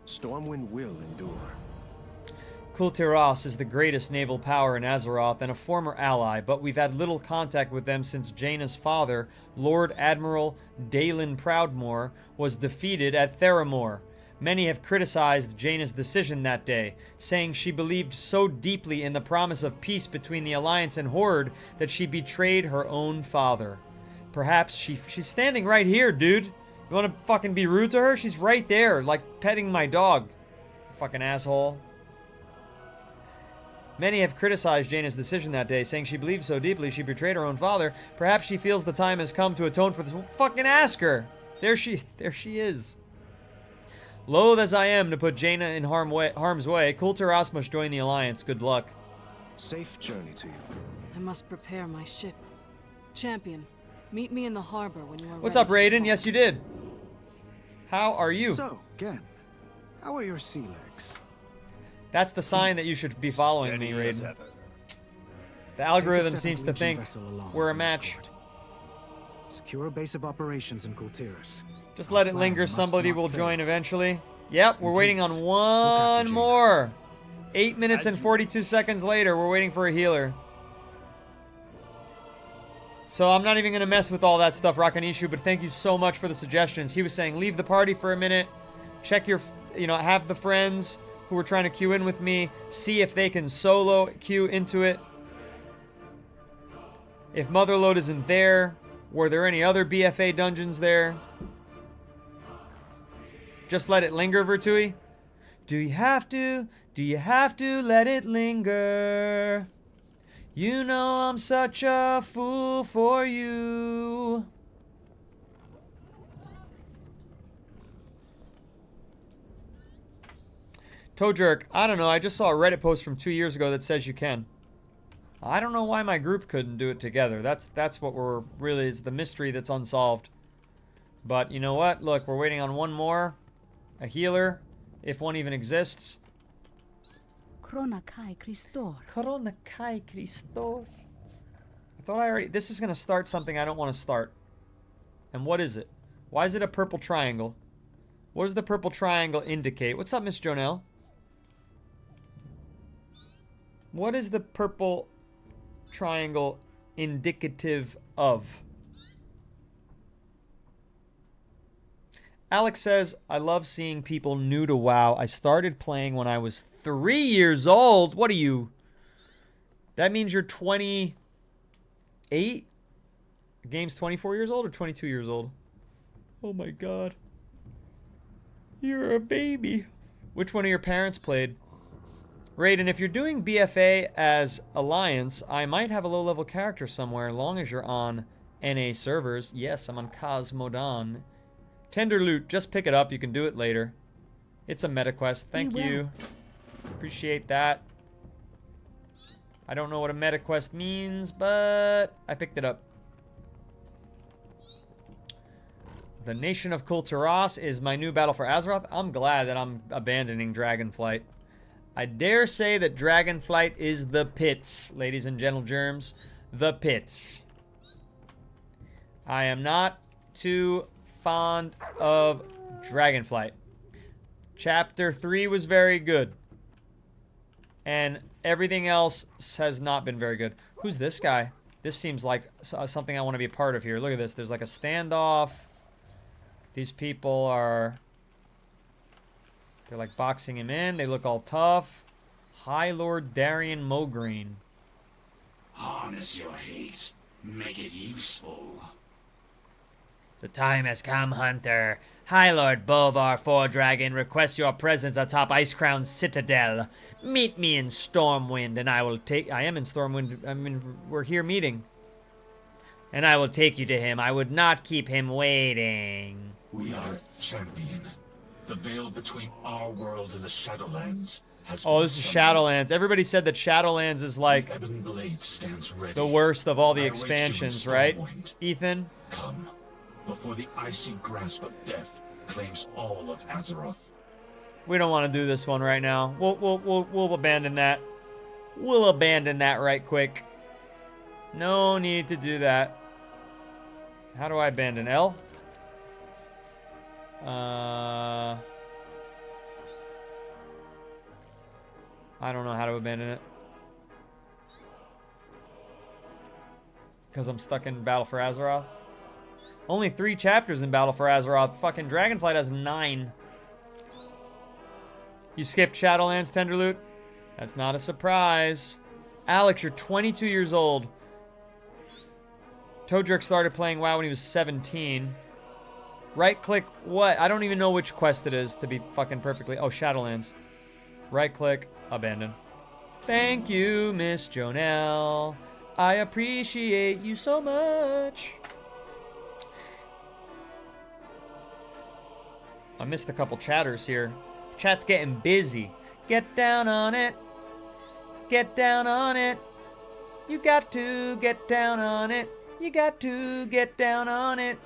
Stormwind will endure. Kultiras is the greatest naval power in Azeroth and a former ally, but we've had little contact with them since Jaina's father, Lord Admiral Dalen Proudmoore, was defeated at Theramore. Many have criticized Jaina's decision that day, saying she believed so deeply in the promise of peace between the Alliance and Horde that she betrayed her own father. Perhaps she's standing right here, dude. You want to fucking be rude to her? She's right there, like petting my dog. Fucking asshole. Many have criticized Jaina's decision that day, saying she believed so deeply she betrayed her own father. Perhaps she feels the time has come to atone for this. Well, fucking ask her. There she is. Loath as I am to put Jaina in harm's way, Kultiras must join the Alliance. Good luck. Safe journey to you. I must prepare my ship. Champion, meet me in the harbor when you are What's ready up, to Raiden? depart. Yes, you did. How are you? So, Gen, how are your sea legs? That's the sign that you should be following me, Steady as Raiden. ever. The algorithm Take the seems to seventh think Legion vessel along we're a as an match. escort. Secure a base of operations in Kultiras. Just Our let it plan linger. must Somebody not will fail. join eventually. Yep, we're And waiting please, on look one after Jaina. more. 8 minutes As and you- 42 seconds later, we're waiting for a healer. So I'm not even going to mess with all that stuff, Rakanishu, but thank you so much for the suggestions. He was saying leave the party for a minute, check your, have the friends, who are trying to queue in with me see if they can solo queue into it. If Motherlode isn't there, were there any other BFA dungeons there? Just let it linger, Vertui. Do you have to? Do you have to let it linger? You know I'm such a fool for you. Toe Jerk, I don't know. I just saw a Reddit post from 2 years ago that says you can. I don't know why my group couldn't do it together. That's what we're really is the mystery that's unsolved. But you know what? Look, we're waiting on one more. A healer, if one even exists. Krona kai Christor. Corona Kai Christor. I thought I already... This is going to start something I don't want to start. And what is it? Why is it a purple triangle? What does the purple triangle indicate? What's up, Miss Jonelle? What is the purple triangle indicative of? Alex says, I love seeing people new to WoW. I started playing when I was 3 years old. What are you? That means you're 28? The game's 24 years old or 22 years old? Oh my god. You're a baby. Which one of your parents played? Raiden, if you're doing BFA as Alliance, I might have a low-level character somewhere, long as you're on NA servers. Yes, I'm on Cosmodon. Tender Loot, just pick it up. You can do it later. It's a meta quest. Thank you. Appreciate that. I don't know what a meta quest means, but I picked it up. The Nation of Kulturas is my new battle for Azeroth. I'm glad that I'm abandoning Dragonflight. I dare say that Dragonflight is the pits, ladies and gentle germs. The pits. I am not too fond of Dragonflight. Chapter 3 was very good. And everything else has not been very good. Who's this guy? This seems like something I want to be a part of here. Look at this. There's like a standoff. These people are... They're like boxing him in. They look all tough. High Lord Darian Mogreen. Harness your hate. Make it useful. The time has come, Hunter. High Lord Bolvar Four-Dragon requests your presence atop Icecrown Citadel. Meet me in Stormwind, and I will take... I am in Stormwind. We're here meeting. And I will take you to him. I would not keep him waiting. We are champion. The veil between our world and the Shadowlands has Oh, this is Shadowlands. Everybody said that Shadowlands is like Ebon Blade stands ready. the worst of all the I await you in expansions, right? Stormwind. Ethan? Come, before the icy grasp of death claims all of Azeroth. We don't want to do this one right now. We'll abandon that. We'll abandon that right quick. No need to do that. How do I abandon? L? I don't know how to abandon it. Because I'm stuck in Battle for Azeroth. Only 3 chapters in Battle for Azeroth. Fucking Dragonflight has 9. You skipped Shadowlands, Tenderloot? That's not a surprise. Alex, you're 22 years old. Toadjerk started playing WoW when he was 17. Right-click what? I don't even know which quest it is, to be fucking perfectly... Oh, Shadowlands. Right-click, abandon. Thank you, Miss Jonelle. I appreciate you so much. I missed a couple chatters here. Chat's getting busy. Get down on it. Get down on it. You got to get down on it. You got to get down on it.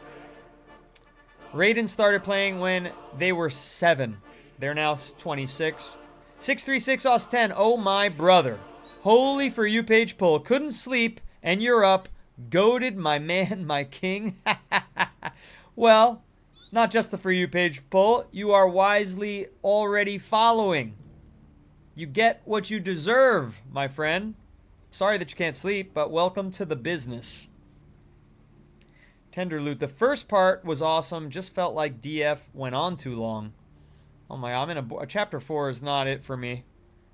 Raiden started playing when they were 7. They're now 26. 636 Aus 10. Oh my brother. Holy for you, Page Pull. Couldn't sleep, and you're up. Goated, my man, my king. Well, not just the For You Page Pull. You are wisely already following. You get what you deserve, my friend. Sorry that you can't sleep, but welcome to the business. Tender Loot. The first part was awesome. Just felt like DF went on too long. Oh my, I'm in a chapter 4 is not it for me.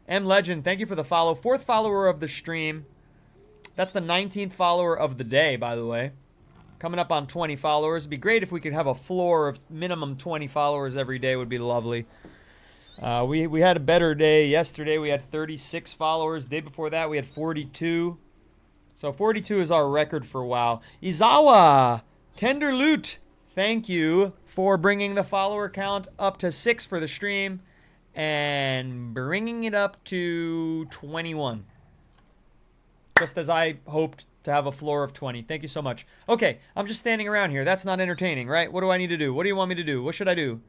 M Legend, thank you for the follow. 4th follower of the stream. That's the 19th follower of the day, by the way. Coming up on 20 followers. It'd be great if we could have a floor of minimum 20 followers every day. Would be lovely. We had a better day. Yesterday we had 36 followers. The day before that we had 42. So 42 is our record for WoW. Izawa, Tender Loot, thank you for bringing the follower count up to 6 for the stream and bringing it up to 21. Just as I hoped to have a floor of 20. Thank you so much. Okay, I'm just standing around here. That's not entertaining, right? What do I need to do? What do you want me to do? What should I do?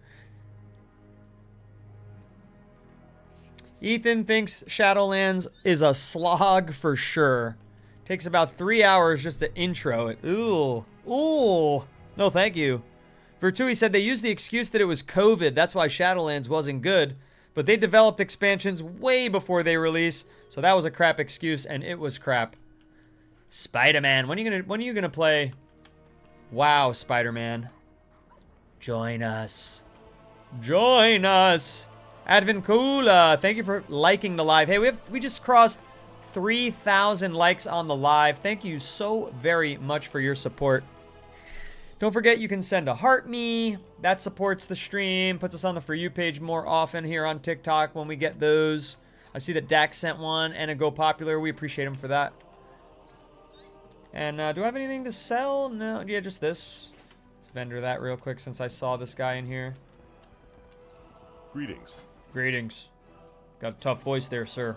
Ethan thinks Shadowlands is a slog for sure. Takes about 3 hours just to intro it. Ooh. Ooh. No, thank you. Vertui said they used the excuse that it was COVID. That's why Shadowlands wasn't good. But they developed expansions way before they release. So that was a crap excuse, and it was crap. Spider-Man. When are you gonna play? WoW, Spider-Man. Join us. Join us. Advincula, thank you for liking the live. Hey, we just crossed 3,000 likes on the live. Thank you so very much for your support. Don't forget you can send a heart me. That supports the stream, puts us on the For You page more often here on TikTok when we get those. I see that Dax sent one and a Go Popular. We appreciate him for that. And do I have anything to sell? No, yeah, just this. Let's vendor that real quick since I saw this guy in here. Greetings. Greetings. Got a tough voice there, sir.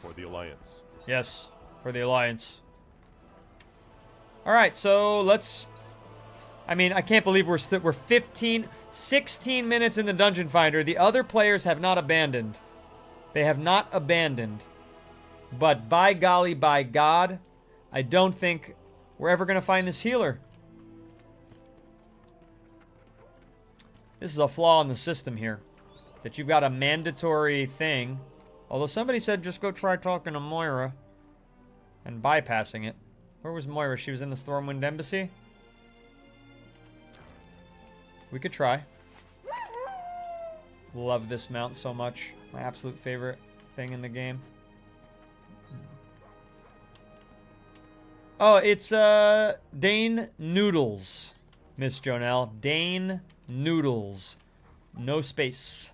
For the Alliance. Yes, for the Alliance. All right, so let's... I mean, I can't believe we're 16 minutes in the Dungeon Finder. The other players have not abandoned. They have not abandoned. But by golly, by God, I don't think we're ever going to find this healer. This is a flaw in the system here. That you've got a mandatory thing. Although somebody said just go try talking to Moira. And bypassing it. Where was Moira? She was in the Stormwind Embassy? We could try. Love this mount so much. My absolute favorite thing in the game. Oh, it's Dane Noodles, Miss Jonelle. Dane Noodles. No space.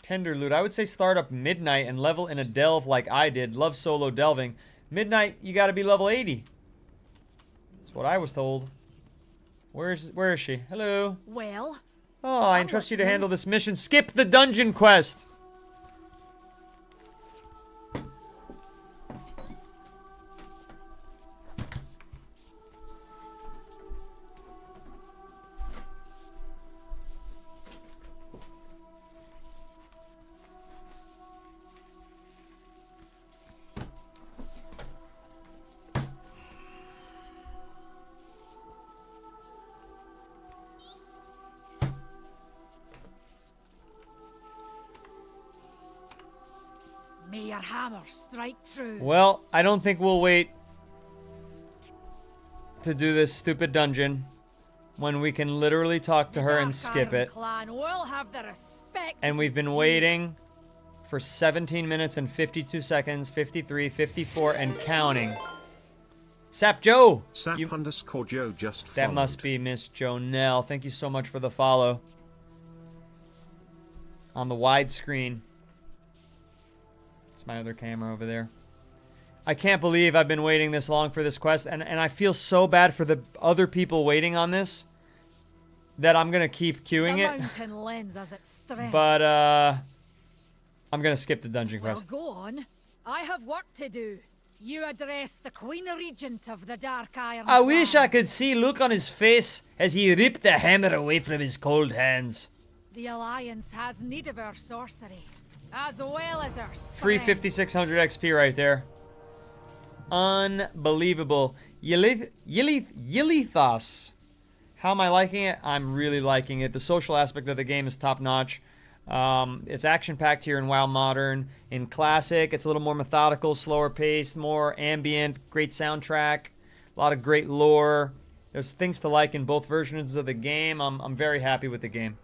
Tender Loot. I would say start up Midnight and level in a delve like I did. Love solo delving. Midnight, you gotta be level 80. That's what I was told. Where is she? Hello. Well. Oh, I entrust you to handle this mission. Skip the dungeon quest. May your hammer strike true. Well, I don't think we'll wait to do this stupid dungeon when we can literally talk to her and skip it. Clan will have the respect. And we've been waiting for 17 minutes and 52 seconds, 53, 54, and counting. Sap Joe! Sap_Joe just followed. That must be Miss Jonelle. Thank you so much for the follow. On the widescreen. It's my other camera over there. I can't believe I've been waiting this long for this quest, and I feel so bad for the other people waiting on this that I'm going to keep queuing it. But, I'm going to skip the dungeon quest. Well, go on. I have work to do. You address the Queen Regent of the Dark Iron. I wish I could see look on his face as he ripped the hammer away from his cold hands. The Alliance has need of our sorcery, as well as our strength. Free 5600 XP right there. Unbelievable. Yilithos. How am I liking it? I'm really liking it. The social aspect of the game is top notch. It's action-packed here in WoW Modern. In Classic, it's a little more methodical, slower paced, more ambient, great soundtrack, a lot of great lore. There's things to like in both versions of the game. I'm very happy with the game.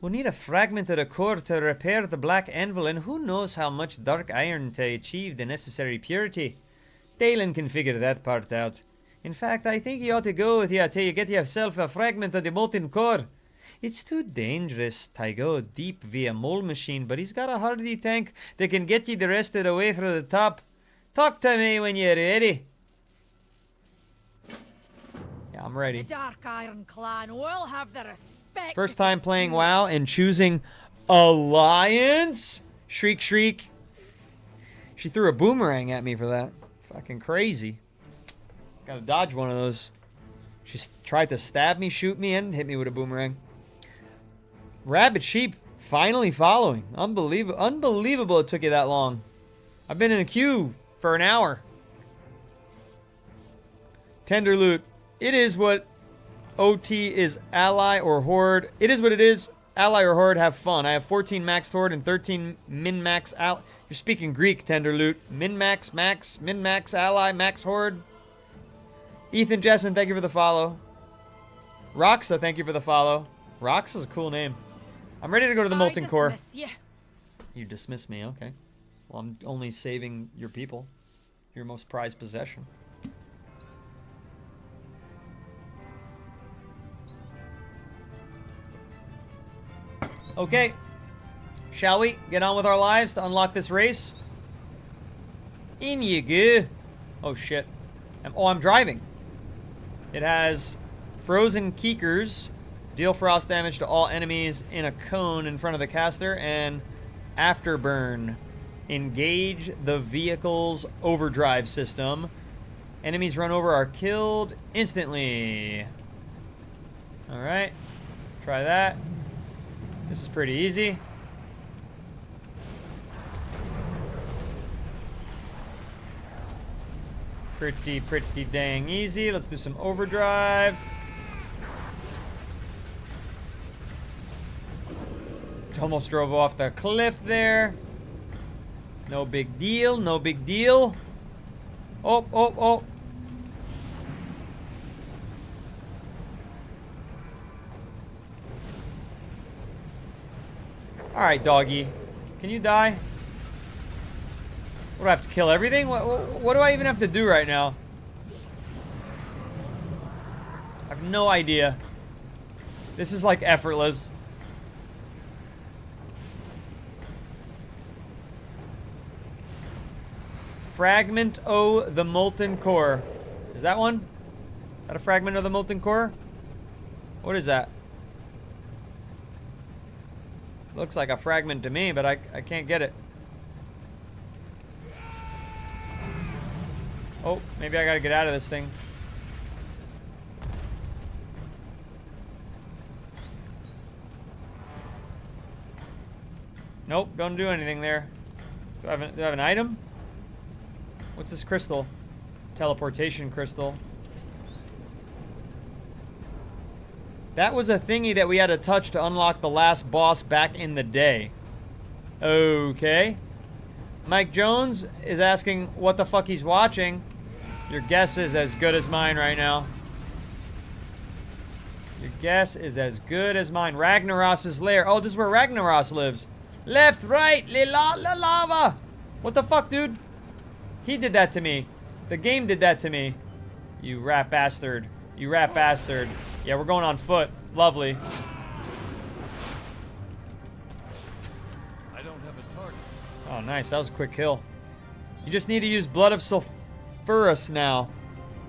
We'll need a fragment of the core to repair the black anvil, and who knows how much dark iron to achieve the necessary purity. Dalen can figure that part out. In fact, I think you ought to go with you till you get yourself a fragment of the molten core. It's too dangerous to go deep via mole machine, but he's got a hardy tank that can get you the rest of the way from the top. Talk to me when you're ready. Yeah, I'm ready. The Dark Iron Clan will have the respect. First time playing WoW and choosing Alliance? Shriek, shriek. She threw a boomerang at me for that. Fucking crazy. Gotta dodge one of those. She tried to stab me, shoot me, and hit me with a boomerang. Rabbit sheep finally following. Unbelievable it took you that long. I've been in a queue for an hour. Tender loot. It is what OT is ally or horde. It is what it is. Ally or horde, have fun. I have 14 max horde and 13 min-max ally. You're speaking Greek, tender loot. Min-max, max, min-max, ally, max horde. Ethan Jessen, thank you for the follow. Roxa, thank you for the follow. Roxa's a cool name. I'm ready to go to the Molten Core. You dismiss me, okay. Well, I'm only saving your people. Your most prized possession. Okay. Shall we get on with our lives to unlock this race? In you go. Oh, shit. I'm driving. It has frozen keekers, deal frost damage to all enemies in a cone in front of the caster, and afterburn, engage the vehicle's overdrive system. Enemies run over are killed instantly. Alright, try that. This is pretty easy. Pretty dang easy. Let's do some overdrive. Almost drove off the cliff there. No big deal, no big deal. Oh. Alright, doggy. Can you die? What, do I have to kill everything? What do I even have to do right now? I have no idea. This is like effortless. Fragment O the Molten Core. Is that one? Is that a fragment of the Molten Core? What is that? Looks like a fragment to me, but I can't get it. Oh, maybe I gotta get out of this thing. Nope, don't do anything there. Do I have an item? What's this crystal? Teleportation crystal. That was a thingy that we had to touch to unlock the last boss back in the day. Okay. Mike Jones is asking what the fuck he's watching. Your guess is as good as mine right now. Your guess is as good as mine. Ragnaros's lair. Oh, this is where Ragnaros lives. Left, right, la lava. What the fuck, dude? He did that to me. The game did that to me. You rat bastard. You rat bastard. Yeah, we're going on foot. Lovely. I don't have a target. Oh, nice. That was a quick kill. You just need to use Blood of Sulfurus now.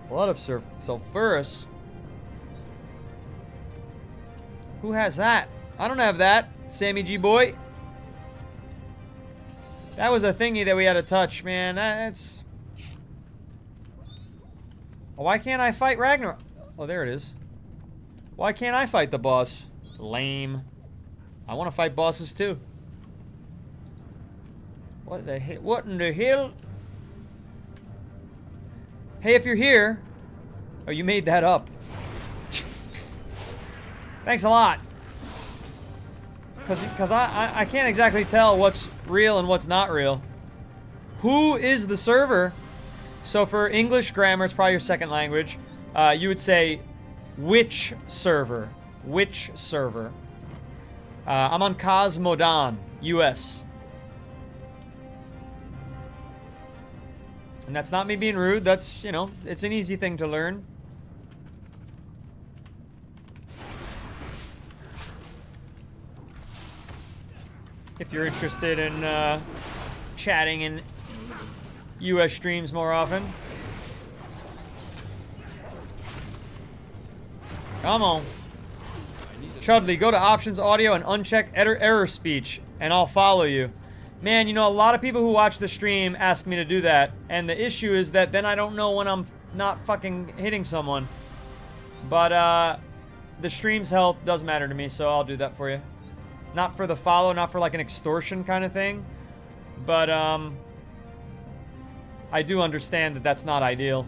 Blood of Sulfurus? Who has that? I don't have that. Sammy G boy. That was a thingy that we had to touch, man. That's... Why can't I fight Ragnarok? Oh, there it is. Why can't I fight the boss? Lame. I want to fight bosses too. What in the hell? Hey, if you're here... Oh, you made that up. Thanks a lot. Because I can't exactly tell what's real and what's not real. Who is the server? So for English grammar, it's probably your second language. You would say, which server? Which server? I'm on Cosmodan, US. And that's not me being rude. That's, you know, it's an easy thing to learn. If you're interested in chatting in US streams more often. Come on. Chudley, go to options audio and uncheck error speech, and I'll follow you. Man, you know, a lot of people who watch the stream ask me to do that, and the issue is that then I don't know when I'm not fucking hitting someone. But, the stream's health does matter to me, so I'll do that for you. Not for the follow, not for like an extortion kind of thing. But, I do understand that that's not ideal.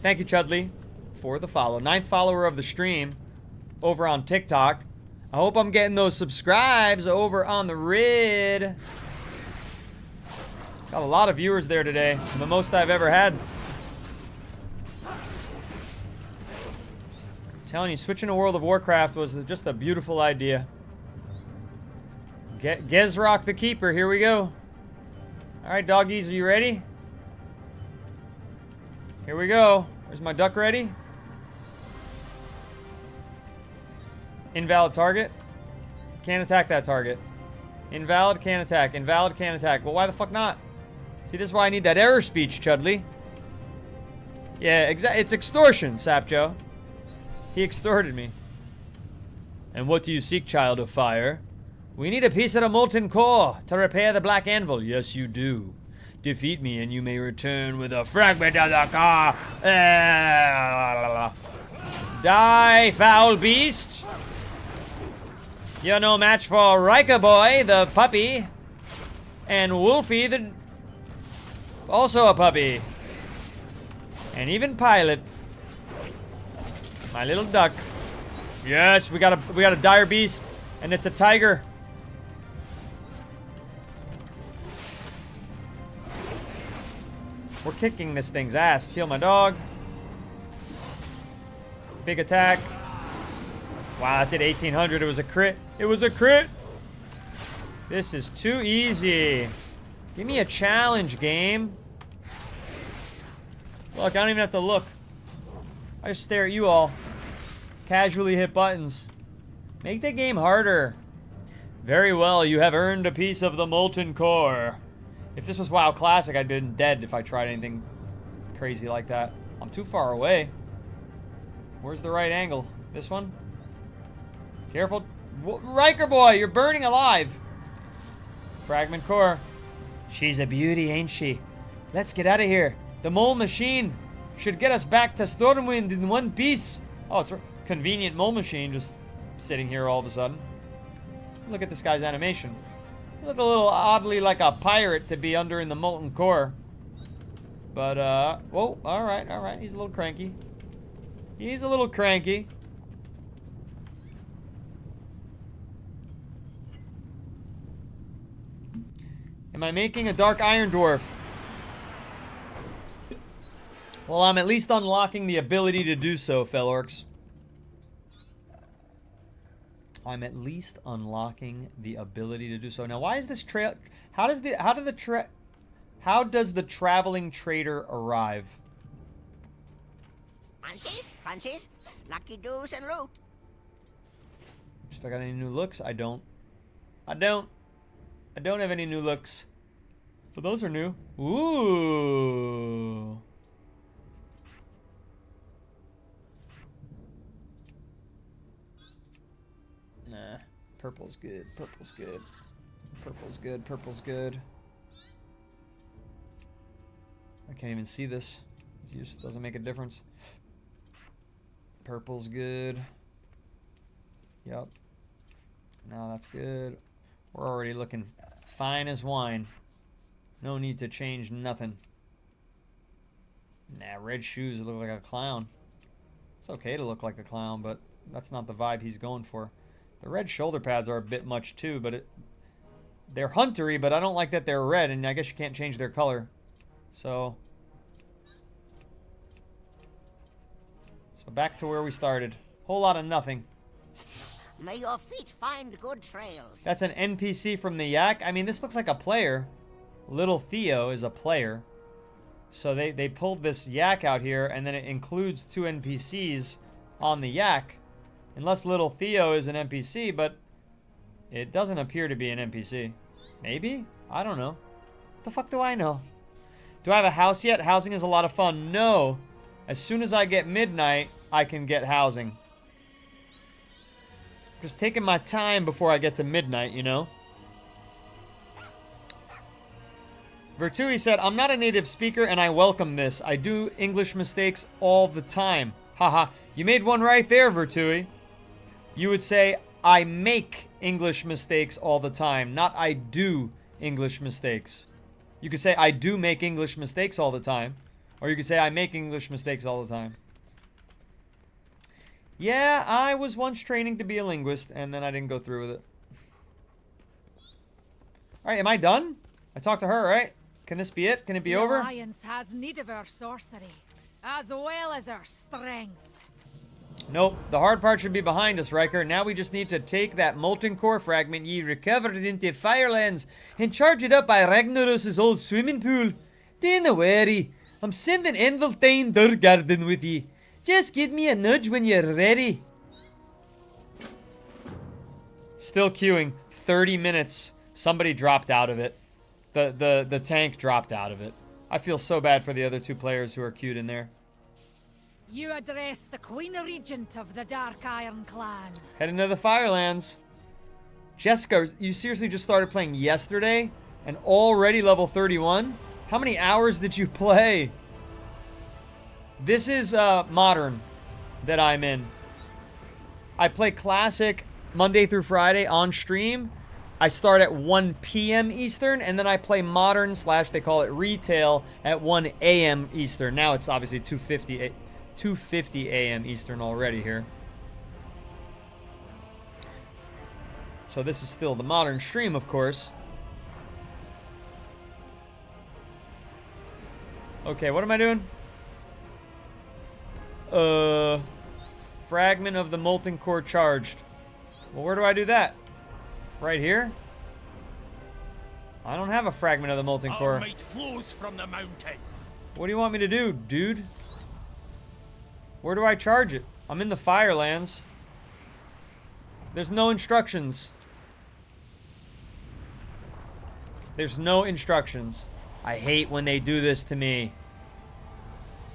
Thank you, Chudley, for the follow. 9th follower of the stream over on TikTok. I hope I'm getting those subscribes over on the Rid. Got a lot of viewers there today. The most I've ever had. I'm telling you, switching to World of Warcraft was just a beautiful idea. Gezrock the Keeper, here we go. Alright, doggies, are you ready? Here we go. Where's my duck ready? Invalid target. Can't attack that target. Invalid, can't attack. Invalid, can't attack. Well, why the fuck not? See, this is why I need that error speech, Chudley. Yeah, it's extortion, Sapjo. He extorted me. And what do you seek, child of fire? We need a piece of the molten core to repair the black anvil. Yes, you do. Defeat me and you may return with a fragment of the car. Die, foul beast. You're no match for Riker Boy, the puppy. And Wolfie, the... also a puppy. And even Pilot. My little duck. Yes, we got a dire beast. And it's a tiger. We're kicking this thing's ass. Heal my dog. Big attack. Wow, that did 1800. It was a crit. It was a crit. This is too easy. Give me a challenge, game. Look, I don't even have to look. I just stare at you all. Casually hit buttons. Make the game harder. Very well, you have earned a piece of the molten core. If this was WoW Classic, I'd been dead if I tried anything crazy like that. I'm too far away. Where's the right angle? This one? Careful. Riker Boy, you're burning alive. Fragment core. She's a beauty, ain't she? Let's get out of here. The mole machine should get us back to Stormwind in one piece. Oh, it's a convenient mole machine just sitting here all of a sudden. Look at this guy's animation. Look a little oddly like a pirate to be under in the molten core. But, whoa, alright. He's a little cranky. He's a little cranky. Am I making a Dark Iron Dwarf? Well, I'm at least unlocking the ability to do so, Fellorks. I'm at least unlocking the ability to do so. Now, why is this trail... How does the traveling trader arrive? Punches, lucky doos and root. If I got any new looks, I don't. I don't have any new looks. But those are new. Ooh. Nah. Purple's good. Purple's good. Purple's good. Purple's good. I can't even see this. It just doesn't make a difference. Purple's good. Yep. No, that's good. We're already looking fine as wine. No need to change nothing. Nah, red shoes look like a clown. It's okay to look like a clown, but that's not the vibe he's going for. The red shoulder pads are a bit much too, but they're huntery, but I don't like that they're red, and I guess you can't change their color. So back to where we started. Whole lot of nothing. May your feet find good trails. That's an NPC from the Yak. I mean, this looks like a player. Little Theo is a player. So they pulled this Yak out here, and then it includes 2 NPCs on the Yak. Unless Little Theo is an NPC, but it doesn't appear to be an NPC. Maybe? I don't know. What the fuck do I know? Do I have a house yet? Housing is a lot of fun. No. As soon as I get midnight, I can get housing. Just taking my time before I get to midnight, you know? Vertui said, I'm not a native speaker and I welcome this. I do English mistakes all the time. Haha. You made one right there, Vertui. You would say, I make English mistakes all the time, not I do English mistakes. You could say, I do make English mistakes all the time. Or you could say, I make English mistakes all the time. Yeah, I was once training to be a linguist, and then I didn't go through with it. Alright, am I done? I talked to her, right? Can this be it? Can it be over? The Alliance has need of our sorcery, as well as our strength. Nope, the hard part should be behind us, Riker. Now we just need to take that molten core fragment ye recovered into Firelands and charge it up by Ragnaros' old swimming pool. Dinna worry, I'm sending Enveltine Durgarden with ye. Just give me a nudge when you're ready. Still queuing. 30 minutes. Somebody dropped out of it. The tank dropped out of it. I feel so bad for the other 2 players who are queued in there. You address the Queen Regent of the Dark Iron Clan. Heading to the Firelands. Jessica, you seriously just started playing yesterday? And already level 31? How many hours did you play? This is modern that I'm in. I play classic Monday through Friday on stream. I start at 1 p.m. Eastern, and then I play modern / they call it retail at 1 a.m. Eastern. Now it's obviously 2:50 a.m. Eastern already here. So this is still the modern stream, of course. Okay, what am I doing? Fragment of the molten core charged. Well, where do I do that? Right here? I don't have a fragment of the molten core. Might flows from the mountain. What do you want me to do, dude? Where do I charge it? I'm in the Firelands. There's no instructions. There's no instructions. I hate when they do this to me.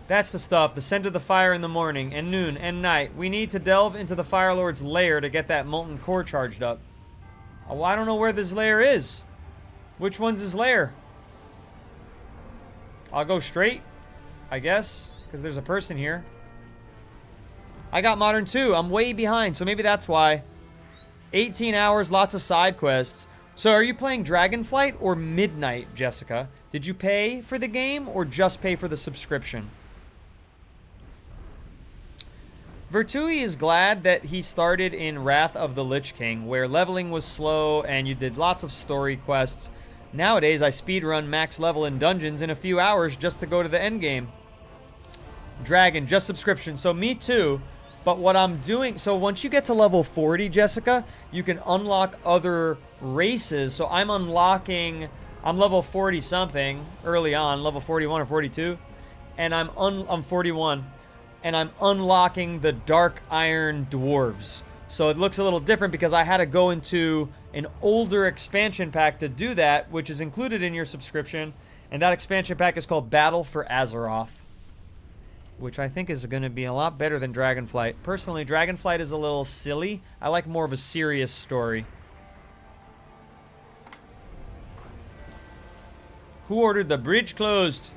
That's the stuff. The scent of the fire in the morning, and noon, and night. We need to delve into the Fire Lord's lair to get that molten core charged up. Oh, I don't know where this lair is. Which one's his lair? I'll go straight, I guess, because there's a person here. I got modern too. I'm way behind, so maybe that's why. 18 hours, lots of side quests. So are you playing Dragonflight or Midnight, Jessica? Did you pay for the game or just pay for the subscription? Vertui is glad that he started in Wrath of the Lich King, where leveling was slow and you did lots of story quests. Nowadays, I speedrun max level in dungeons in a few hours just to go to the endgame. Dragon, just subscription. So me too. But what I'm doing... So once you get to level 40, Jessica, you can unlock other races. So I'm unlocking... I'm level 40-something early on. Level 41 or 42. And I'm 41. And I'm unlocking the Dark Iron Dwarves. So it looks a little different because I had to go into an older expansion pack to do that, which is included in your subscription. And that expansion pack is called Battle for Azeroth, which I think is going to be a lot better than Dragonflight. Personally, Dragonflight is a little silly. I like more of a serious story. Who ordered the bridge closed?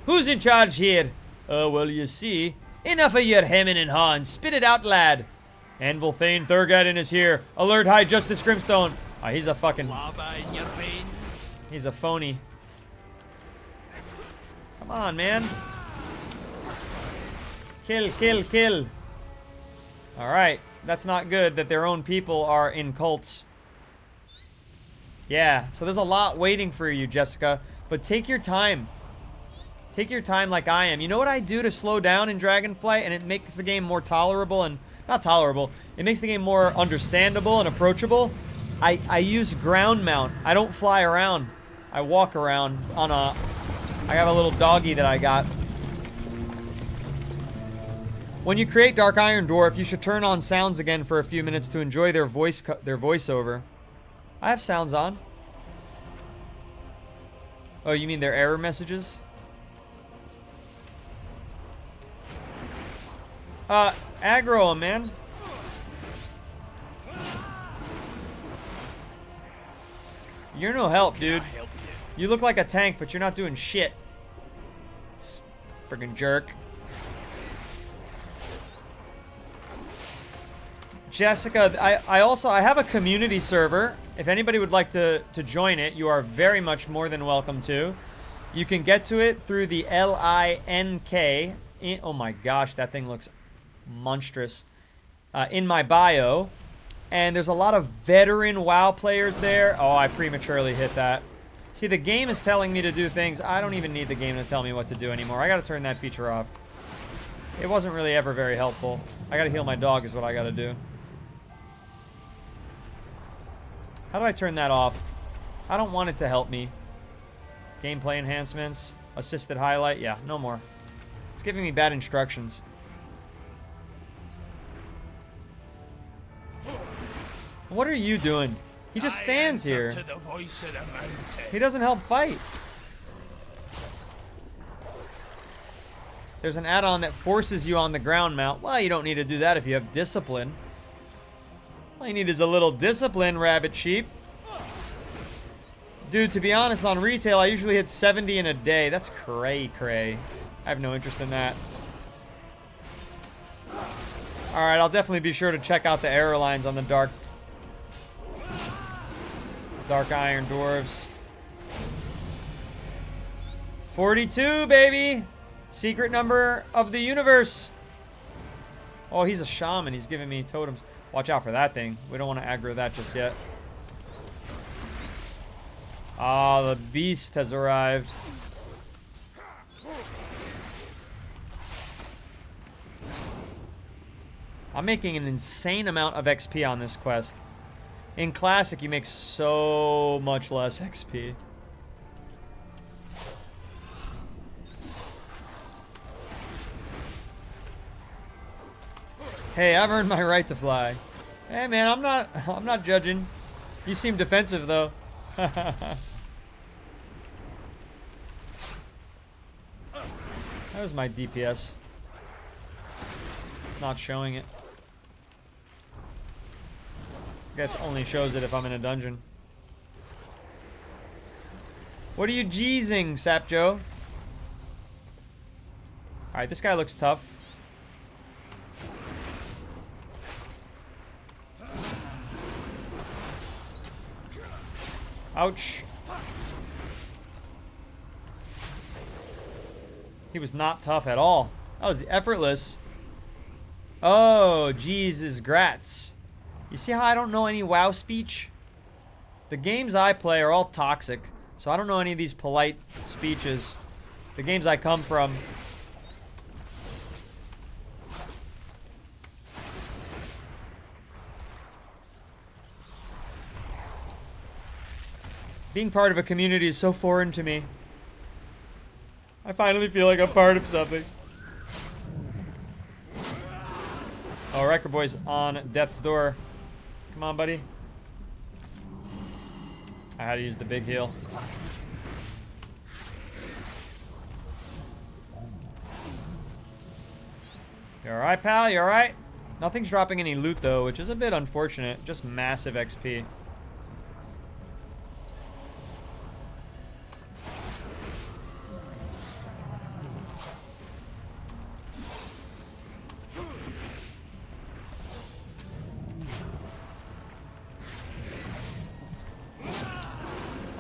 Who's in charge here? Well, you see... Enough of your hemming and hawing. Spit it out, lad. Anvil Thane Thurgadin is here. Alert High Justice Grimstone. Oh, he's a fucking... He's a phony. Come on, man. Kill, kill, kill. Alright. That's not good that their own people are in cults. Yeah, so there's a lot waiting for you, Jessica. But take your time. Take your time like I am. You know what I do to slow down in Dragonflight, and it makes the game more tolerable and... Not tolerable. It makes the game more understandable and approachable. I use ground mount. I don't fly around. I walk around on a... I have a little doggy that I got. When you create Dark Iron Dwarf, you should turn on sounds again for a few minutes to enjoy their voiceover. I have sounds on. Oh, you mean their error messages? Aggro him, man. You're no help, dude. You look like a tank, but you're not doing shit. Friggin' jerk. Jessica, I have a community server. If anybody would like to join it, you are very much more than welcome to. You can get to it through the LINK. Oh my gosh, that thing looks monstrous. In my bio. And there's a lot of veteran WoW players there. Oh, I prematurely hit that. See, the game is telling me to do things. I don't even need the game to tell me what to do anymore. I gotta turn that feature off. It wasn't really ever very helpful. I gotta heal my dog is what I gotta do. How do I turn that off? I don't want it to help me. Gameplay enhancements. Assisted highlight. Yeah, no more. It's giving me bad instructions. What are you doing? He just stands here. He doesn't help fight. There's an add-on that forces you on the ground mount. Well, you don't need to do that if you have discipline. All you need is a little discipline, rabbit sheep. Dude, to be honest, on retail, I usually hit 70 in a day. That's cray-cray. I have no interest in that. Alright, I'll definitely be sure to check out the error lines on the Dark Iron Dwarves. 42, baby! Secret number of the universe. Oh, he's a shaman. He's giving me totems. Watch out for that thing. We don't want to aggro that just yet. Ah, the beast has arrived. I'm making an insane amount of XP on this quest. In Classic, you make so much less XP. Hey, I've earned my right to fly. Hey man, I'm not judging. You seem defensive though. That was my DPS. It's not showing it. I guess only shows it if I'm in a dungeon. What are you jeezing, Sapjo? Alright, this guy looks tough. Ouch. He was not tough at all. That was effortless. Oh, Jesus grats. You see how I don't know any WoW speech? The games I play are all toxic, so I don't know any of these polite speeches. The games I come from. Being part of a community is so foreign to me. I finally feel like I'm part of something. Oh, Wrecker Boy's on death's door. Come on, buddy. I had to use the big heal. You alright, pal? You alright? Nothing's dropping any loot, though, which is a bit unfortunate. Just massive XP.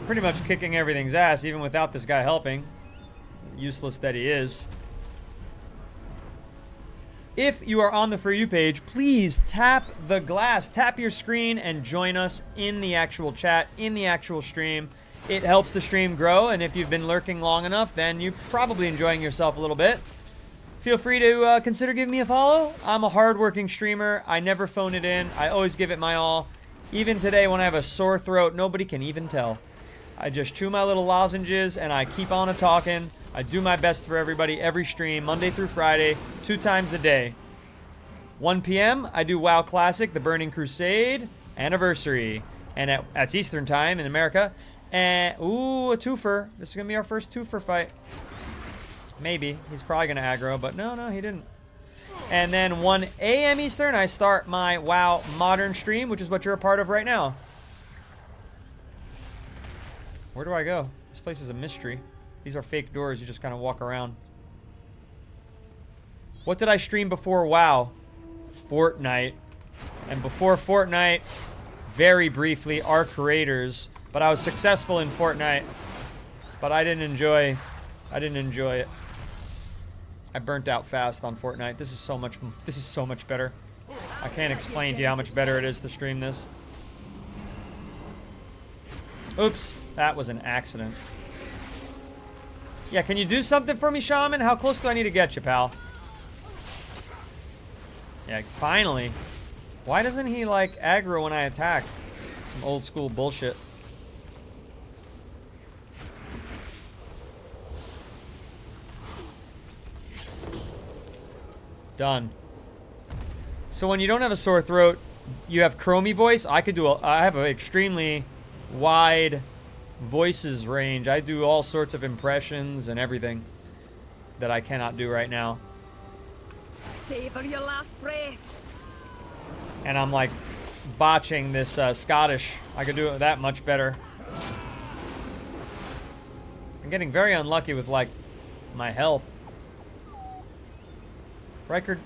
Pretty much kicking everything's ass, even without this guy helping. Useless that he is. If you are on the For You page, please tap the glass, tap your screen, and join us in the actual chat, in the actual stream. It helps the stream grow, and if you've been lurking long enough, then you're probably enjoying yourself a little bit. Feel free to consider giving me a follow. I'm a hardworking streamer. I never phone it in. I always give it my all. Even today when I have a sore throat, nobody can even tell. I just chew my little lozenges, and I keep on talking. I do my best for everybody every stream, Monday through Friday, 2 times a day. 1 p.m., I do WoW Classic, the Burning Crusade Anniversary. And that's Eastern Time in America. And, ooh, a twofer. This is going to be our first twofer fight. Maybe. He's probably going to aggro, but no, he didn't. And then 1 a.m. Eastern, I start my WoW Modern stream, which is what you're a part of right now. Where do I go? This place is a mystery. These are fake doors. You just kind of walk around. What did I stream before WoW? Fortnite. And before Fortnite, very briefly, Arc Raiders. But I was successful in Fortnite. But I didn't enjoy it. I burnt out fast on Fortnite. This is so much better. I can't explain to you how much better it is to stream this. Oops, that was an accident. Yeah, can you do something for me, Shaman? How close do I need to get you, pal? Yeah, finally. Why doesn't he, like, aggro when I attack? Some old school bullshit. Done. So when you don't have a sore throat, you have Chromie voice. I have an extremely wide voices range. I do all sorts of impressions and everything that I cannot do right now. Savor your last breath. And I'm like botching this Scottish. I could do it that much better. I'm getting very unlucky with like my health.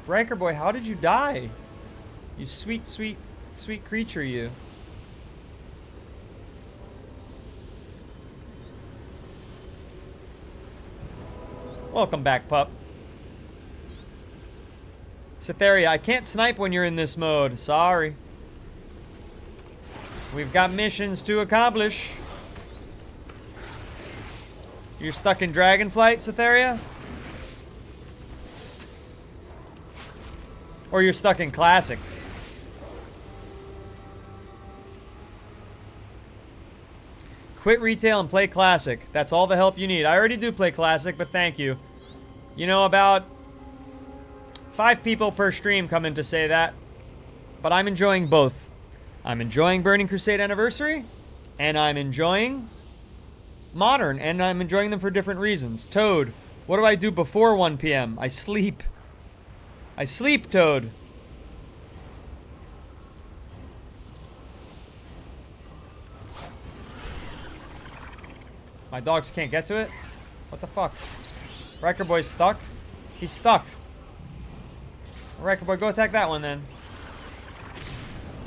Riker boy, how did you die? You sweet, sweet, sweet creature, you. Welcome back, pup. Cytheria, I can't snipe when you're in this mode. Sorry. We've got missions to accomplish. You're stuck in Dragonflight, Cytheria? Or you're stuck in Classic? Quit retail and play Classic. That's all the help you need. I already do play Classic, but thank you. You know, about 5 people per stream come in to say that. But I'm enjoying both. I'm enjoying Burning Crusade Anniversary, and I'm enjoying Modern, and I'm enjoying them for different reasons. Toad, what do I do before 1 p.m.? I sleep. I sleep, Toad. My dogs can't get to it? What the fuck? Riker boy's stuck? He's stuck. Riker boy, go attack that one then.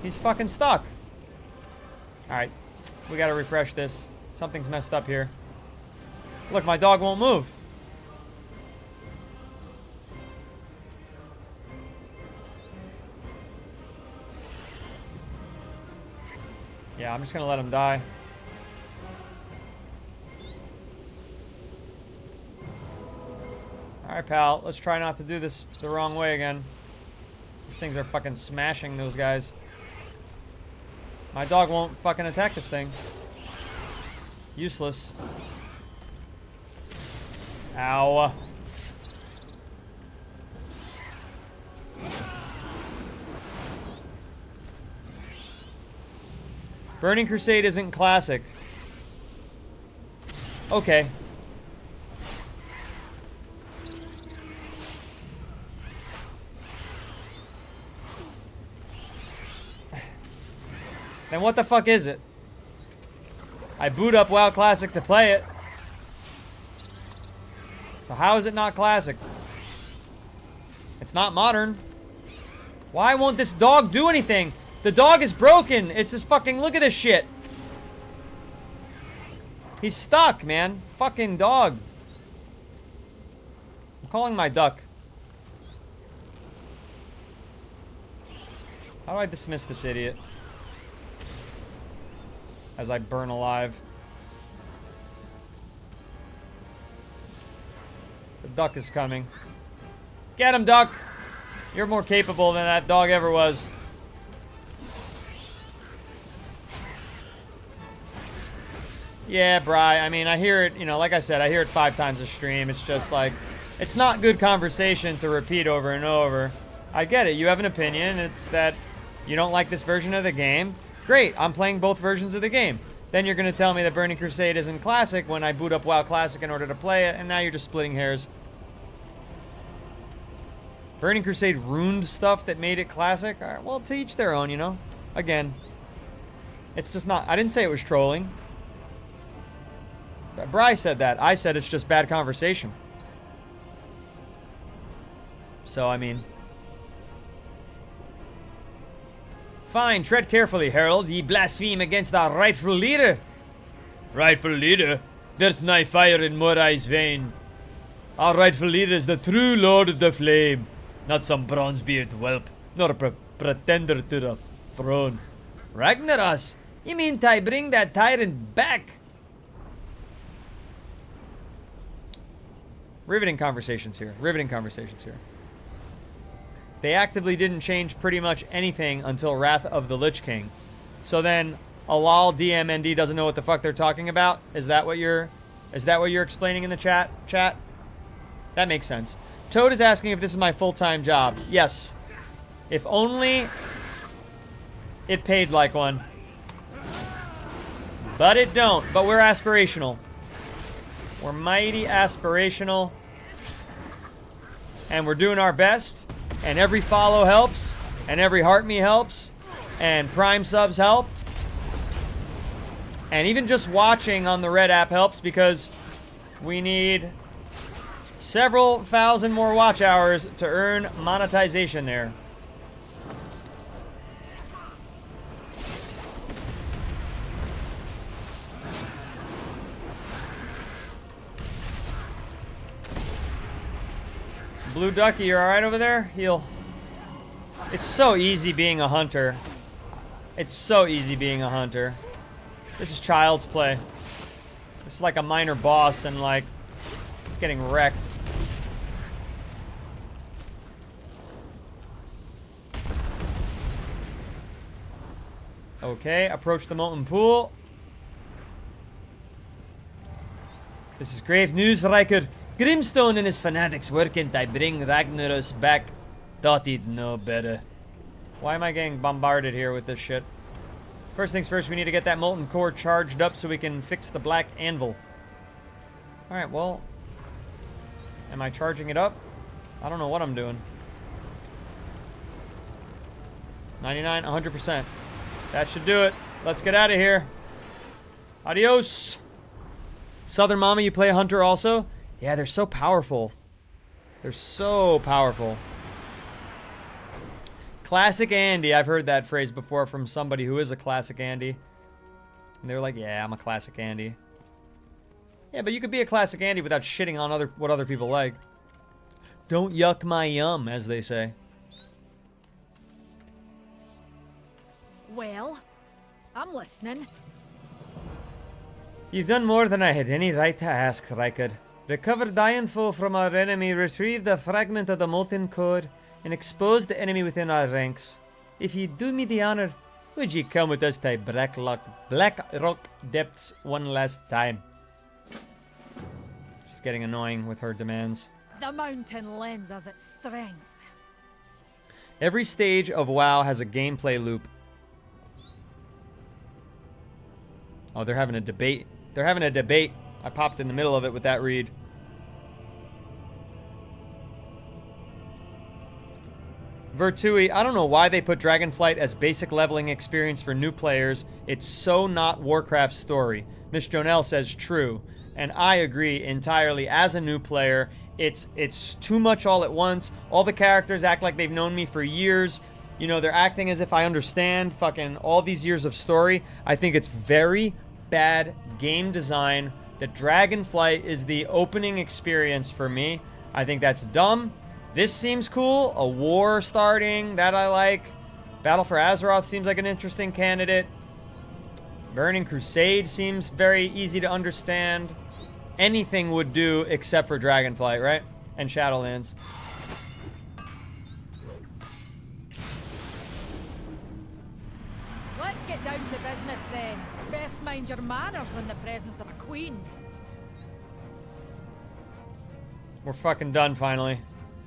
He's fucking stuck. Alright. We gotta refresh this. Something's messed up here. Look, my dog won't move. Yeah, I'm just gonna let him die. Alright, pal. Let's try not to do this the wrong way again. These things are fucking smashing those guys. My dog won't fucking attack this thing. Useless. Ow. Burning Crusade isn't Classic. Okay. Then what the fuck is it? I boot up WoW Classic to play it. So how is it not Classic? It's not Modern. Why won't this dog do anything? The dog is broken. It's just fucking, look at this shit. He's stuck, man. Fucking dog. I'm calling my duck. How do I dismiss this idiot? As I burn alive. The duck is coming. Get him, duck! You're more capable than that dog ever was. Yeah, Bri, I mean, I hear it, you know, like I said, I hear it 5 times a stream. It's just like, it's not good conversation to repeat over and over. I get it, you have an opinion. It's that you don't like this version of the game. Great, I'm playing both versions of the game. Then you're going to tell me that Burning Crusade isn't Classic when I boot up WoW Classic in order to play it, and now you're just splitting hairs. Burning Crusade ruined stuff that made it Classic? All right, well, to each their own, you know? Again, it's just not... I didn't say it was trolling. Bri said that. I said it's just bad conversation. So, I mean... Fine, tread carefully, Herald. Ye blaspheme against our rightful leader. Rightful leader? There's nae fire in Morai's vein. Our rightful leader is the true Lord of the Flame. Not some bronzebeard whelp, nor a pretender to the throne. Ragnaros? You mean I bring that tyrant back? Riveting conversations here. Riveting conversations here. They actively didn't change pretty much anything until Wrath of the Lich King. So then, Alal DMND doesn't know what the fuck they're talking about? Is that what you're explaining in the chat? Chat? That makes sense. Toad is asking if this is my full-time job. Yes. If only it paid like one. But it don't. But we're aspirational. We're mighty aspirational. And we're doing our best. And every follow helps. And every heart me helps. And Prime subs help. And even just watching on the Red app helps because we need several thousand more watch hours to earn monetization there. Blue Ducky, you're alright over there? Heal. It's so easy being a hunter. It's so easy being a hunter. This is child's play. This is like a minor boss and like it's getting wrecked. Okay, approach the molten pool. This is grave news, Riker. Grimstone and his fanatics working to bring Ragnaros back. Thought he'd know better. Why am I getting bombarded here with this shit? First things first, we need to get that molten core charged up so we can fix the black anvil. Alright, well... Am I charging it up? I don't know what I'm doing. 99, 100%. That should do it. Let's get out of here. Adios. Southern Mama, you play Hunter also? Yeah, they're so powerful. They're so powerful. Classic Andy. I've heard that phrase before from somebody who is a Classic Andy. And they're like, yeah, I'm a Classic Andy. Yeah, but you could be a Classic Andy without shitting on what other people like. Don't yuck my yum, as they say. Well, I'm listening. You've done more than I had any right to ask, Riker. Recover the info from our enemy, retrieve the fragment of the molten core, and expose the enemy within our ranks. If you do me the honor, would you come with us to Black Rock Depths one last time? She's getting annoying with her demands. The mountain lends us its strength. Every stage of WoW has a gameplay loop. Oh, they're having a debate. They're having a debate. I popped in the middle of it with that read. Vertui, I don't know why they put Dragonflight as basic leveling experience for new players. It's so not Warcraft's story. Miss Jonelle says true. And I agree entirely. As a new player, it's too much all at once. All the characters act like they've known me for years. You know, they're acting as if I understand fucking all these years of story. I think it's very bad game design that Dragonflight is the opening experience for me. I think that's dumb. This seems cool. A war starting, that I like. Battle for Azeroth seems like an interesting candidate. Burning Crusade seems very easy to understand. Anything would do except for Dragonflight, right? And Shadowlands. Let's get down to business then. Best mind your manners in the presence of a queen. We're fucking done finally.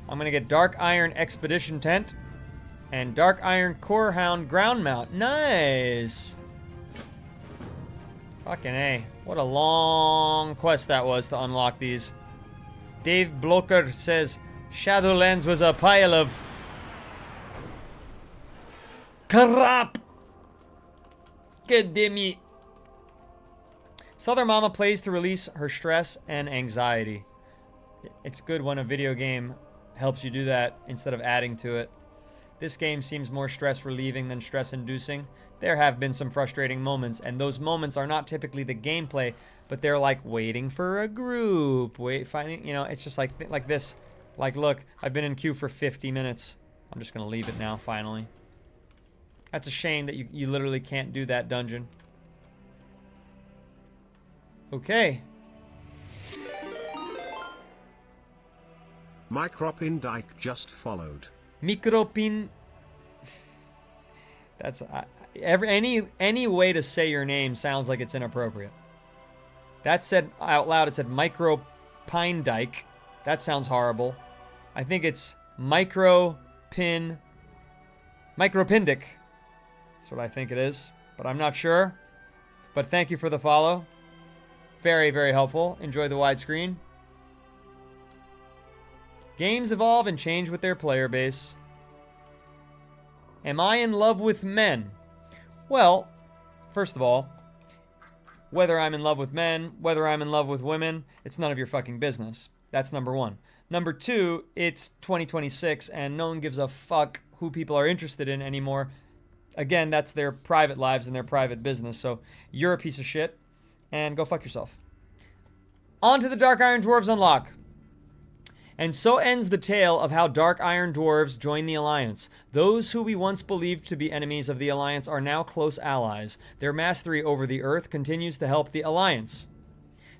I'm gonna get Dark Iron Expedition Tent and Dark Iron Core Hound Ground Mount. Nice. Fucking A. What a long quest that was to unlock these. Dave Bloker says Shadowlands was a pile of crap. God damn it. Southern Mama plays to release her stress and anxiety. It's good when a video game helps you do that instead of adding to it. This game seems more stress relieving than stress inducing. There have been some frustrating moments, and those moments are not typically the gameplay, but they're like waiting for a group, finding, you know, it's just like this. Like, look, I've been in queue for 50 minutes. I'm just gonna leave it now, finally. That's a shame that you literally can't do that dungeon. Okay. Micropin Dyke just followed. Micropin. That's any way to say your name sounds like it's inappropriate. That said out loud, it said Micro Pine Dyke. That sounds horrible. I think it's Micropindic. That's what I think it is, but I'm not sure. But thank you for the follow. Very, very helpful. Enjoy the widescreen. Games evolve and change with their player base. Am I in love with men? Well, first of all, whether I'm in love with men, whether I'm in love with women, it's none of your fucking business. That's number one. Number two, it's 2026 and no one gives a fuck who people are interested in anymore. Again, that's their private lives and their private business. So you're a piece of shit and go fuck yourself. On to the Dark Iron Dwarves unlock. And so ends the tale of how Dark Iron Dwarves joined the Alliance. Those who we once believed to be enemies of the Alliance are now close allies. Their mastery over the Earth continues to help the Alliance.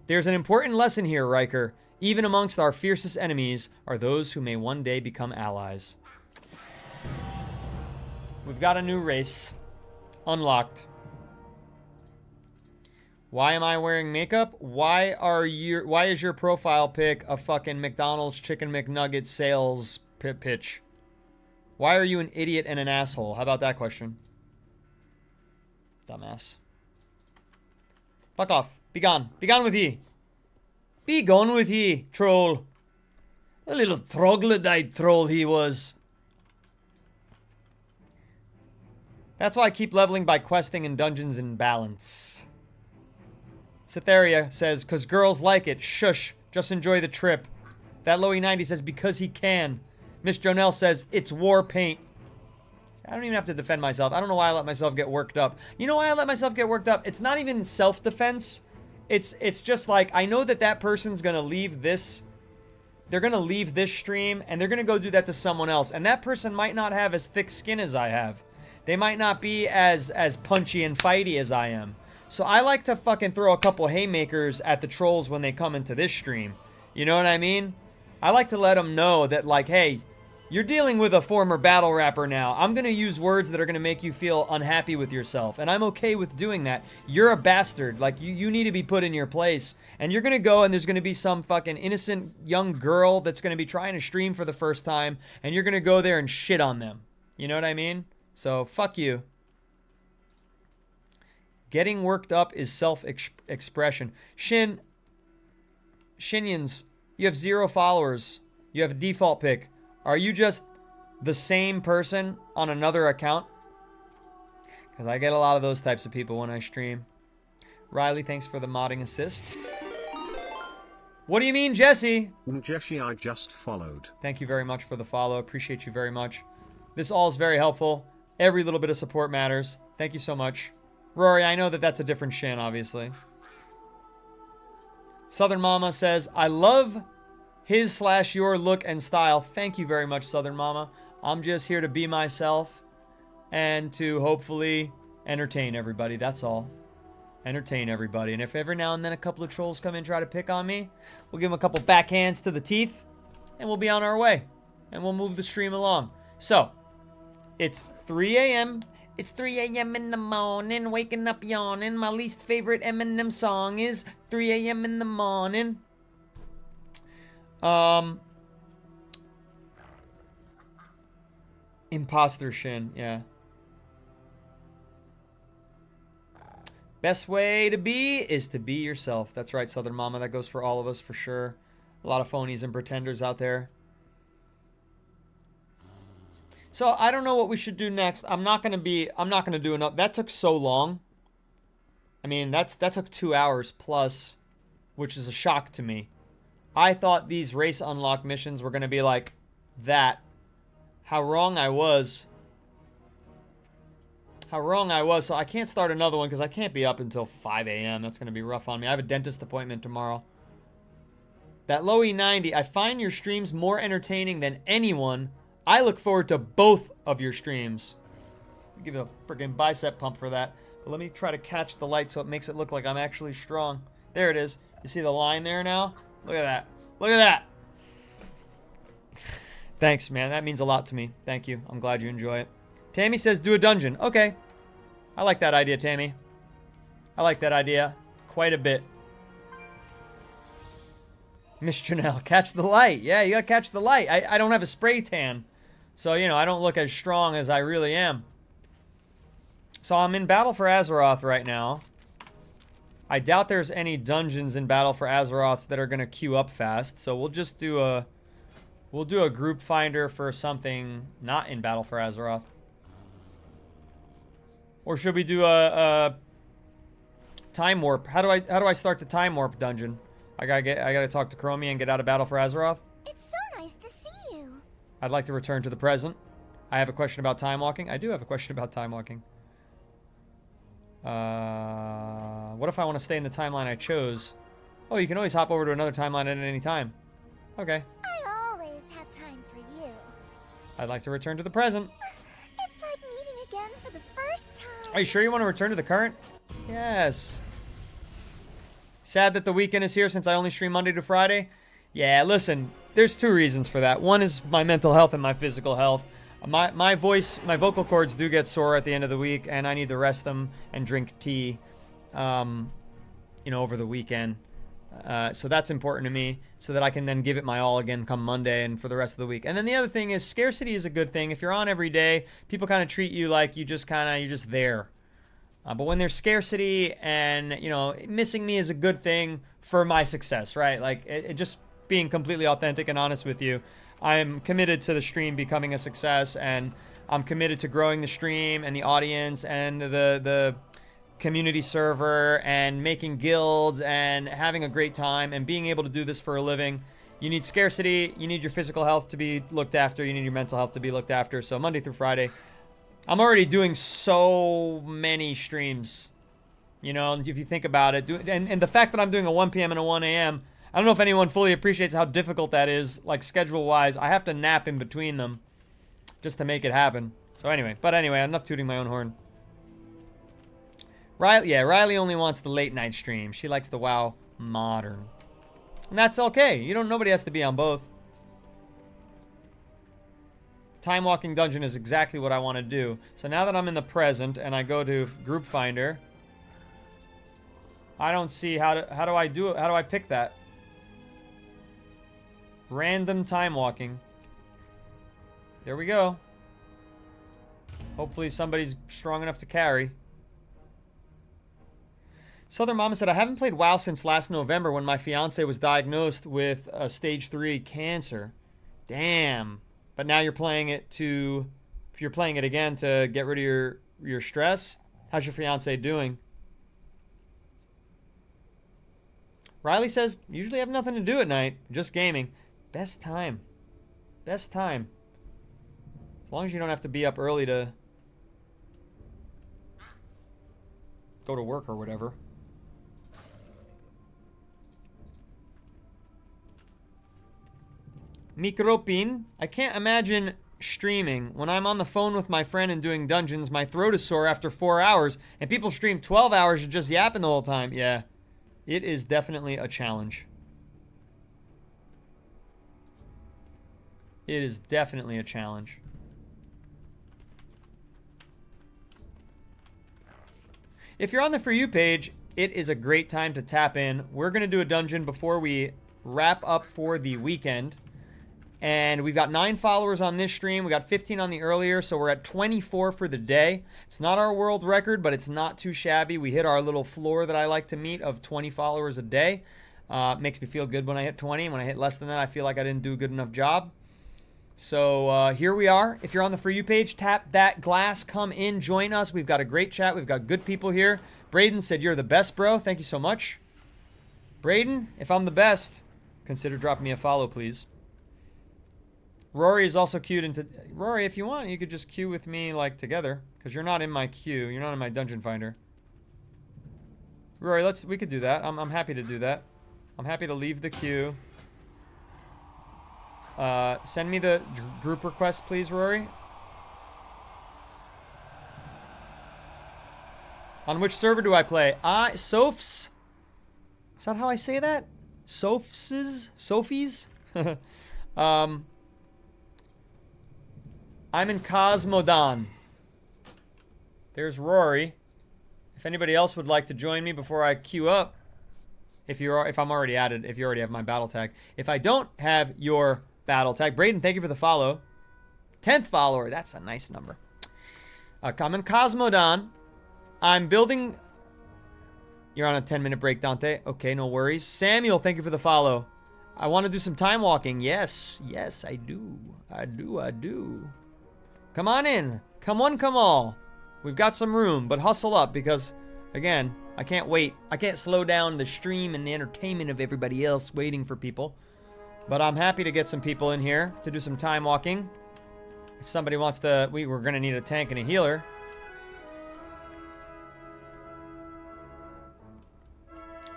There's an important lesson here, Riker. Even amongst our fiercest enemies are those who may one day become allies. We've got a new race. Unlocked. Why am I wearing makeup? Why is your profile pic a fucking McDonald's Chicken McNugget sales pitch? Why are you an idiot and an asshole? How about that question? Dumbass. Fuck off. Be gone. Be gone with ye. Be gone with ye, troll. A little troglodyte troll he was. That's why I keep leveling by questing in dungeons in balance. Cytheria says, "'Cause girls like it. Shush. Just enjoy the trip." That Loey90 says, "Because he can." Miss Jonelle says, "It's war paint." I don't even have to defend myself. I don't know why I let myself get worked up. You know why I let myself get worked up? It's not even self-defense. It's just like, I know that person's going to leave this. They're going to leave this stream, and they're going to go do that to someone else. And that person might not have as thick skin as I have. They might not be as punchy and fighty as I am. So I like to fucking throw a couple haymakers at the trolls when they come into this stream. You know what I mean? I like to let them know that, like, hey, you're dealing with a former battle rapper now. I'm going to use words that are going to make you feel unhappy with yourself. And I'm okay with doing that. You're a bastard. Like, you need to be put in your place. And you're going to go and there's going to be some fucking innocent young girl that's going to be trying to stream for the first time. And you're going to go there and shit on them. You know what I mean? So, fuck you. Getting worked up is self-expression. Shinyans, you have 0 followers. You have a default pic. Are you just the same person on another account? Because I get a lot of those types of people when I stream. Riley, thanks for the modding assist. What do you mean, Jesse? Jesse, I just followed. Thank you very much for the follow. Appreciate you very much. This all is very helpful. Every little bit of support matters. Thank you so much. Rory, I know that that's a different Shin, obviously. Southern Mama says, "I love his/your look and style." Thank you very much, Southern Mama. I'm just here to be myself. and to hopefully entertain everybody. That's all. Entertain everybody. And if every now and then a couple of trolls come in and try to pick on me, we'll give them a couple backhands to the teeth, and we'll be on our way. And we'll move the stream along. So, it's 3 a.m. It's 3 a.m. in the morning, waking up yawning. My least favorite Eminem song is 3 a.m. in the morning. Imposter Shin, yeah. Best way to be is to be yourself. That's right, Southern Mama. That goes for all of us, for sure. A lot of phonies and pretenders out there. So I don't know what we should do next. I'm not gonna do enough. That took so long. I mean, that took 2 hours plus, which is a shock to me. I thought these race unlock missions were gonna be like that. How wrong I was. How wrong I was. So I can't start another one because I can't be up until 5 a.m. That's gonna be rough on me. I have a dentist appointment tomorrow. That low E90, I find your streams more entertaining than anyone. I look forward to both of your streams. Give you a freaking bicep pump for that. But let me try to catch the light so it makes it look like I'm actually strong. There it is. You see the line there now? Look at that. Look at that. Thanks, man. That means a lot to me. Thank you. I'm glad you enjoy it. Tammy says do a dungeon. Okay. I like that idea, Tammy. I like that idea quite a bit. Miss Janelle, catch the light. Yeah, you gotta catch the light. I don't have a spray tan. So, you know, I don't look as strong as I really am. So I'm in Battle for Azeroth right now. I doubt there's any dungeons in Battle for Azeroth that are gonna queue up fast. So we'll just do a... We'll do a group finder for something not in Battle for Azeroth. Or should we do a time warp? How do I start the time warp dungeon? I gotta talk to Chromie and get out of Battle for Azeroth. It's so nice to see you. I'd like to return to the present. I have a question about time walking. I do have a question about time walking. What if I want to stay in the timeline I chose? Oh, you can always hop over to another timeline at any time. Okay. I always have time for you. I'd like to return to the present. It's like meeting again for the first time. Are you sure you want to return to the current? Yes. Sad that the weekend is here since I only stream Monday to Friday. Yeah, listen, there's two reasons for that. One is my mental health and my physical health. My vocal cords do get sore at the end of the week, and I need to rest them and drink tea, you know, over the weekend. So that's important to me, so that I can then give it my all again come Monday and for the rest of the week. And then the other thing is scarcity is a good thing. If you're on every day, people kind of treat you like you're just there. But when there's scarcity and, you know, missing me is a good thing for my success, right? Like, it just being completely authentic and honest with you, I'm committed to the stream becoming a success, and I'm committed to growing the stream and the audience and the community server and making guilds and having a great time and being able to do this for a living. You need scarcity, you need your physical health to be looked after, you need your mental health to be looked after. So Monday through Friday, I'm already doing so many streams, you know, if you think about it. And the fact that I'm doing a 1 p.m. and a 1 a.m., I don't know if anyone fully appreciates how difficult that is, like schedule-wise. I have to nap in between them just to make it happen. So anyway, enough tooting my own horn. Riley only wants the late night stream. She likes the WoW modern. And that's okay. Nobody has to be on both. Time walking dungeon is exactly what I want to do. So now that I'm in the present and I go to group finder, I don't see how do I do it? How do I pick that? Random time walking. There we go. Hopefully somebody's strong enough to carry. Southern Mama said, I haven't played WoW since last November when my fiance was diagnosed with stage 3 cancer. Damn. But now you're playing it again to get rid of your stress. How's your fiance doing? Riley says, usually have nothing to do at night, just gaming. Best time. Best time. As long as you don't have to be up early to go to work or whatever. Mikropin, I can't imagine streaming. When I'm on the phone with my friend and doing dungeons, my throat is sore after 4 hours, and people stream 12 hours of just yapping the whole time. Yeah, it is definitely a challenge. It is definitely a challenge. If you're on the For You page, it is a great time to tap in. We're going to do a dungeon before we wrap up for the weekend. And we've got 9 followers on this stream. We got 15 on the earlier, so we're at 24 for the day. It's not our world record, but it's not too shabby. We hit our little floor that I like to meet of 20 followers a day. Makes me feel good when I hit 20. When I hit less than that, I feel like I didn't do a good enough job. So here we are. If you're on the For You page, tap that glass. Come in, join us. We've got a great chat. We've got good people here. Braden said, "You're the best, bro." Thank you so much. Braden, if I'm the best, consider dropping me a follow, please. Rory is also queued into... Rory, if you want, you could just queue with me, like, together. Because you're not in my queue. You're not in my dungeon finder. Rory, we could do that. I'm happy to do that. I'm happy to leave the queue. Send me the group request, please, Rory. On which server do I play? Sophs. Is that how I say that? Sophs? Sophies? I'm in Cosmodon. There's Rory. If anybody else would like to join me before I queue up, if I'm already added, if you already have my battle tag. If I don't have your battle tag, Braden, thank you for the follow. 10th follower, that's a nice number. I'm in Cosmodon. I'm building... You're on a 10-minute break, Dante. Okay, no worries. Samuel, thank you for the follow. I want to do some time walking. Yes, I do. I do. Come on in. Come one, come all. We've got some room, but hustle up because, again, I can't wait. I can't slow down the stream and the entertainment of everybody else waiting for people. But I'm happy to get some people in here to do some time walking. If somebody wants to... We're going to need a tank and a healer.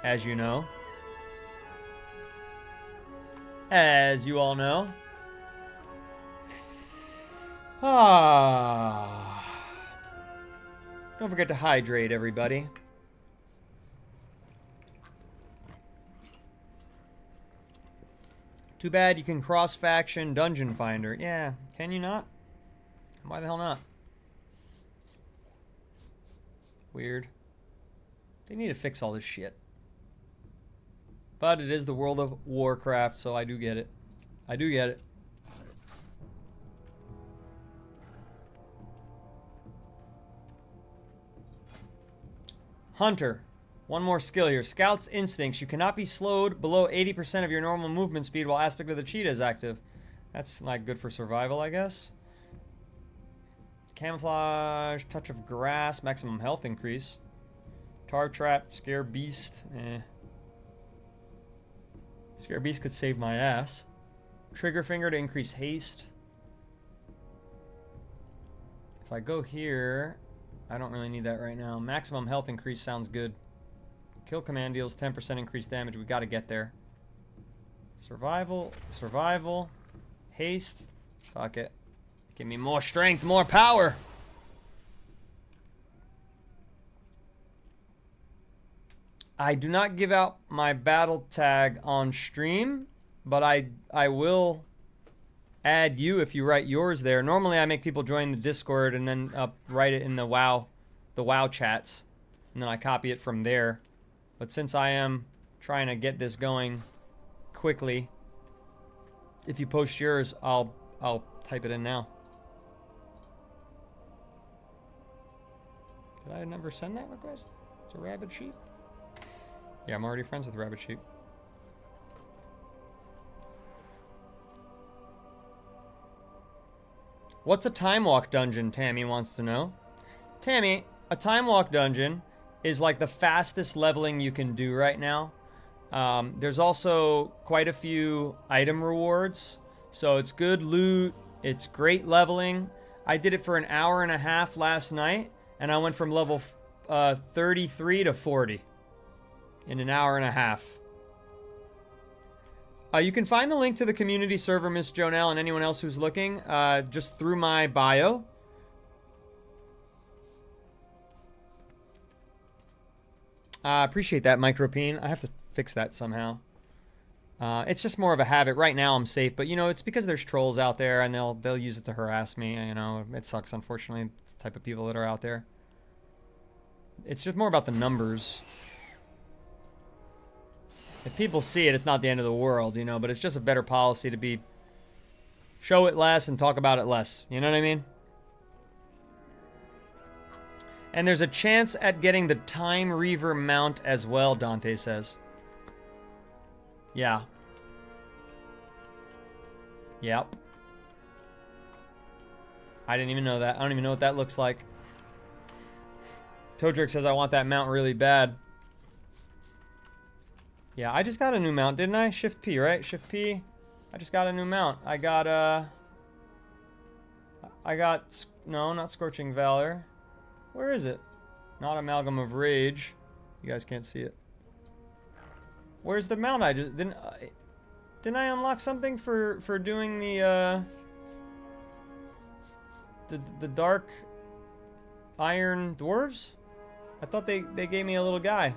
As you know. As you all know. Don't forget to hydrate, everybody. Too bad you can cross-faction Dungeon Finder. Yeah, can you not? Why the hell not? Weird. They need to fix all this shit. But it is the World of Warcraft, so I do get it. I do get it. Hunter. One more skill here. Scout's Instincts. You cannot be slowed below 80% of your normal movement speed while Aspect of the Cheetah is active. That's not good for survival, I guess. Camouflage. Touch of Grass. Maximum health increase. Tar Trap. Scare Beast. Scare Beast could save my ass. Trigger Finger to increase haste. If I go here, I don't really need that right now. Maximum health increase sounds good. Kill command deals 10% increased damage. We got to get there. Survival. Haste. Fuck it. Give me more strength, more power. I do not give out my battle tag on stream, but I will add you if you write yours there. Normally I make people join the Discord and then write it in the WoW chats, and then I copy it from there. But since I am trying to get this going quickly, if you post yours, I'll type it in now. Did I never send that request? It's a rabbit sheep. Yeah, I'm already friends with Rabbit Sheep. What's a time walk dungeon, Tammy wants to know. Tammy, a time walk dungeon is like the fastest leveling you can do right now. There's also quite a few item rewards. So it's good loot. It's great leveling. I did it for an hour and a half last night, and I went from level 33 to 40. In an hour and a half. You can find the link to the community server, Miss Jonelle, and anyone else who's looking, just through my bio. I appreciate that, Micropene. I have to fix that somehow. It's just more of a habit. Right now I'm safe, but you know, it's because there's trolls out there and they'll use it to harass me. You know, it sucks, unfortunately, the type of people that are out there. It's just more about the numbers. If people see it, it's not the end of the world, you know, but it's just a better policy to show it less and talk about it less. You know what I mean? And there's a chance at getting the Time Reaver mount as well, Dante says. Yeah. Yep. I didn't even know that. I don't even know what that looks like. Todrick says I want that mount really bad. Yeah, I just got a new mount, didn't I? Shift P, right? Shift P. I just got a new mount. I got, no, not Scorching Valor. Where is it? Not Amalgam of Rage. You guys can't see it. Where's the mount? Didn't I unlock something for doing the Dark Iron Dwarves? I thought they gave me a little guy.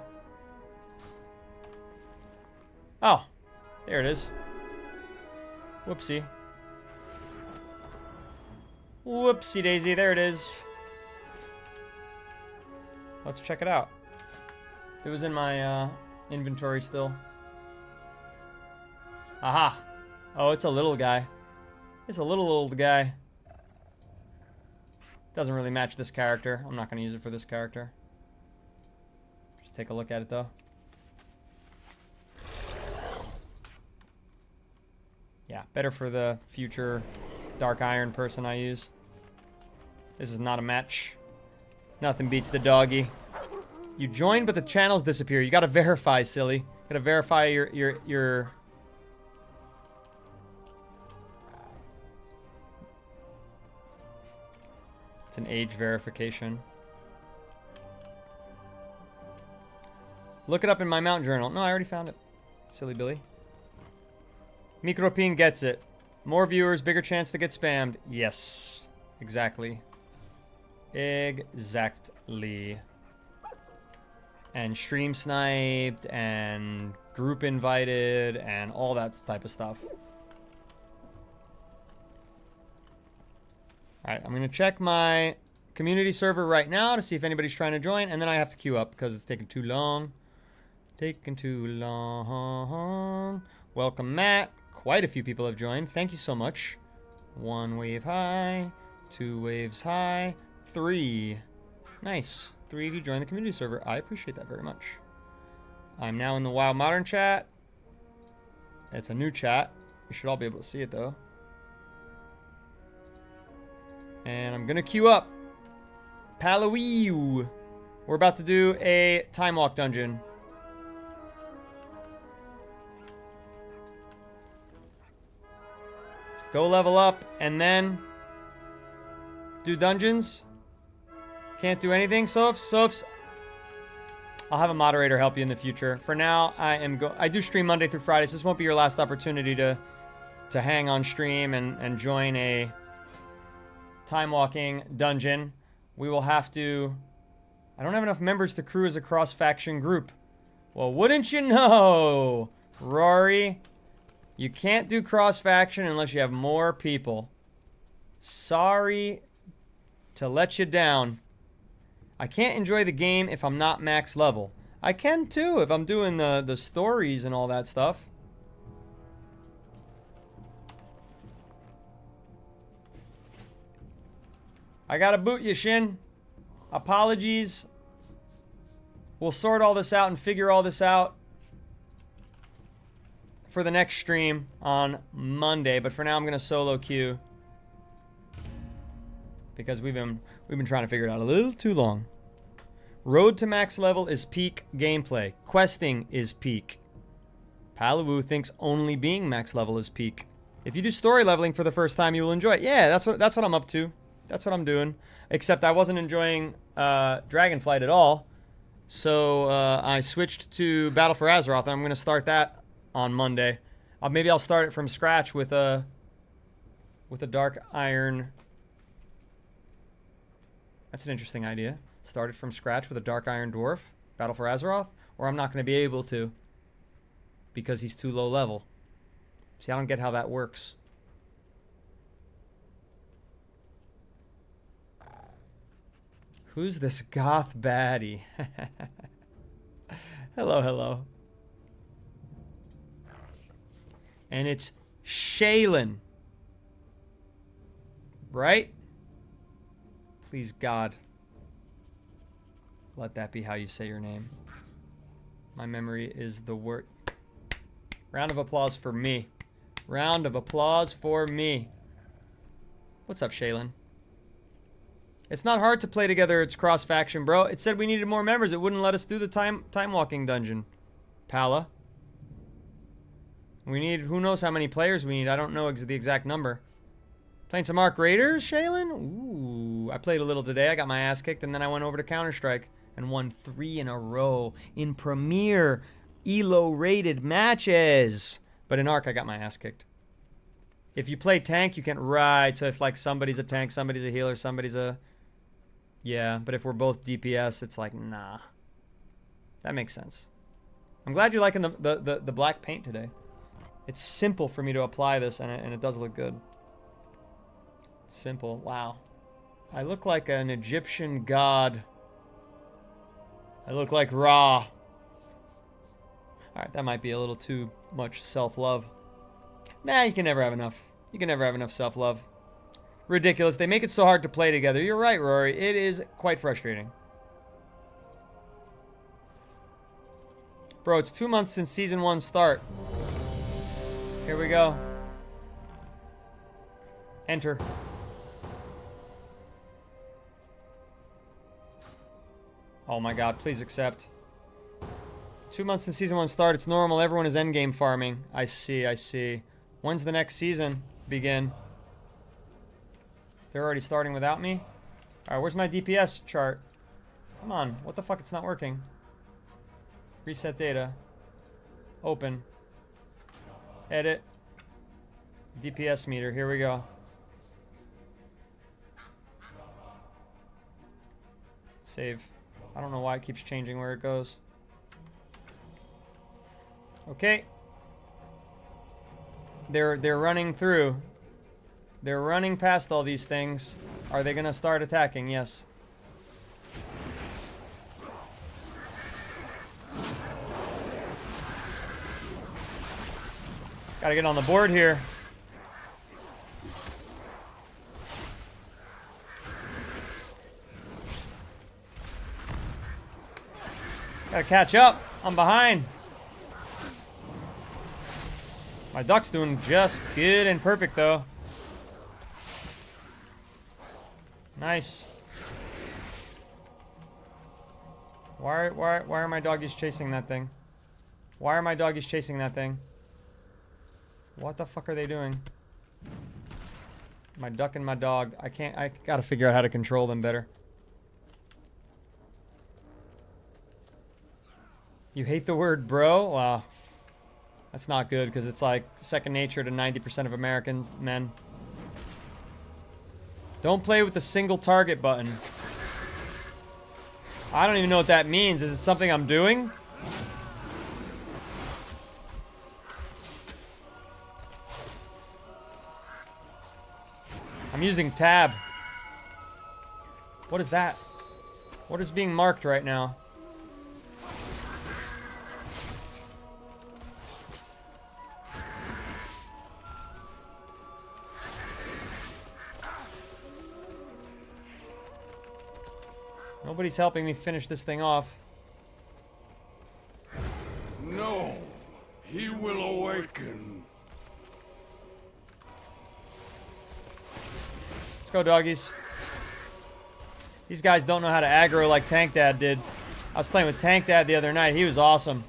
Oh, there it is. Whoopsie. Whoopsie daisy, there it is. Let's check it out. It was in my inventory still. Aha. Oh, it's a little guy. It's a little old guy. Doesn't really match this character. I'm not going to use it for this character. Just take a look at it though. Yeah, better for the future Dark Iron person I use. This is not a match. Nothing beats the doggy. You joined, but the channels disappear. You gotta verify, silly. You gotta verify your... It's an age verification. Look it up in my mount journal. No, I already found it. Silly Billy. Micropene gets it. More viewers, bigger chance to get spammed. Yes. Exactly. Exactly. And stream sniped and group invited and all that type of stuff. Alright, I'm going to check my community server right now to see if anybody's trying to join, and then I have to queue up because it's taking too long. Taking too long. Welcome, Matt. Quite a few people have joined. Thank you so much. 1 wave high. 2 waves high. 3. Nice. 3 of you joined the community server. I appreciate that very much. I'm now in the WoW Modern chat. It's a new chat. You should all be able to see it, though. And I'm going to queue up. Palawee. We're about to do a Time Walk dungeon. Go level up, and then do dungeons. Can't do anything, Sophs. I'll have a moderator help you in the future. For now, I do stream Monday through Friday, so this won't be your last opportunity to hang on stream and join a time walking dungeon. We will have to... I don't have enough members to crew as a cross-faction group. Well, wouldn't you know, Rory? You can't do cross-faction unless you have more people. Sorry to let you down. I can't enjoy the game if I'm not max level. I can too if I'm doing the stories and all that stuff. I gotta boot you, Shin. Apologies. We'll sort all this out and figure all this out for the next stream on Monday, but for now I'm gonna solo queue because we've been trying to figure it out a little too long. Road to max level is peak gameplay. Questing is peak. Palawoo thinks only being max level is peak. If you do story leveling for the first time, you will enjoy it. Yeah, that's what I'm up to. That's what I'm doing. Except I wasn't enjoying Dragonflight at all, so I switched to Battle for Azeroth, and I'm gonna start that on Monday. Maybe I'll start it from scratch with a dark iron. That's an interesting idea. Start it from scratch with a dark iron dwarf. Battle for Azeroth. Or I'm not going to be able to. Because he's too low level. See, I don't get how that works. Who's this goth baddie? Hello, hello. And it's Shaylin. Right? Please, God. Let that be how you say your name. My memory is the word. Round of applause for me. Round of applause for me. What's up, Shaylin? It's not hard to play together. It's cross-faction, bro. It said we needed more members. It wouldn't let us do the time-walking dungeon. Pala. We need... Who knows how many players we need. I don't know the exact number. Playing some Arc Raiders, Shaylin? Ooh. I played a little today. I got my ass kicked, and then I went over to Counter-Strike and won 3 in a row in Premier Elo-rated matches. But in Arc, I got my ass kicked. If you play tank, you can... Right, so if, like, somebody's a tank, somebody's a healer, somebody's a... Yeah, but if we're both DPS, it's like, nah. That makes sense. I'm glad you're liking the black paint today. It's simple for me to apply this, and it does look good. Simple. Wow. I look like an Egyptian god. I look like Ra. Alright, that might be a little too much self-love. Nah, you can never have enough. You can never have enough self-love. Ridiculous. They make it so hard to play together. You're right, Rory. It is quite frustrating. Bro, it's 2 months since Season 1 start. Here we go. Enter. Oh my god, please accept. 2 months since Season 1 start. It's normal. Everyone is endgame farming. I see, I see. When's the next season begin? They're already starting without me? Alright, where's my DPS chart? Come on, what the fuck? It's not working. Reset data. Open. Edit. DPS meter, here we go. Save. I don't know why it keeps changing where it goes. Okay. They're running through. They're running past all these things. Are they gonna start attacking? Yes. Gotta get on the board here. Gotta catch up. I'm behind. My duck's doing just good and perfect, though. Nice. Why are my doggies chasing that thing? Why are my doggies chasing that thing? What the fuck are they doing? My duck and my dog. I gotta figure out how to control them better. You hate the word bro? Wow. That's not good, because it's like second nature to 90% of Americans, men. Don't play with the single target button. I don't even know what that means. Is it something I'm doing? I'm using tab. What is that? What is being marked right now? Nobody's helping me finish this thing off. No, he will awaken. Let's go, doggies. These guys don't know how to aggro like Tank Dad did. I was playing with Tank Dad the other night. He was awesome.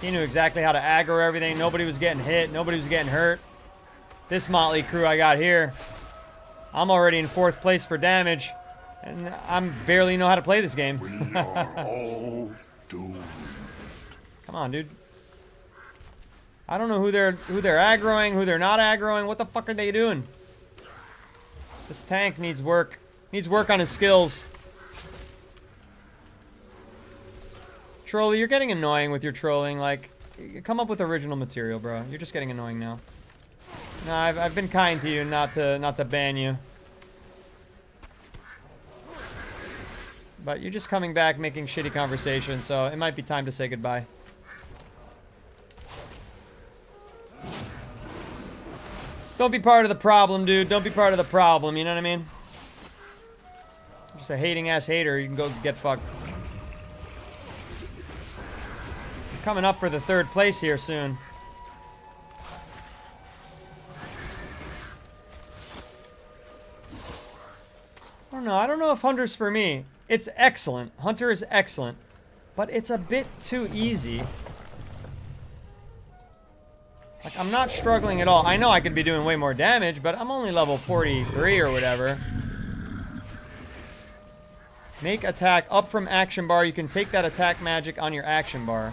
He knew exactly how to aggro everything. Nobody was getting hit. Nobody was getting hurt. This motley crew I got here, I'm already in 4th place for damage. And I barely know how to play this game. We are all doomed. Come on, dude. I don't know who they're aggroing, who they're not aggroing. What the fuck are they doing? This tank needs work. Needs work on his skills. Troller, you're getting annoying with your trolling. Like, come up with original material, bro. You're just getting annoying now. No, I've been kind to you, not to ban you. But you're just coming back making shitty conversation, so it might be time to say goodbye. Don't be part of the problem, dude. Don't be part of the problem, you know what I mean? Just a hating-ass hater. You can go get fucked. You're coming up for the 3rd place here soon. I don't know. I don't know if Hunter's for me. It's excellent. Hunter is excellent. But it's a bit too easy. Like, I'm not struggling at all. I know I could be doing way more damage, but I'm only level 43 or whatever. Make attack up from action bar. You can take that attack magic on your action bar.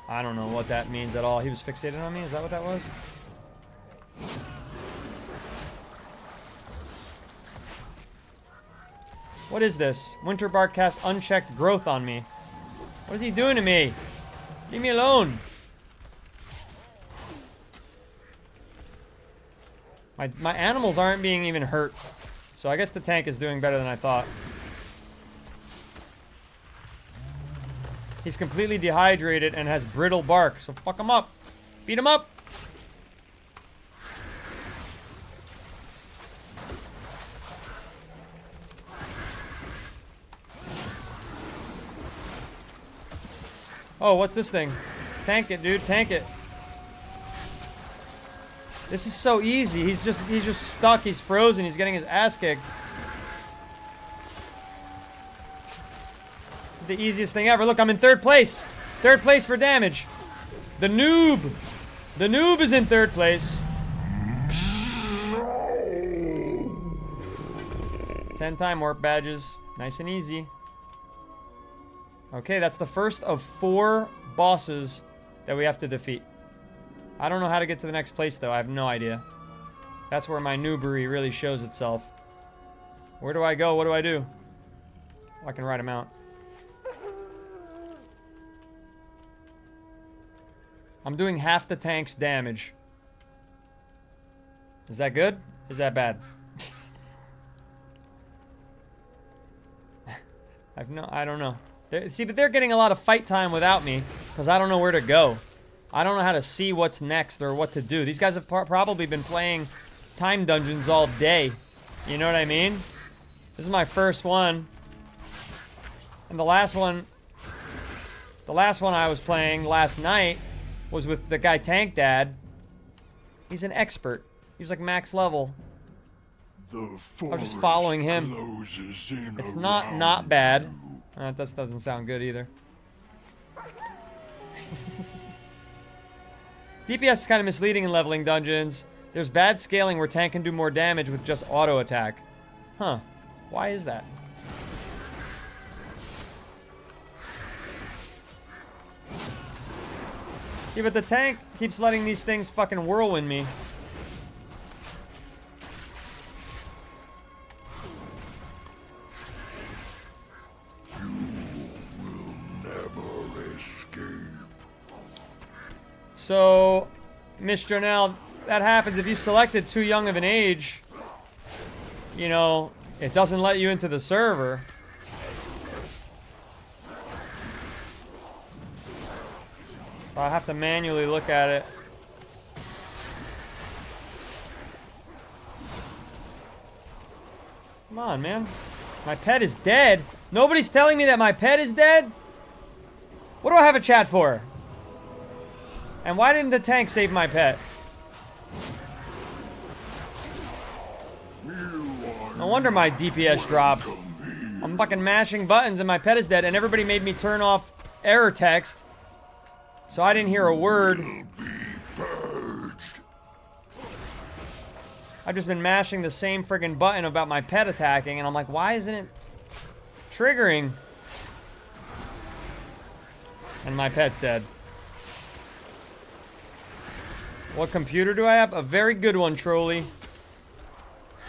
I don't know what that means at all. He was fixated on me? Is that what that was? What is this? Winterbark cast unchecked growth on me. What is he doing to me? Leave me alone. My animals aren't being even hurt. So I guess the tank is doing better than I thought. He's completely dehydrated and has brittle bark. So fuck him up. Beat him up. Oh, what's this thing? Tank it, dude. Tank it. This is so easy. He's just stuck. He's frozen. He's getting his ass kicked. It's the easiest thing ever. Look, I'm in 3rd place. 3rd place for damage. The noob. The noob is in 3rd place. 10-time warp badges. Nice and easy. Okay, that's the first of 4 bosses that we have to defeat. I don't know how to get to the next place, though. I have no idea. That's where my noobery really shows itself. Where do I go? What do I do? Oh, I can ride him out. I'm doing half the tank's damage. Is that good? Is that bad? I don't know. See, but they're getting a lot of fight time without me because I don't know where to go. I don't know how to see what's next or what to do. These guys have probably been playing time dungeons all day. You know what I mean? This is my first one. And the last one I was playing last night was with the guy Tank Dad. He's an expert. He was like max level. I was just following him. It's not bad. That doesn't sound good either. DPS is kind of misleading in leveling dungeons. There's bad scaling where tank can do more damage with just auto attack. Huh. Why is that? See, but the tank keeps letting these things fucking whirlwind me. So, Miss Jonelle, that happens if you selected too young of an age. You know, it doesn't let you into the server. So I have to manually look at it. Come on, man. My pet is dead. Nobody's telling me that my pet is dead? What do I have a chat for? And why didn't the tank save my pet? No wonder my DPS dropped. I'm fucking mashing buttons and my pet is dead, and everybody made me turn off error text. So I didn't hear a word. I've just been mashing the same friggin' button about my pet attacking, and I'm like, why isn't it triggering? And my pet's dead. What computer do I have? A very good one, Trolley.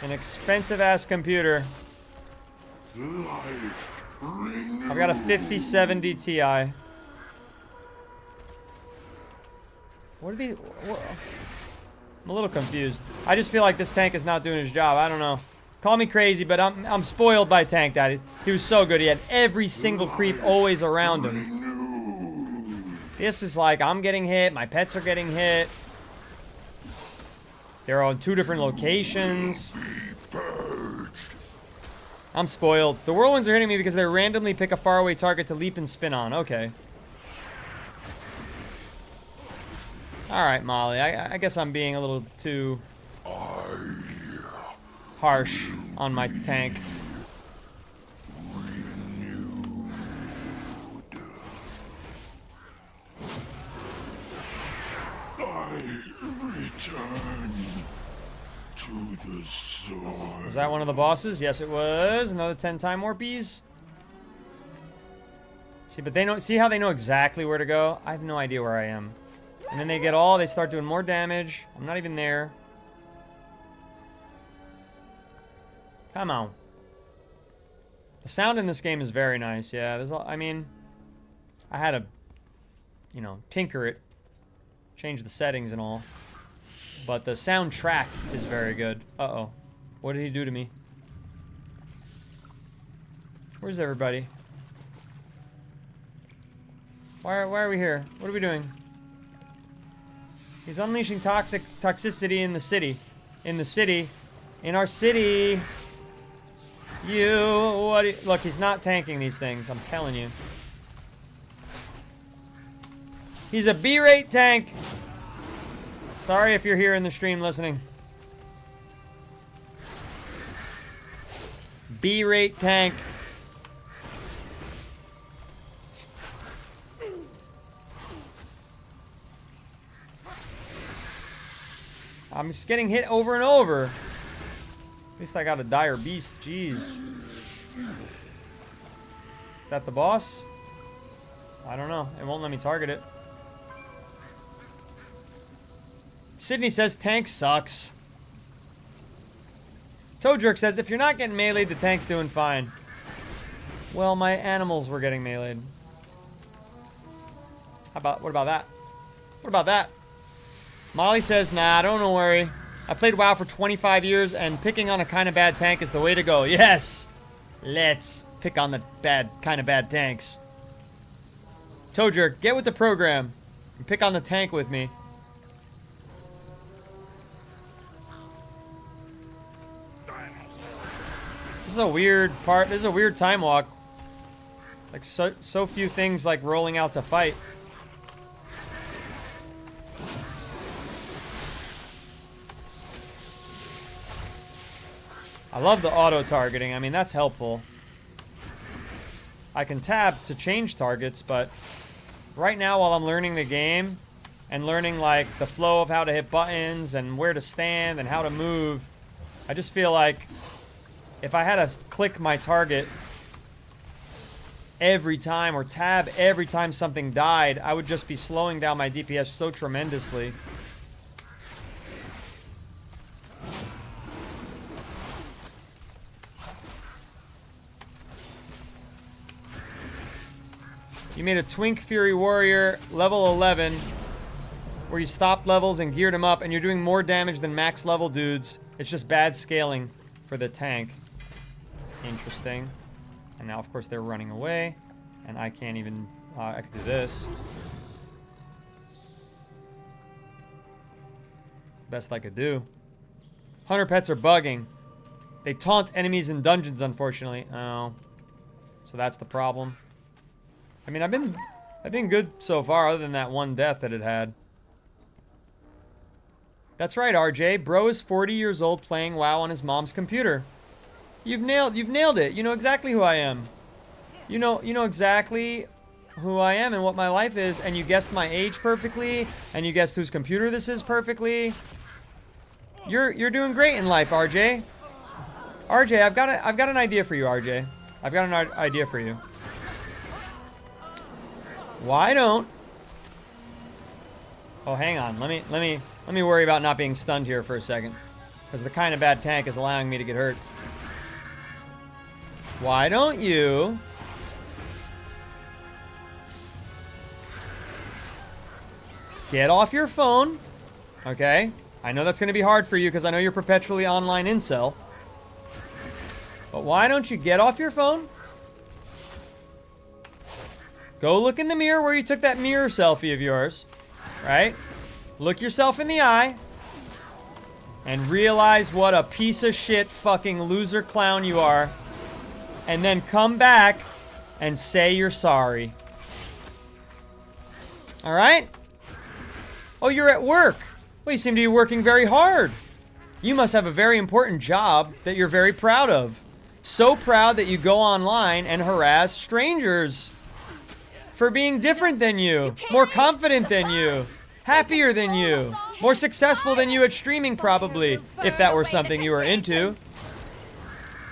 An expensive-ass computer. I've got a 5070 Ti. What are these? What? I'm a little confused. I just feel like this tank is not doing his job. I don't know. Call me crazy, but I'm spoiled by Tank Daddy. He was so good. He had every single creep always around him. This is like, I'm getting hit. My pets are getting hit. They're on 2 different locations. I'm spoiled. The whirlwinds are hitting me because they randomly pick a faraway target to leap and spin on. Okay. Alright, Molly. I guess I'm being a little too harsh on my tank. Was that one of the bosses? Yes, it was. Another 10 time warpies. See, but they know. See how they know exactly where to go? I have no idea where I am. And then they start doing more damage. I'm not even there. Come on. The sound in this game is very nice. Yeah, I mean, I had to, you know, tinker it, change the settings and all. But the soundtrack is very good. Uh-oh. What did he do to me? Where's everybody? Why are we here? What are we doing? He's unleashing toxicity in the city. In our city. Look, he's not tanking these things, I'm telling you. He's a B-rate tank. Sorry if you're here in the stream listening. B-rate tank. I'm just getting hit over and over. At least I got a dire beast. Jeez. Is that the boss? I don't know. It won't let me target it. Sydney says tank sucks. Toe Jerk says if you're not getting meleeed, the tank's doing fine. Well, my animals were getting meleeed. What about that? What about that? Molly says, nah, don't worry. I played WoW for 25 years, and picking on a kind of bad tank is the way to go. Yes! Let's pick on the kind of bad tanks. Toe Jerk, get with the program. And pick on the tank with me. This is a weird part. This is a weird time walk. Like, so few things, like, rolling out to fight. I love the auto-targeting. I mean, that's helpful. I can tab to change targets, but right now while I'm learning the game and learning, like, the flow of how to hit buttons and where to stand and how to move, I just feel like if I had to click my target every time or tab every time something died, I would just be slowing down my DPS so tremendously. You made a Twink Fury Warrior level 11 where you stopped levels and geared him up, and you're doing more damage than max level dudes. It's just bad scaling for the tank. Interesting. And now, of course, they're running away, and I can't even... I could do this. It's the best I could do. Hunter pets are bugging. They taunt enemies in dungeons, unfortunately. Oh. So that's the problem. I mean, I've been good so far, other than that one death that it had. That's right, RJ. Bro is 40 years old playing WoW on his mom's computer. You've nailed it. You know exactly who I am. You know exactly who I am and what my life is, and you guessed my age perfectly, and you guessed whose computer this is perfectly. You're doing great in life, RJ. RJ, I've got an idea for you, RJ. I've got an idea for you. Why don't... Oh, hang on. Let me Let me worry about not being stunned here for a second. Because the kind of bad tank is allowing me to get hurt. Why don't you... get off your phone. Okay? I know that's going to be hard for you because I know you're perpetually online incel. But why don't you get off your phone? Go look in the mirror where you took that mirror selfie of yours. Right? Look yourself in the eye. And realize what a piece of shit fucking loser clown you are. And then come back and say you're sorry. Alright? Oh, you're at work. Well, you seem to be working very hard. You must have a very important job that you're very proud of. So proud that you go online and harass strangers for being different than you, more confident than you, happier than you, more successful than you at streaming probably, if that were something you were into.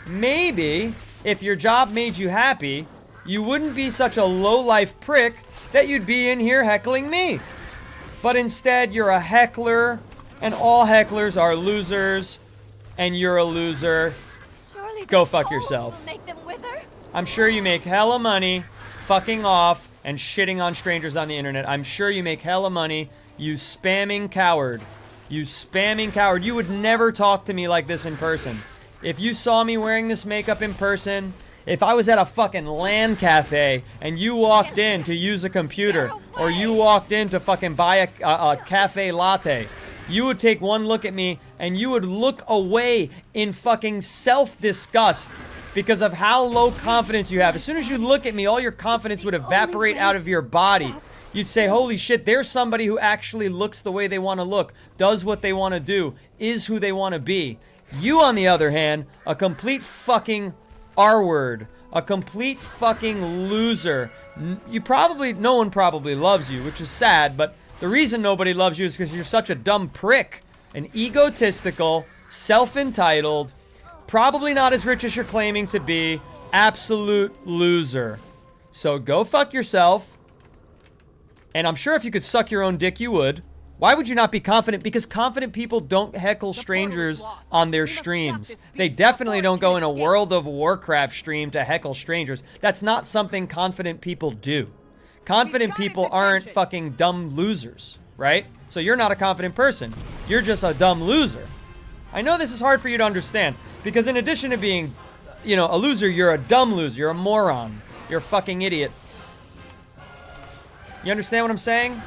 Maybe, if your job made you happy, you wouldn't be such a low-life prick that you'd be in here heckling me. But instead, you're a heckler, and all hecklers are losers, and you're a loser. Go fuck yourself. I'm sure you make hella money fucking off and shitting on strangers on the internet. I'm sure you make hella money, you spamming coward. You spamming coward. You would never talk to me like this in person. If you saw me wearing this makeup in person, if I was at a fucking LAN cafe and you walked in to use a computer, or you walked in to fucking buy a cafe latte, you would take one look at me and you would look away in fucking self-disgust because of how low confidence you have. As soon as you look at me, all your confidence would evaporate out of your body. You'd say, holy shit, there's somebody who actually looks the way they want to look, does what they want to do, is who they want to be. You, on the other hand, a complete fucking R-word, a complete fucking loser. No one probably loves you, which is sad, but the reason nobody loves you is because you're such a dumb prick. An egotistical, self-entitled, probably not as rich as you're claiming to be, absolute loser. So go fuck yourself. And I'm sure if you could suck your own dick, you would. Why would you not be confident? Because confident people don't heckle strangers on their streams. They definitely don't go in a World of Warcraft stream to heckle strangers. That's not something confident people do. Confident people aren't fucking dumb losers, right? So you're not a confident person. You're just a dumb loser. I know this is hard for you to understand, because in addition to being, you know, a loser, you're a dumb loser. You're a moron. You're a fucking idiot. You understand what I'm saying?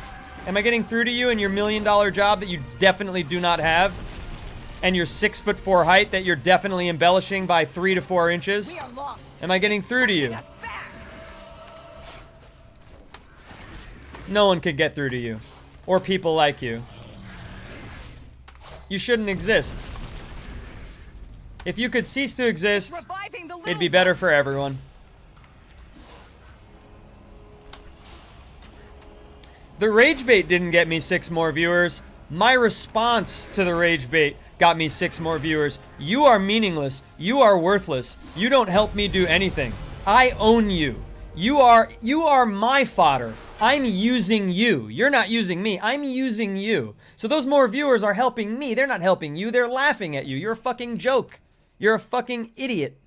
Am I getting through to you in your $1 million job that you definitely do not have? And your 6'4" height that you're definitely embellishing by 3 to 4 inches? Am I getting through to you? No one could get through to you. Or people like you. You shouldn't exist. If you could cease to exist, it'd be better for everyone. The rage bait didn't get me 6 more viewers. My response to the rage bait got me 6 more viewers. You are meaningless. You are worthless. You don't help me do anything. I own you. You are my fodder. I'm using you. You're not using me. I'm using you. So those more viewers are helping me. They're not helping you. They're laughing at you. You're a fucking joke. You're a fucking idiot.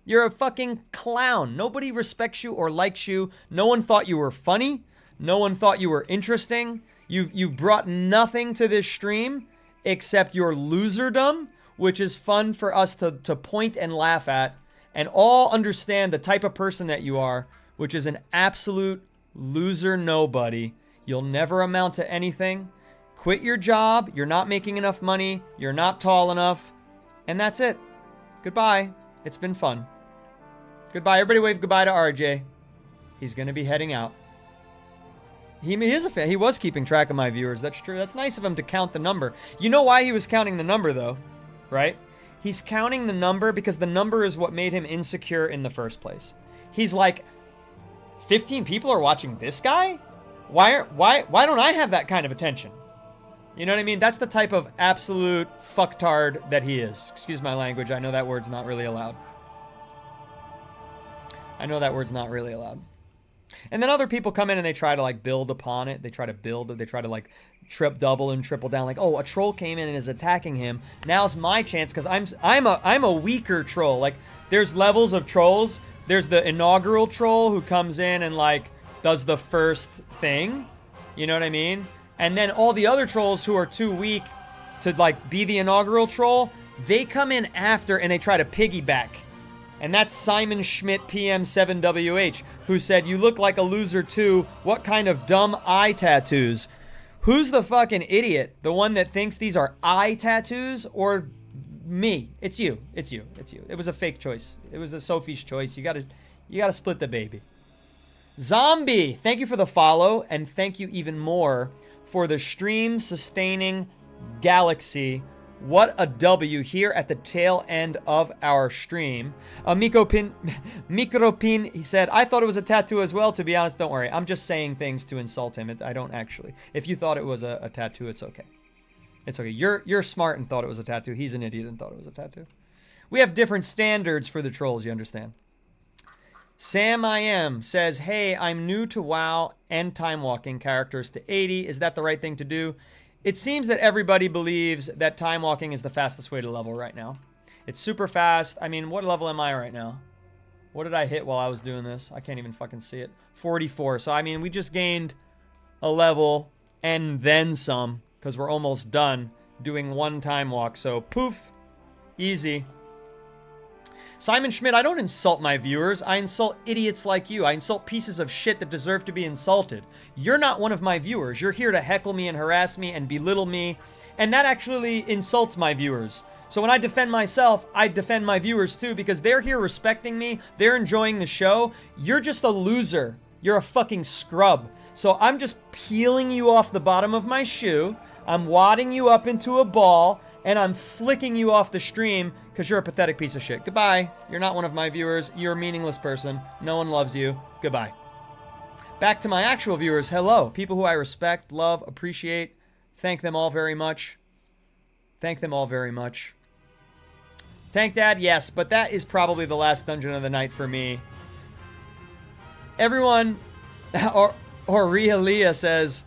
You're a fucking clown. Nobody respects you or likes you. No one thought you were funny. No one thought you were interesting. You've brought nothing to this stream except your loserdom, which is fun for us to point and laugh at, and all understand the type of person that you are, which is an absolute loser nobody. You'll never amount to anything. Quit your job. You're not making enough money. You're not tall enough. And that's it. Goodbye. It's been fun. Goodbye. Everybody wave goodbye to RJ. He's going to be heading out. He is a fan. He was keeping track of my viewers. That's true. That's nice of him to count the number. You know why he was counting the number, though, right? He's counting the number because the number is what made him insecure in the first place. He's like, 15 people are watching this guy? Why don't I have that kind of attention? You know what I mean? That's the type of absolute fucktard that he is. Excuse my language. I know that word's not really allowed. And then other people come in and they try to like build upon it. They try to like double and triple down. Like, oh, a troll came in and is attacking him. Now's my chance because I'm a weaker troll. Like, there's levels of trolls. There's the inaugural troll who comes in and like does the first thing. You know what I mean? And then all the other trolls who are too weak to like be the inaugural troll, they come in after and they try to piggyback. And that's Simon Schmidt PM7WH, who said, "You look like a loser too. What kind of dumb eye tattoos?" Who's the fucking idiot? The one that thinks these are eye tattoos, or me? It's you. It's you. It's you. It was a fake choice. It was a Sophie's choice. You gotta split the baby. Zombie, thank you for the follow, and thank you even more for the stream sustaining galaxy. What a W here at the tail end of our stream. Micropin, he said, "I thought it was a tattoo as well, to be honest. Don't worry. I'm just saying things to insult him. I don't actually. If you thought it was a tattoo, it's okay. It's okay. You're smart and thought it was a tattoo. He's an idiot and thought it was a tattoo. We have different standards for the trolls, you understand." Sam I Am says, "Hey, I'm new to WoW and time walking characters to 80. Is that the right thing to do? It seems that everybody believes that time walking is the fastest way to level right now. It's super fast. I mean, what level am I right now? What did I hit while I was doing this? I can't even fucking see it. 44. So, I mean, we just gained a level and then some because we're almost done doing one time walk. So, poof, easy. Simon Schmidt, I don't insult my viewers. I insult idiots like you. I insult pieces of shit that deserve to be insulted. You're not one of my viewers. You're here to heckle me and harass me and belittle me. And that actually insults my viewers. So when I defend myself, I defend my viewers too because they're here respecting me. They're enjoying the show. You're just a loser. You're a fucking scrub. So I'm just peeling you off the bottom of my shoe. I'm wadding you up into a ball. And I'm flicking you off the stream because you're a pathetic piece of shit. Goodbye. You're not one of my viewers. You're a meaningless person. No one loves you. Goodbye. Back to my actual viewers. Hello. People who I respect, love, appreciate. Thank them all very much. Thank them all very much. Tank Dad, yes, but that is probably the last dungeon of the night for me. Everyone, or Realia says,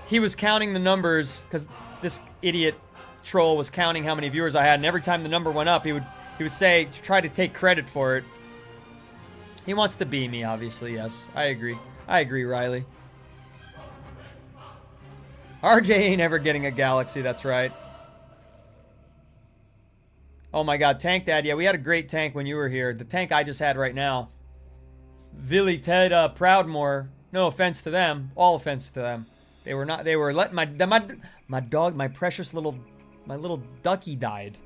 he was counting the numbers because this idiot troll was counting how many viewers I had, and every time the number went up, he would say, try to take credit for it. He wants to be me, obviously, yes. I agree, Riley. RJ ain't ever getting a galaxy, that's right. Oh my god, Tank Dad, yeah, we had a great tank when you were here. The tank I just had right now. Villy Ted Proudmore, no offense to them, all offense to them. They were letting my dog, my precious little, my little ducky died.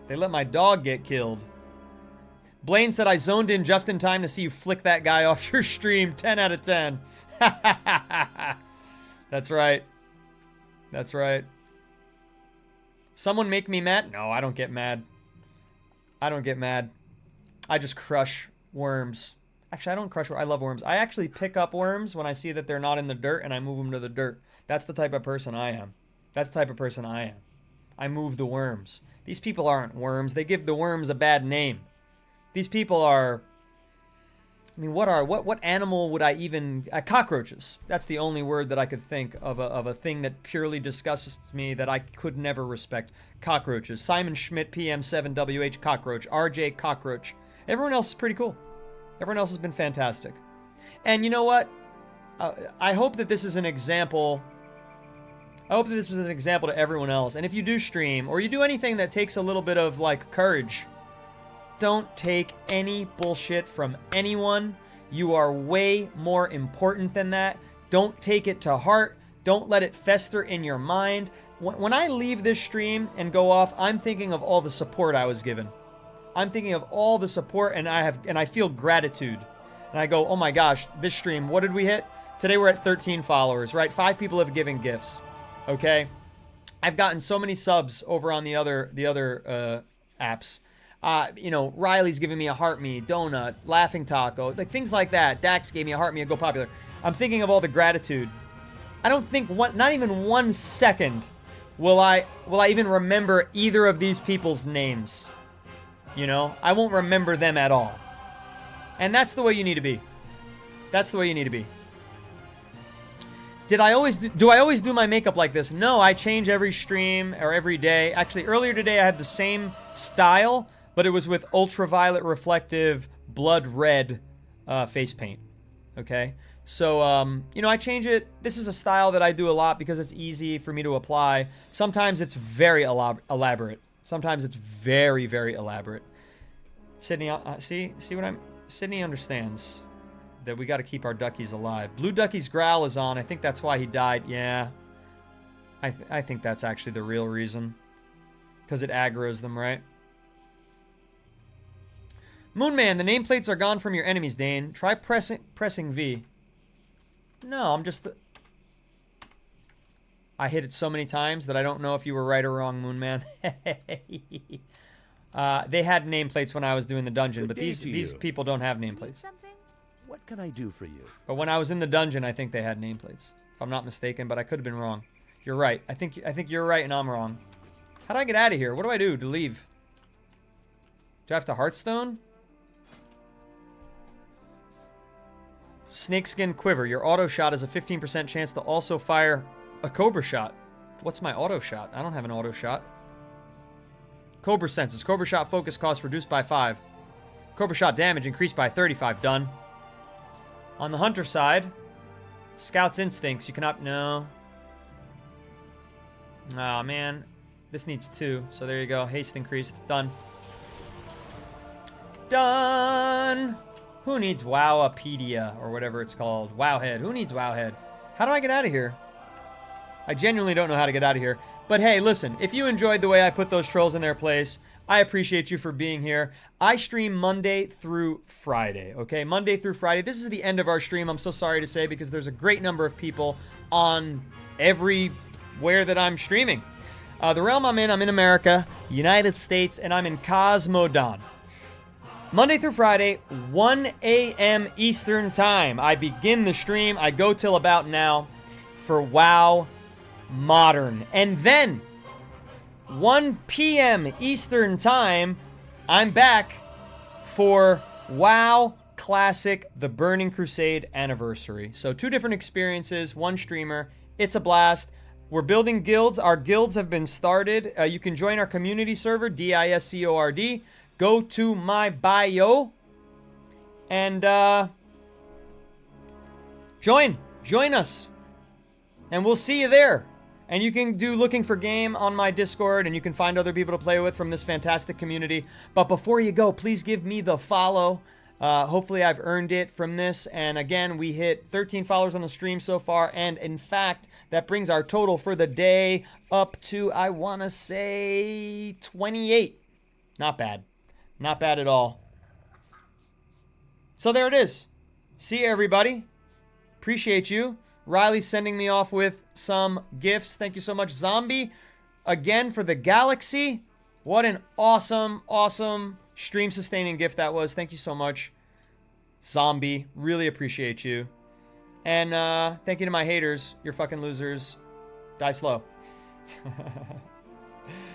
They let my dog get killed. Blaine said, "I zoned in just in time to see you flick that guy off your stream. 10 out of 10. That's right. That's right. Someone make me mad? No, I don't get mad. I don't get mad. I just crush worms. Actually, I don't crush worms. I love worms. I actually pick up worms when I see that they're not in the dirt and I move them to the dirt. That's the type of person I am. That's the type of person I am. I move the worms. These people aren't worms. They give the worms a bad name. These people are... I mean, what animal would I even... cockroaches. That's the only word that I could think of a thing that purely disgusts me that I could never respect. Cockroaches. Simon Schmidt, PM7WH, cockroach. RJ, cockroach. Everyone else is pretty cool. Everyone else has been fantastic. And you know what? I hope that this is an example... I hope that this is an example to everyone else. And if you do stream, or you do anything that takes a little bit of, like, courage... Don't take any bullshit from anyone. You are way more important than that. Don't take it to heart. Don't let it fester in your mind. When I leave this stream and go off, I'm thinking of all the support I was given. I'm thinking of all the support, and I feel gratitude. And I go, oh my gosh, this stream, what did we hit? Today we're at 13 followers, right? 5 people have given gifts. Okay? I've gotten so many subs over on the other apps. You know, Riley's giving me a heart me, donut, laughing taco, like things like that. Dax gave me a heart me, a go popular. I'm thinking of all the gratitude. I don't think not even 1 second will I even remember either of these people's names. You know, I won't remember them at all. And that's the way you need to be. That's the way you need to be. Do I always do my makeup like this? No, I change every stream or every day. Actually, earlier today I had the same style, but it was with ultraviolet reflective blood red face paint. Okay? So, you know, I change it. This is a style that I do a lot because it's easy for me to apply. Sometimes it's very elaborate. Sometimes it's very, very elaborate. Sydney, see what I'm... Sydney understands that we got to keep our duckies alive. Blue Ducky's growl is on. I think that's why he died. Yeah. I think that's actually the real reason. Because it aggroes them, right? Moonman, the nameplates are gone from your enemies, Dane. Try pressing V. No, I'm just... I hit it so many times that I don't know if you were right or wrong, Moonman. They had nameplates when I was doing the dungeon, but these people don't have nameplates. What can I do for you? But when I was in the dungeon, I think they had nameplates, if I'm not mistaken. But I could have been wrong. You're right. I think you're right and I'm wrong. How do I get out of here? What do I do to leave? Do I have to Hearthstone? Snakeskin Quiver. Your auto shot has a 15% chance to also fire a Cobra shot. What's my auto shot? I don't have an auto shot. Cobra senses. Cobra shot focus cost reduced by 5. Cobra shot damage increased by 35. Done. On the hunter side, Scout's instincts. You cannot... No. Oh, man. This needs 2. So there you go. Haste increased. Done. Done! Who needs Wowopedia or whatever it's called? Wowhead. Who needs Wowhead? How do I get out of here? I genuinely don't know how to get out of here. But hey, listen. If you enjoyed the way I put those trolls in their place, I appreciate you for being here. I stream Monday through Friday, okay? Monday through Friday. This is the end of our stream, I'm so sorry to say, because there's a great number of people on everywhere that I'm streaming. The realm I'm in America, United States, and I'm in Cosmodon. Monday through Friday, 1 a.m. Eastern Time. I begin the stream. I go till about now for WoW Modern. And then 1 p.m. Eastern Time, I'm back for WoW Classic, the Burning Crusade Anniversary. So 2 different experiences, 1 streamer. It's a blast. We're building guilds. Our guilds have been started. You can join our community server, Discord. Go to my bio and join us. And we'll see you there. And you can do looking for game on my Discord, and you can find other people to play with from this fantastic community. But before you go, please give me the follow. Hopefully I've earned it from this. And again, we hit 13 followers on the stream so far. And in fact, that brings our total for the day up to, I want to say, 28. Not bad. Not bad at all. So there it is. See you, everybody. Appreciate you. Riley's sending me off with some gifts. Thank you so much, Zombie. Again, for the Galaxy. What an awesome, awesome stream-sustaining gift that was. Thank you so much, Zombie. Really appreciate you. And thank you to my haters. You're fucking losers. Die slow.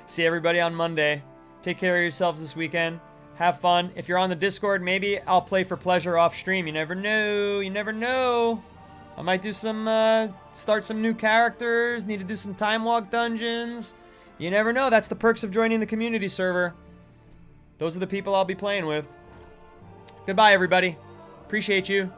See everybody on Monday. Take care of yourselves this weekend. Have fun. If you're on the Discord, maybe I'll play for pleasure off stream. You never know. You never know. I might do some, start some new characters. Need to do some time walk dungeons. You never know. That's the perks of joining the community server. Those are the people I'll be playing with. Goodbye, everybody. Appreciate you.